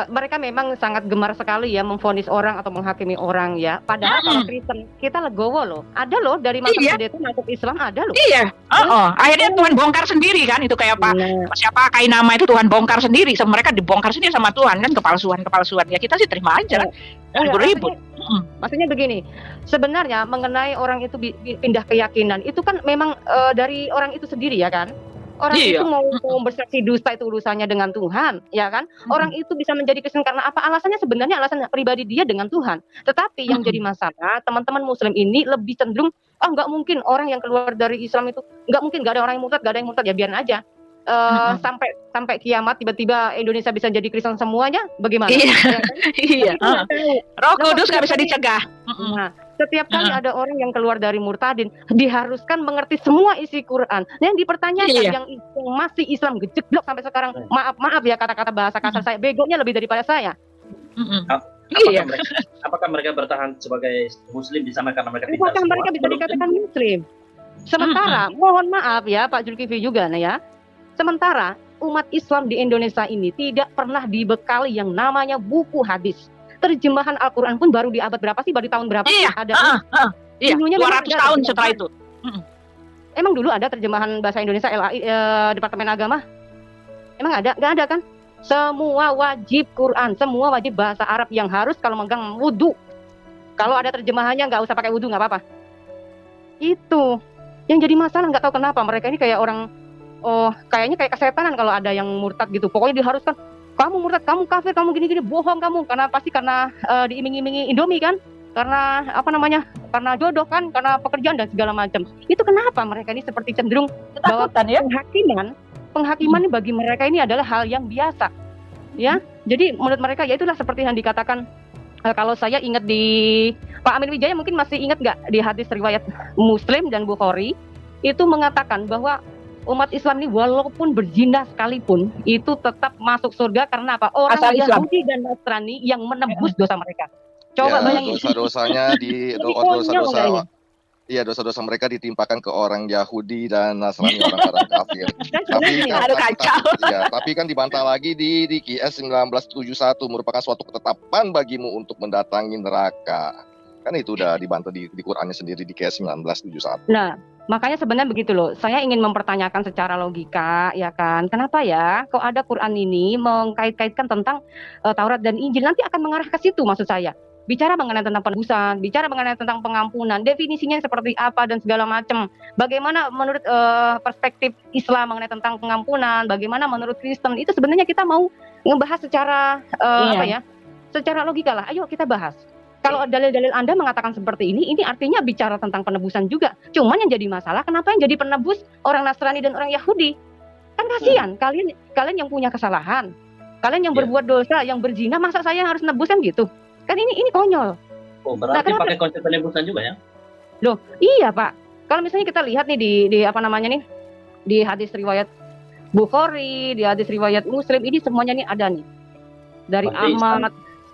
C: Mereka memang sangat gemar sekali ya memvonis orang atau menghakimi orang ya. Padahal kalau Kristen kita legowo loh. Ada loh dari mantan pendeta masuk Islam, ada loh.
F: Iya. Akhirnya Tuhan bongkar sendiri kan, itu kayak siapa Kainama itu Tuhan bongkar sendiri. Mereka dibongkar sendiri sama Tuhan kan, kepalsuan. Ya kita sih terima aja lah. Ribut.
C: Maksudnya begini, sebenarnya mengenai orang itu pindah keyakinan itu kan memang dari orang itu sendiri ya kan. Orang itu mau bersaksi dusta itu urusannya dengan Tuhan, ya kan? Orang itu bisa menjadi Kristen karena apa? Alasannya sebenarnya alasan pribadi dia dengan Tuhan. Tetapi yang jadi masalah, teman-teman Muslim ini lebih cenderung, nggak mungkin orang yang keluar dari Islam itu, nggak mungkin, nggak ada orang yang murtad, nggak ada yang murtad, ya biarin aja. Sampai kiamat tiba-tiba Indonesia bisa jadi Kristen semuanya, bagaimana?
F: Iya. Roh Kudus nggak bisa dicegah.
C: Nah, setiap kali ada orang yang keluar dari murtadin, diharuskan mengerti semua isi Quran. Yang dipertanyakan yang masih Islam gejeblok sampai sekarang, maaf ya kata-kata bahasa kasar saya, begonya lebih daripada saya.
D: Apakah mereka bertahan sebagai Muslim di sana karena mereka pintar?
C: Apakah mereka bisa dikatakan Muslim? Sementara, mohon maaf ya Pak Zulkifli juga ya. Sementara umat Islam di Indonesia ini tidak pernah dibekali yang namanya buku hadis. Terjemahan Al-Quran pun baru di abad berapa sih? Baru di tahun berapa sih ada?
F: Iya, 200 tahun setelah itu.
C: Emang dulu ada terjemahan bahasa Indonesia LAI Departemen Agama? Emang ada? Nggak ada kan? Semua wajib Quran, semua wajib bahasa Arab yang harus kalau megang wudhu. Kalau ada terjemahannya nggak usah pakai wudhu, nggak apa-apa. Itu yang jadi masalah, nggak tahu kenapa mereka ini kayak orang, kayaknya kayak kesetanan kalau ada yang murtad gitu. Pokoknya diharuskan, kamu murtad, kamu kafir, kamu gini-gini, bohong kamu. Karena diiming-imingi Indomie kan, karena karena jodoh kan, karena pekerjaan dan segala macam. Itu kenapa mereka ini seperti cenderung bahwa penghakiman ini bagi mereka ini adalah hal yang biasa, ya. Jadi menurut mereka ya itulah seperti yang dikatakan. Kalau saya ingat di Pak Amin Wijaya mungkin masih ingat nggak di hadis riwayat Muslim dan Bukhari itu mengatakan bahwa umat Islam ini walaupun berzina sekalipun itu tetap masuk surga karena apa? Orang Yahudi dan Nasrani yang menebus dosa mereka. Coba bayangin.
E: Dosa-dosanya dosa-dosa mereka ditimpakan ke orang Yahudi dan Nasrani, orang-orang kafir. Tapi kan dibantah lagi di QS 1971 merupakan suatu ketetapan bagimu untuk mendatangi neraka. Kan itu udah dibantah di Qur'annya sendiri di QS 1971.
C: Nah, makanya sebenarnya begitu loh. Saya ingin mempertanyakan secara logika, ya kan? Kenapa ya? Kok ada Quran ini mengkait-kaitkan tentang Taurat dan Injil? Nanti akan mengarah ke situ maksud saya. Bicara mengenai tentang penebusan, bicara mengenai tentang pengampunan, definisinya seperti apa dan segala macam. Bagaimana menurut perspektif Islam mengenai tentang pengampunan? Bagaimana menurut Kristen? Itu sebenarnya kita mau ngebahas secara secara logika lah. Ayo kita bahas. Kalau dalil-dalil Anda mengatakan seperti ini artinya bicara tentang penebusan juga. Cuman yang jadi masalah, kenapa yang jadi penebus orang Nasrani dan orang Yahudi? Kan kasihan, kalian yang punya kesalahan, kalian yang berbuat dosa, yang berzina, masa saya harus nebus kan gitu? Kan ini konyol.
D: Oh, berarti pakai konsep penebusan juga ya?
C: Loh, iya Pak. Kalau misalnya kita lihat nih di hadis riwayat Bukhari, di hadis riwayat Muslim, ini semuanya nih ada nih. Dari Ahmad.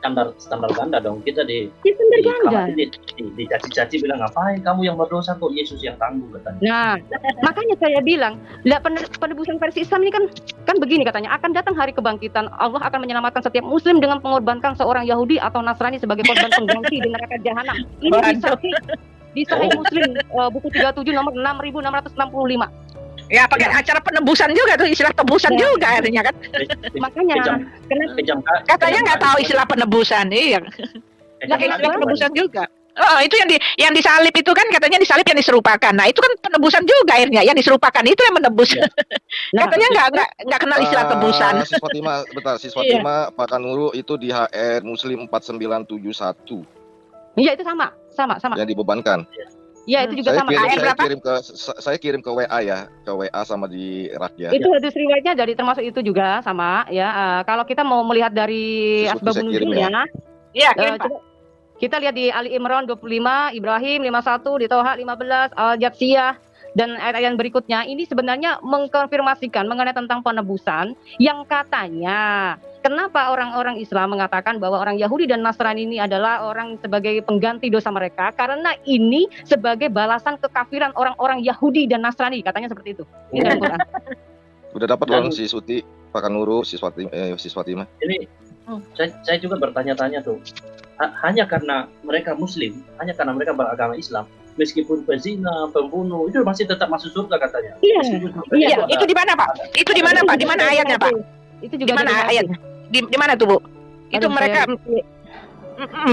D: Standar ganda dong, kita dicaci-caci bilang ngapain kamu yang berdosa kok Yesus yang tangguh katanya.
C: Nah, makanya saya bilang, penebusan versi Islam ini kan begini katanya, akan datang hari kebangkitan, Allah akan menyelamatkan setiap Muslim dengan mengorbankan seorang Yahudi atau Nasrani sebagai korban pengganti di neraka jahanam. Ini di Sahih Muslim buku 37 nomor 6665.
F: Ya pakai acara penebusan juga tuh, istilah tebusan juga artinya kan.
C: Makanya
F: katanya nggak tahu istilah penebusan, iya. Pakai istilah penebusan juga. Oh, itu yang disalib itu kan katanya disalib yang diserupakan. Nah, itu kan penebusan juga akhirnya, yang diserupakan itu yang menebus. Katanya nggak kenal istilah tebusan.
E: Siswa Tima, Pak Kanuru itu di HR Muslim 4971.
C: Iya itu sama.
E: yang dibebankan.
C: Iya itu juga sama.
F: Ayat berapa?
E: Saya kirim ke WA ya, ke WA sama di rak ya.
C: Itu hadis riwayatnya dari termasuk itu juga sama ya. Kalau kita mau melihat dari
E: Sesuatu
C: asbabun
E: saya kirim
C: nuzulnya,
F: Iya, kirim, Pak.
C: coba kita lihat di Ali Imran 25, Ibrahim 51, di Toha 15, Al-Jatsiyah dan ayat-ayat berikutnya ini sebenarnya mengkonfirmasikan mengenai tentang penebusan yang katanya kenapa orang-orang Islam mengatakan bahwa orang Yahudi dan Nasrani ini adalah orang sebagai pengganti dosa mereka karena ini sebagai balasan kekafiran orang-orang Yahudi dan Nasrani, katanya seperti itu. Ini dalam Quran.
E: Udah dapat belum si Suti, Pak Kanuru, si Swatima?
D: Ini saya juga bertanya-tanya tuh. Hanya karena mereka Muslim, hanya karena mereka beragama Islam, meskipun pezina, pembunuh itu masih tetap masuk surga katanya.
C: Iya.
F: Itu di mana, Pak? Itu di mana, Pak? Di mana ayatnya, Pak?
C: Itu
F: Di
C: juga
F: mana
C: ada
F: ayatnya? Di mana tuh, Bu? Itu
C: Aduh,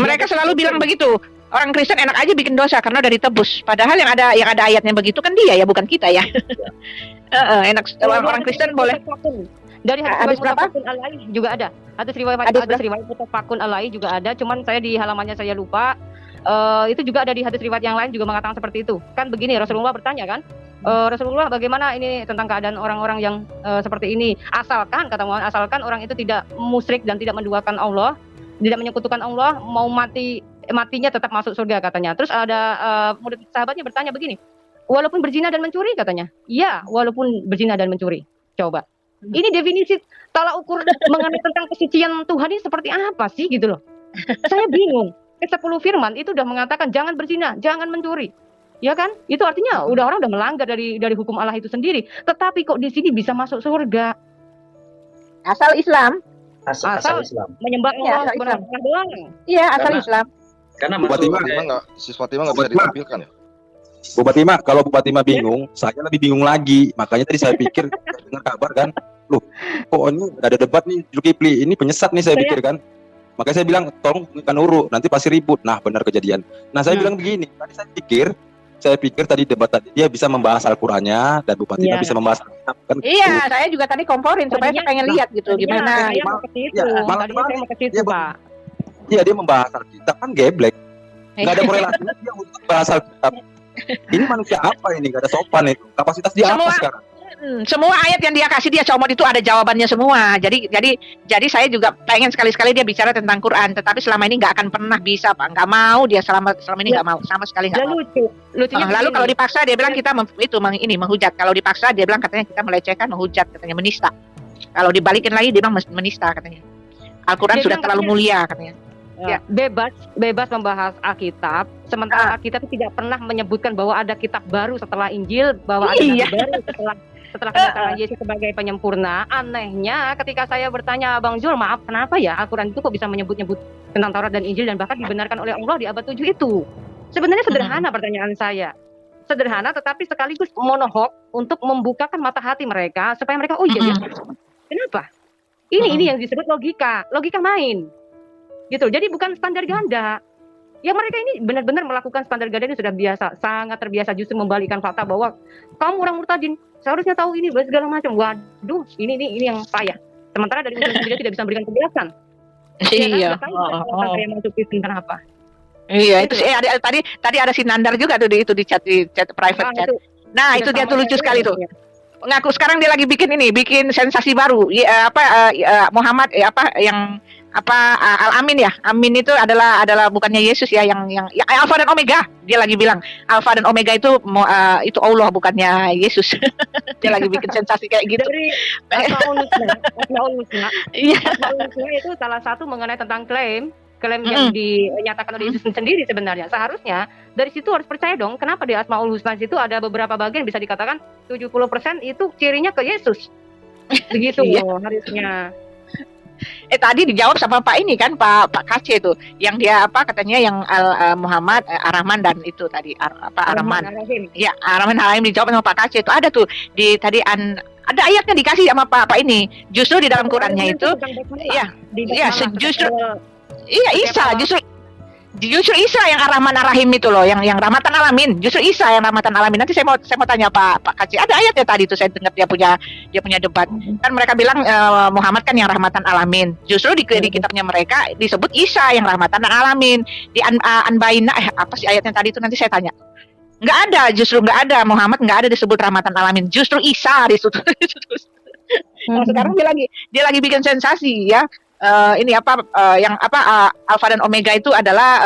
F: mereka selalu bilang begitu. Orang Kristen enak aja bikin dosa karena udah ditebus. Padahal yang ada ayatnya begitu kan dia ya, bukan kita ya. Enak orang Kristen boleh.
C: Dari
F: Hadis
C: hadis
F: berapa?
C: Muttafaqun alaih juga ada. Hadis riwayat Muttafaqun alaih juga ada. Cuman saya di halamannya saya lupa. Itu juga ada di hadis riwayat yang lain juga mengatakan seperti itu. Kan begini Rasulullah bertanya kan, Rasulullah bagaimana ini tentang keadaan orang-orang yang seperti ini? Asalkan kata Muhammad, asalkan orang itu tidak musyrik dan tidak menduakan Allah, tidak menyekutukan Allah, mau matinya tetap masuk surga katanya. Terus ada murid sahabatnya bertanya begini, walaupun berzina dan mencuri katanya. Iya, walaupun berzina dan mencuri. Coba. Ini definisi tolak ukur mengenai tentang kesucian Tuhan ini seperti apa sih gitu loh. Saya bingung. 10 firman itu udah mengatakan jangan berzina, jangan mencuri. Ya kan? Itu artinya orang udah melanggar dari hukum Allah itu sendiri. Tetapi kok di sini bisa masuk surga?
F: Asal Islam.
D: Asal Islam.
C: Menyembah
F: Iya,
C: Allah
F: asal Islam.
C: benar-benar doang.
F: Iya, asal
D: Karena-
F: Islam.
D: Karena
E: Bu
D: masuk
E: Fatima nggak bisa ditampilkan ya?
G: Bu Fatima, kalau Bu Fatima bingung, saya lebih bingung lagi. Makanya tadi saya pikir dengar kabar kan, loh, kok ini ada debat nih, Zulkifli ini penyesat nih saya pikir kan. Makanya saya bilang tolong hubungi Kanuru, nanti pasti ribut. Nah benar kejadian. Nah saya bilang begini, tadi saya pikir tadi debat tadi dia bisa membahas Al-Qur'annya dan Bu Fatima bisa membahas Alkitab kan.
F: Iya, saya juga tadi komporin supaya saya pengen lihat gitu gimana.
C: Tadinya mau ke situ.
G: Ya,
C: Tadinya saya mau ke situ,
G: Iya,
C: Pak.
G: Iya dia membahas Alkitab kan geblek. Nggak ada korelasinya dia untuk bahas Alkitab. Ini manusia apa ini? Nggak ada sopan itu. Kapasitas dia apa sekarang?
F: Semua ayat yang dia kasih dia comot itu ada jawabannya semua. Jadi saya juga pengen sekali-sekali dia bicara tentang Quran, tetapi selama ini nggak akan pernah bisa, Pak. Nggak mau dia selama ini nggak mau, sama sekali nggak mau.
C: Lucunya
F: Lalu
C: begini.
F: kalau dipaksa dia bilang kita menghujat. Kalau dipaksa dia bilang katanya kita melecehkan, menghujat, katanya menista. Kalau dibalikin lagi dia bilang menista katanya. Al-Quran
C: Dia
F: sudah
C: bilang
F: terlalu mulia katanya.
C: Ya, bebas membahas Alkitab, sementara Alkitab tidak pernah menyebutkan bahwa ada kitab baru setelah Injil, bahwa ada nabi baru setelah kedatangan Yesus sebagai penyempurna. Anehnya ketika saya bertanya Bang Zul, maaf kenapa ya Al-Quran itu kok bisa menyebut-nyebut tentang Taurat dan Injil dan bahkan dibenarkan oleh Allah di abad 7 itu? Sebenarnya sederhana pertanyaan saya. Sederhana tetapi sekaligus monohok untuk membukakan mata hati mereka supaya mereka oh iya ya. Kenapa? Ini yang disebut logika main. Gitu. Jadi bukan standar ganda. Ya mereka ini benar-benar melakukan standar ganda ini sudah biasa, sangat terbiasa justru membalikkan fakta bahwa kamu orang murtadin seharusnya tahu ini segala macam. Waduh, ini yang payah. Sementara dari ujung sendiri tidak bisa memberikan penjelasan.
F: Iya.
C: Saya masuk Kristen kenapa?
F: Iya, itu sih ada tadi ada si Nandar juga tuh di chat private chat. Nah, itu dia tuh lucu sekali tuh. Ngaku sekarang dia lagi bikin sensasi baru. Muhammad yang Al-Amin ya. Amin itu adalah bukannya Yesus ya yang Alfa dan Omega. Dia lagi bilang Alfa dan Omega itu Allah bukannya Yesus. Dia lagi bikin sensasi kayak gitu.
C: Dari Asmaul Husna.
F: Iya.
C: Asmaul Husna itu salah satu mengenai tentang klaim yang dinyatakan oleh Yesus sendiri sebenarnya. Seharusnya dari situ harus percaya dong. Kenapa di Asmaul Husna itu ada beberapa bagian bisa dikatakan 70% itu cirinya ke Yesus. Begitu harusnya.
F: Tadi dijawab sama Pak ini kan Pak KC itu yang dia katanya yang Muhammad Ar-Rahman dan itu tadi Ar-Rahman. Ya, Ar-Rahman Ar-Rahim dijawab sama Pak KC itu ada tuh ada ayatnya dikasih sama Pak ini. Justru di dalam Qurannya itu justru Isa justru Justru Isa yang Ar-Rahman Ar-Rahim itu loh, yang rahmatan alamin. Justru Isa yang rahmatan alamin. Nanti saya mau tanya Pak Kaci. Ada ayatnya tadi itu saya dengar dia punya debat. Kan mereka bilang Muhammad kan yang rahmatan alamin. Justru di kitabnya mereka disebut Isa yang rahmatan alamin. Di Anbaina apa sih ayatnya tadi itu nanti saya tanya. Nggak ada, justru nggak ada, Muhammad nggak ada disebut rahmatan alamin. Justru Isa disebut. Nah, sekarang dia lagi bikin sensasi ya. Ini Alfa dan Omega itu adalah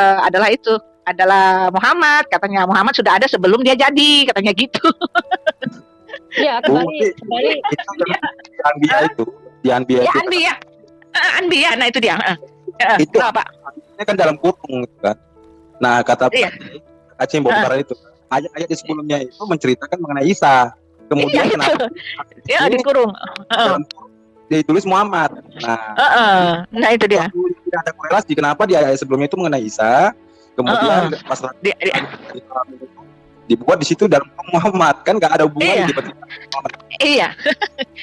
F: Muhammad, katanya Muhammad sudah ada sebelum dia jadi, katanya gitu.
C: Iya, kembali
G: di
F: Anbiya, nah itu dia.
G: Itu
F: apa?
G: Ini kan dalam kurung gitu kan. Nah, kata
F: Iya.
G: Aceh bongkar itu ayat-ayat di sebelumnya itu menceritakan mengenai Isa. Kemudian kenapa?
F: Ya, dikurung.
G: Dalam dia tulis Muhammad.
F: Nah itu dia.
G: Tidak ada korelasi kenapa di ayat sebelumnya itu mengenai Isa, kemudian pas dibuat di situ dalam Muhammad, kan nggak ada hubungan di Muhammad.
F: Iya.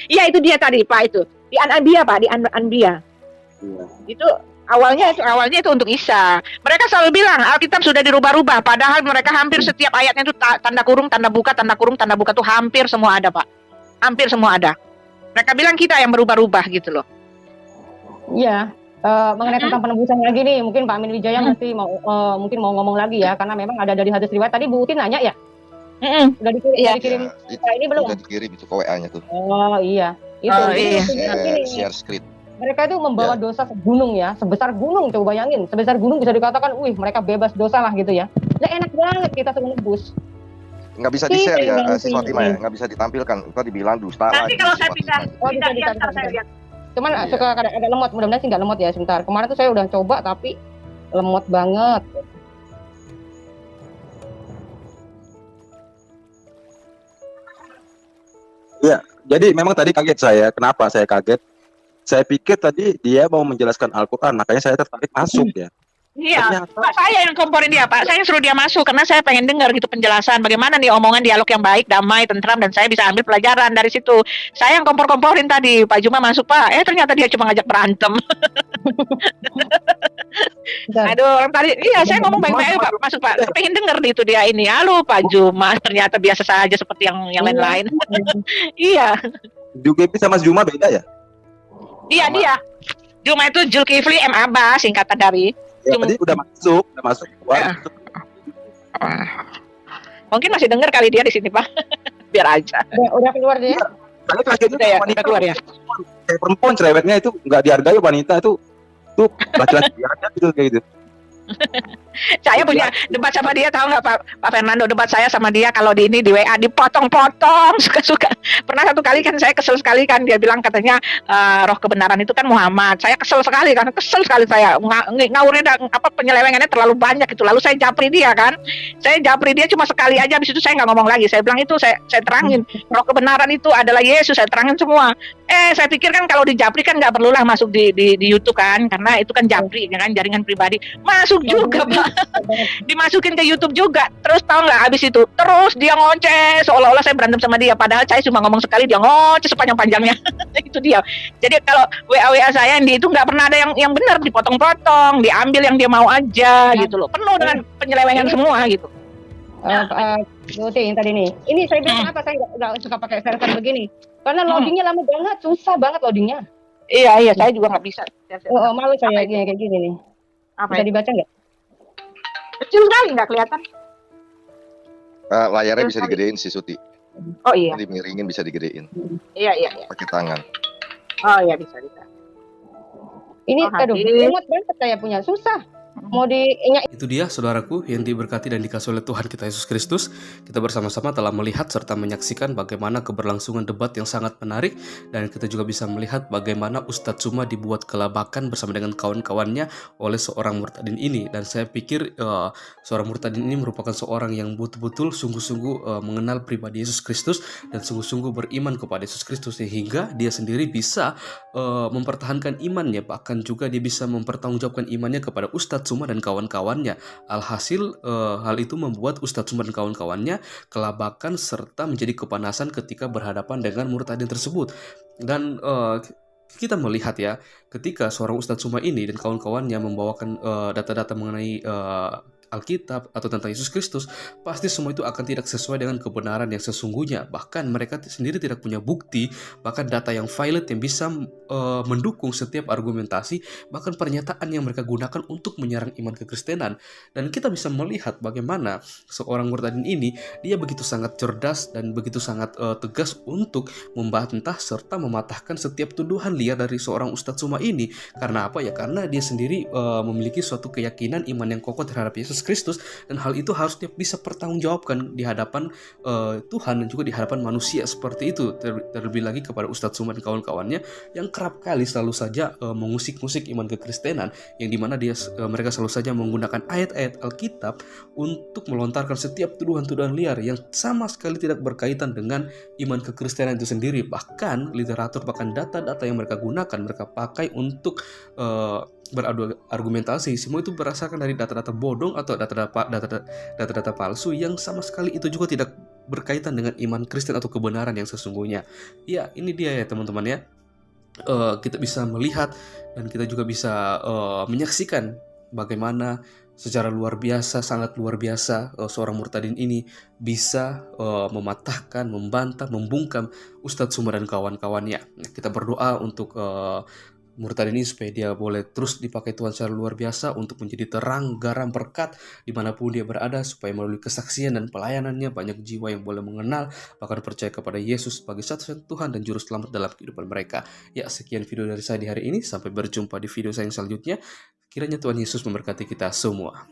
F: Iya itu dia tadi Pak, itu di Anbiya Pak, di Anbiya.
G: Iya.
F: Itu awalnya itu untuk Isa. Mereka selalu bilang Alkitab sudah dirubah-rubah, padahal mereka hampir setiap ayatnya itu tanda kurung, tanda buka tuh hampir semua ada Pak. Hampir semua ada. Mereka bilang kita yang berubah-ubah gitu loh.
C: Iya, mengenai tentang penebusan lagi nih, mungkin Pak Amin Wijaya nanti mungkin mau ngomong lagi ya, karena memang ada dari hadis riwayat. Tadi Bu Utin nanya ya? Udah dikirim ini belum?
E: Udah dikirim itu ke WA-nya tuh.
C: Oh iya, itu.
E: Share screen.
C: Mereka itu membawa dosa segunung ya, sebesar gunung, coba bayangin, sebesar gunung bisa dikatakan, mereka bebas dosa lah gitu ya. Nah, enak banget kita menebus.
E: Nggak bisa di-share ya, Sis Fatima ya, nggak bisa ditampilkan. Kita dibilang dusta lah.
F: Nanti kalau saya bisa
C: saya lihat. Cuman suka agak lemot, mudah-mudahan sih nggak lemot ya sebentar. Kemarin tuh saya udah coba tapi lemot banget.
G: Ya, jadi memang tadi kaget saya. Kenapa saya kaget? Saya pikir tadi dia mau menjelaskan Al-Quran, makanya saya tertarik masuk ya.
F: Iya, Pak, saya yang komporin dia Pak, saya yang suruh dia masuk karena saya pengen dengar gitu penjelasan bagaimana nih omongan dialog yang baik, damai, tentram, dan saya bisa ambil pelajaran dari situ. Saya yang komporin tadi, Pak Juma masuk Pak, ternyata dia cuma ngajak berantem. Aduh, orang tadi, saya ngomong baik-baik Pak, masuk Pak, pengen denger itu dia ini, halo Pak Juma, ternyata biasa saja seperti yang lain-lain. Iya.
G: Zulkifli sama Juma beda ya?
F: Iya dia, Juma itu Zulkifli M. Abbas, singkatan dari.
G: Ya, tadi udah masuk keluar.
F: Mungkin masih dengar kali dia di sini Pak. Biar aja.
C: Udah keluar dia.
G: Saya kagetnya
F: ya,
G: wanita
F: keluar ya.
G: Kayak perempuan cerewetnya itu nggak dihargai, wanita itu laki-laki dihargai gitu kayak gitu.
F: Saya punya debat sama dia, tahu nggak Pak Fernando, debat saya sama dia kalau di WA dipotong-potong suka-suka. Pernah satu kali kan saya kesel sekali kan, dia bilang katanya roh kebenaran itu kan Muhammad. Saya kesel sekali saya ngawurnya penyelewengannya terlalu banyak itu. Lalu saya japri dia kan. Saya japri dia cuma sekali aja, habis itu saya nggak ngomong lagi. Saya bilang itu saya terangin roh kebenaran itu adalah Yesus, saya terangin semua. Saya pikir kan kalau di japri kan nggak perlulah masuk di YouTube kan, karena itu kan japri kan, jaringan pribadi. Masuk juga Pak, dimasukin ke YouTube juga. Terus tahu nggak, habis itu terus dia ngoceh seolah-olah saya berantem sama dia, padahal saya cuma ngomong sekali, dia ngoceh sepanjang-panjangnya. Itu dia. Jadi kalau WA saya yang di itu nggak pernah ada yang benar, dipotong-potong, diambil yang dia mau aja gitu loh, penuh dengan penyelewengan semua gitu.
C: Yang tadi nih, ini saya bilang apa, saya nggak suka pakai server begini, karena loadingnya lama banget, susah banget loadingnya.
F: Iya, saya juga nggak bisa.
C: Malu saya kayak gini nih. Bisa dibaca nggak?
F: Kecil sekali, nggak kelihatan.
E: Layarnya bisa digedein sih Suti.
F: Oh iya.
E: Dimiringin bisa digedein.
F: Iya.
E: Pakai tangan.
F: Oh iya bisa.
C: Ini remote banget saya punya, susah. Mau diingat.
A: Itu dia saudaraku yang diberkati dan dikasih oleh Tuhan kita Yesus Kristus. Kita bersama-sama telah melihat serta menyaksikan bagaimana keberlangsungan debat yang sangat menarik, dan kita juga bisa melihat bagaimana Ustadz Suma dibuat kelabakan bersama dengan kawan-kawannya oleh seorang murtadin ini. Dan saya pikir seorang murtadin ini merupakan seorang yang betul-betul sungguh-sungguh mengenal pribadi Yesus Kristus dan sungguh-sungguh beriman kepada Yesus Kristus, sehingga dia sendiri bisa mempertahankan imannya, bahkan juga dia bisa mempertanggungjawabkan imannya kepada Ustadz Suma dan kawan-kawannya. Alhasil hal itu membuat Ustadz Suma dan kawan-kawannya kelabakan serta menjadi kepanasan ketika berhadapan dengan murtadin tersebut. Dan kita melihat ya, ketika seorang Ustadz Suma ini dan kawan-kawannya membawakan data-data mengenai Alkitab atau tentang Yesus Kristus, pasti semua itu akan tidak sesuai dengan kebenaran yang sesungguhnya. Bahkan mereka sendiri tidak punya bukti, bahkan data yang valid yang bisa mendukung setiap argumentasi, bahkan pernyataan yang mereka gunakan untuk menyerang iman kekristenan. Dan kita bisa melihat bagaimana seorang Murtadin ini, dia begitu sangat cerdas dan begitu sangat tegas untuk membantah serta mematahkan setiap tuduhan liar dari seorang Ustadz Suma ini. Karena apa ya? Karena dia sendiri memiliki suatu keyakinan iman yang kokoh terhadap Yesus Kristus, dan hal itu harusnya bisa pertanggungjawabkan di hadapan Tuhan dan juga di hadapan manusia seperti itu. Terlebih lagi kepada Ustadz Suma dan kawan-kawannya yang kerap kali selalu saja mengusik-ngusik iman kekristenan, yang dimana mereka selalu saja menggunakan ayat-ayat Alkitab untuk melontarkan setiap tuduhan-tuduhan liar yang sama sekali tidak berkaitan dengan iman kekristenan itu sendiri. Bahkan literatur, bahkan data-data yang mereka gunakan, mereka pakai untuk berargumentasi, semua itu berdasarkan dari data-data bodong atau data-data palsu yang sama sekali itu juga tidak berkaitan dengan iman Kristen atau kebenaran yang sesungguhnya. Ya, ini dia ya teman-teman ya. Kita bisa melihat dan kita juga bisa menyaksikan bagaimana secara luar biasa, sangat luar biasa seorang Murtadin ini bisa mematahkan, membantah, membungkam Ustadz Suma dan kawan-kawannya. Nah, kita berdoa untuk Murtadin ini supaya dia boleh terus dipakai Tuhan secara luar biasa untuk menjadi terang, garam, berkat dimanapun dia berada, supaya melalui kesaksian dan pelayanannya banyak jiwa yang boleh mengenal, bahkan percaya kepada Yesus sebagai satu-satunya Tuhan dan Juru Selamat dalam kehidupan mereka. Ya, sekian video dari saya di hari ini. Sampai berjumpa di video saya yang selanjutnya. Kiranya Tuhan Yesus memberkati kita semua.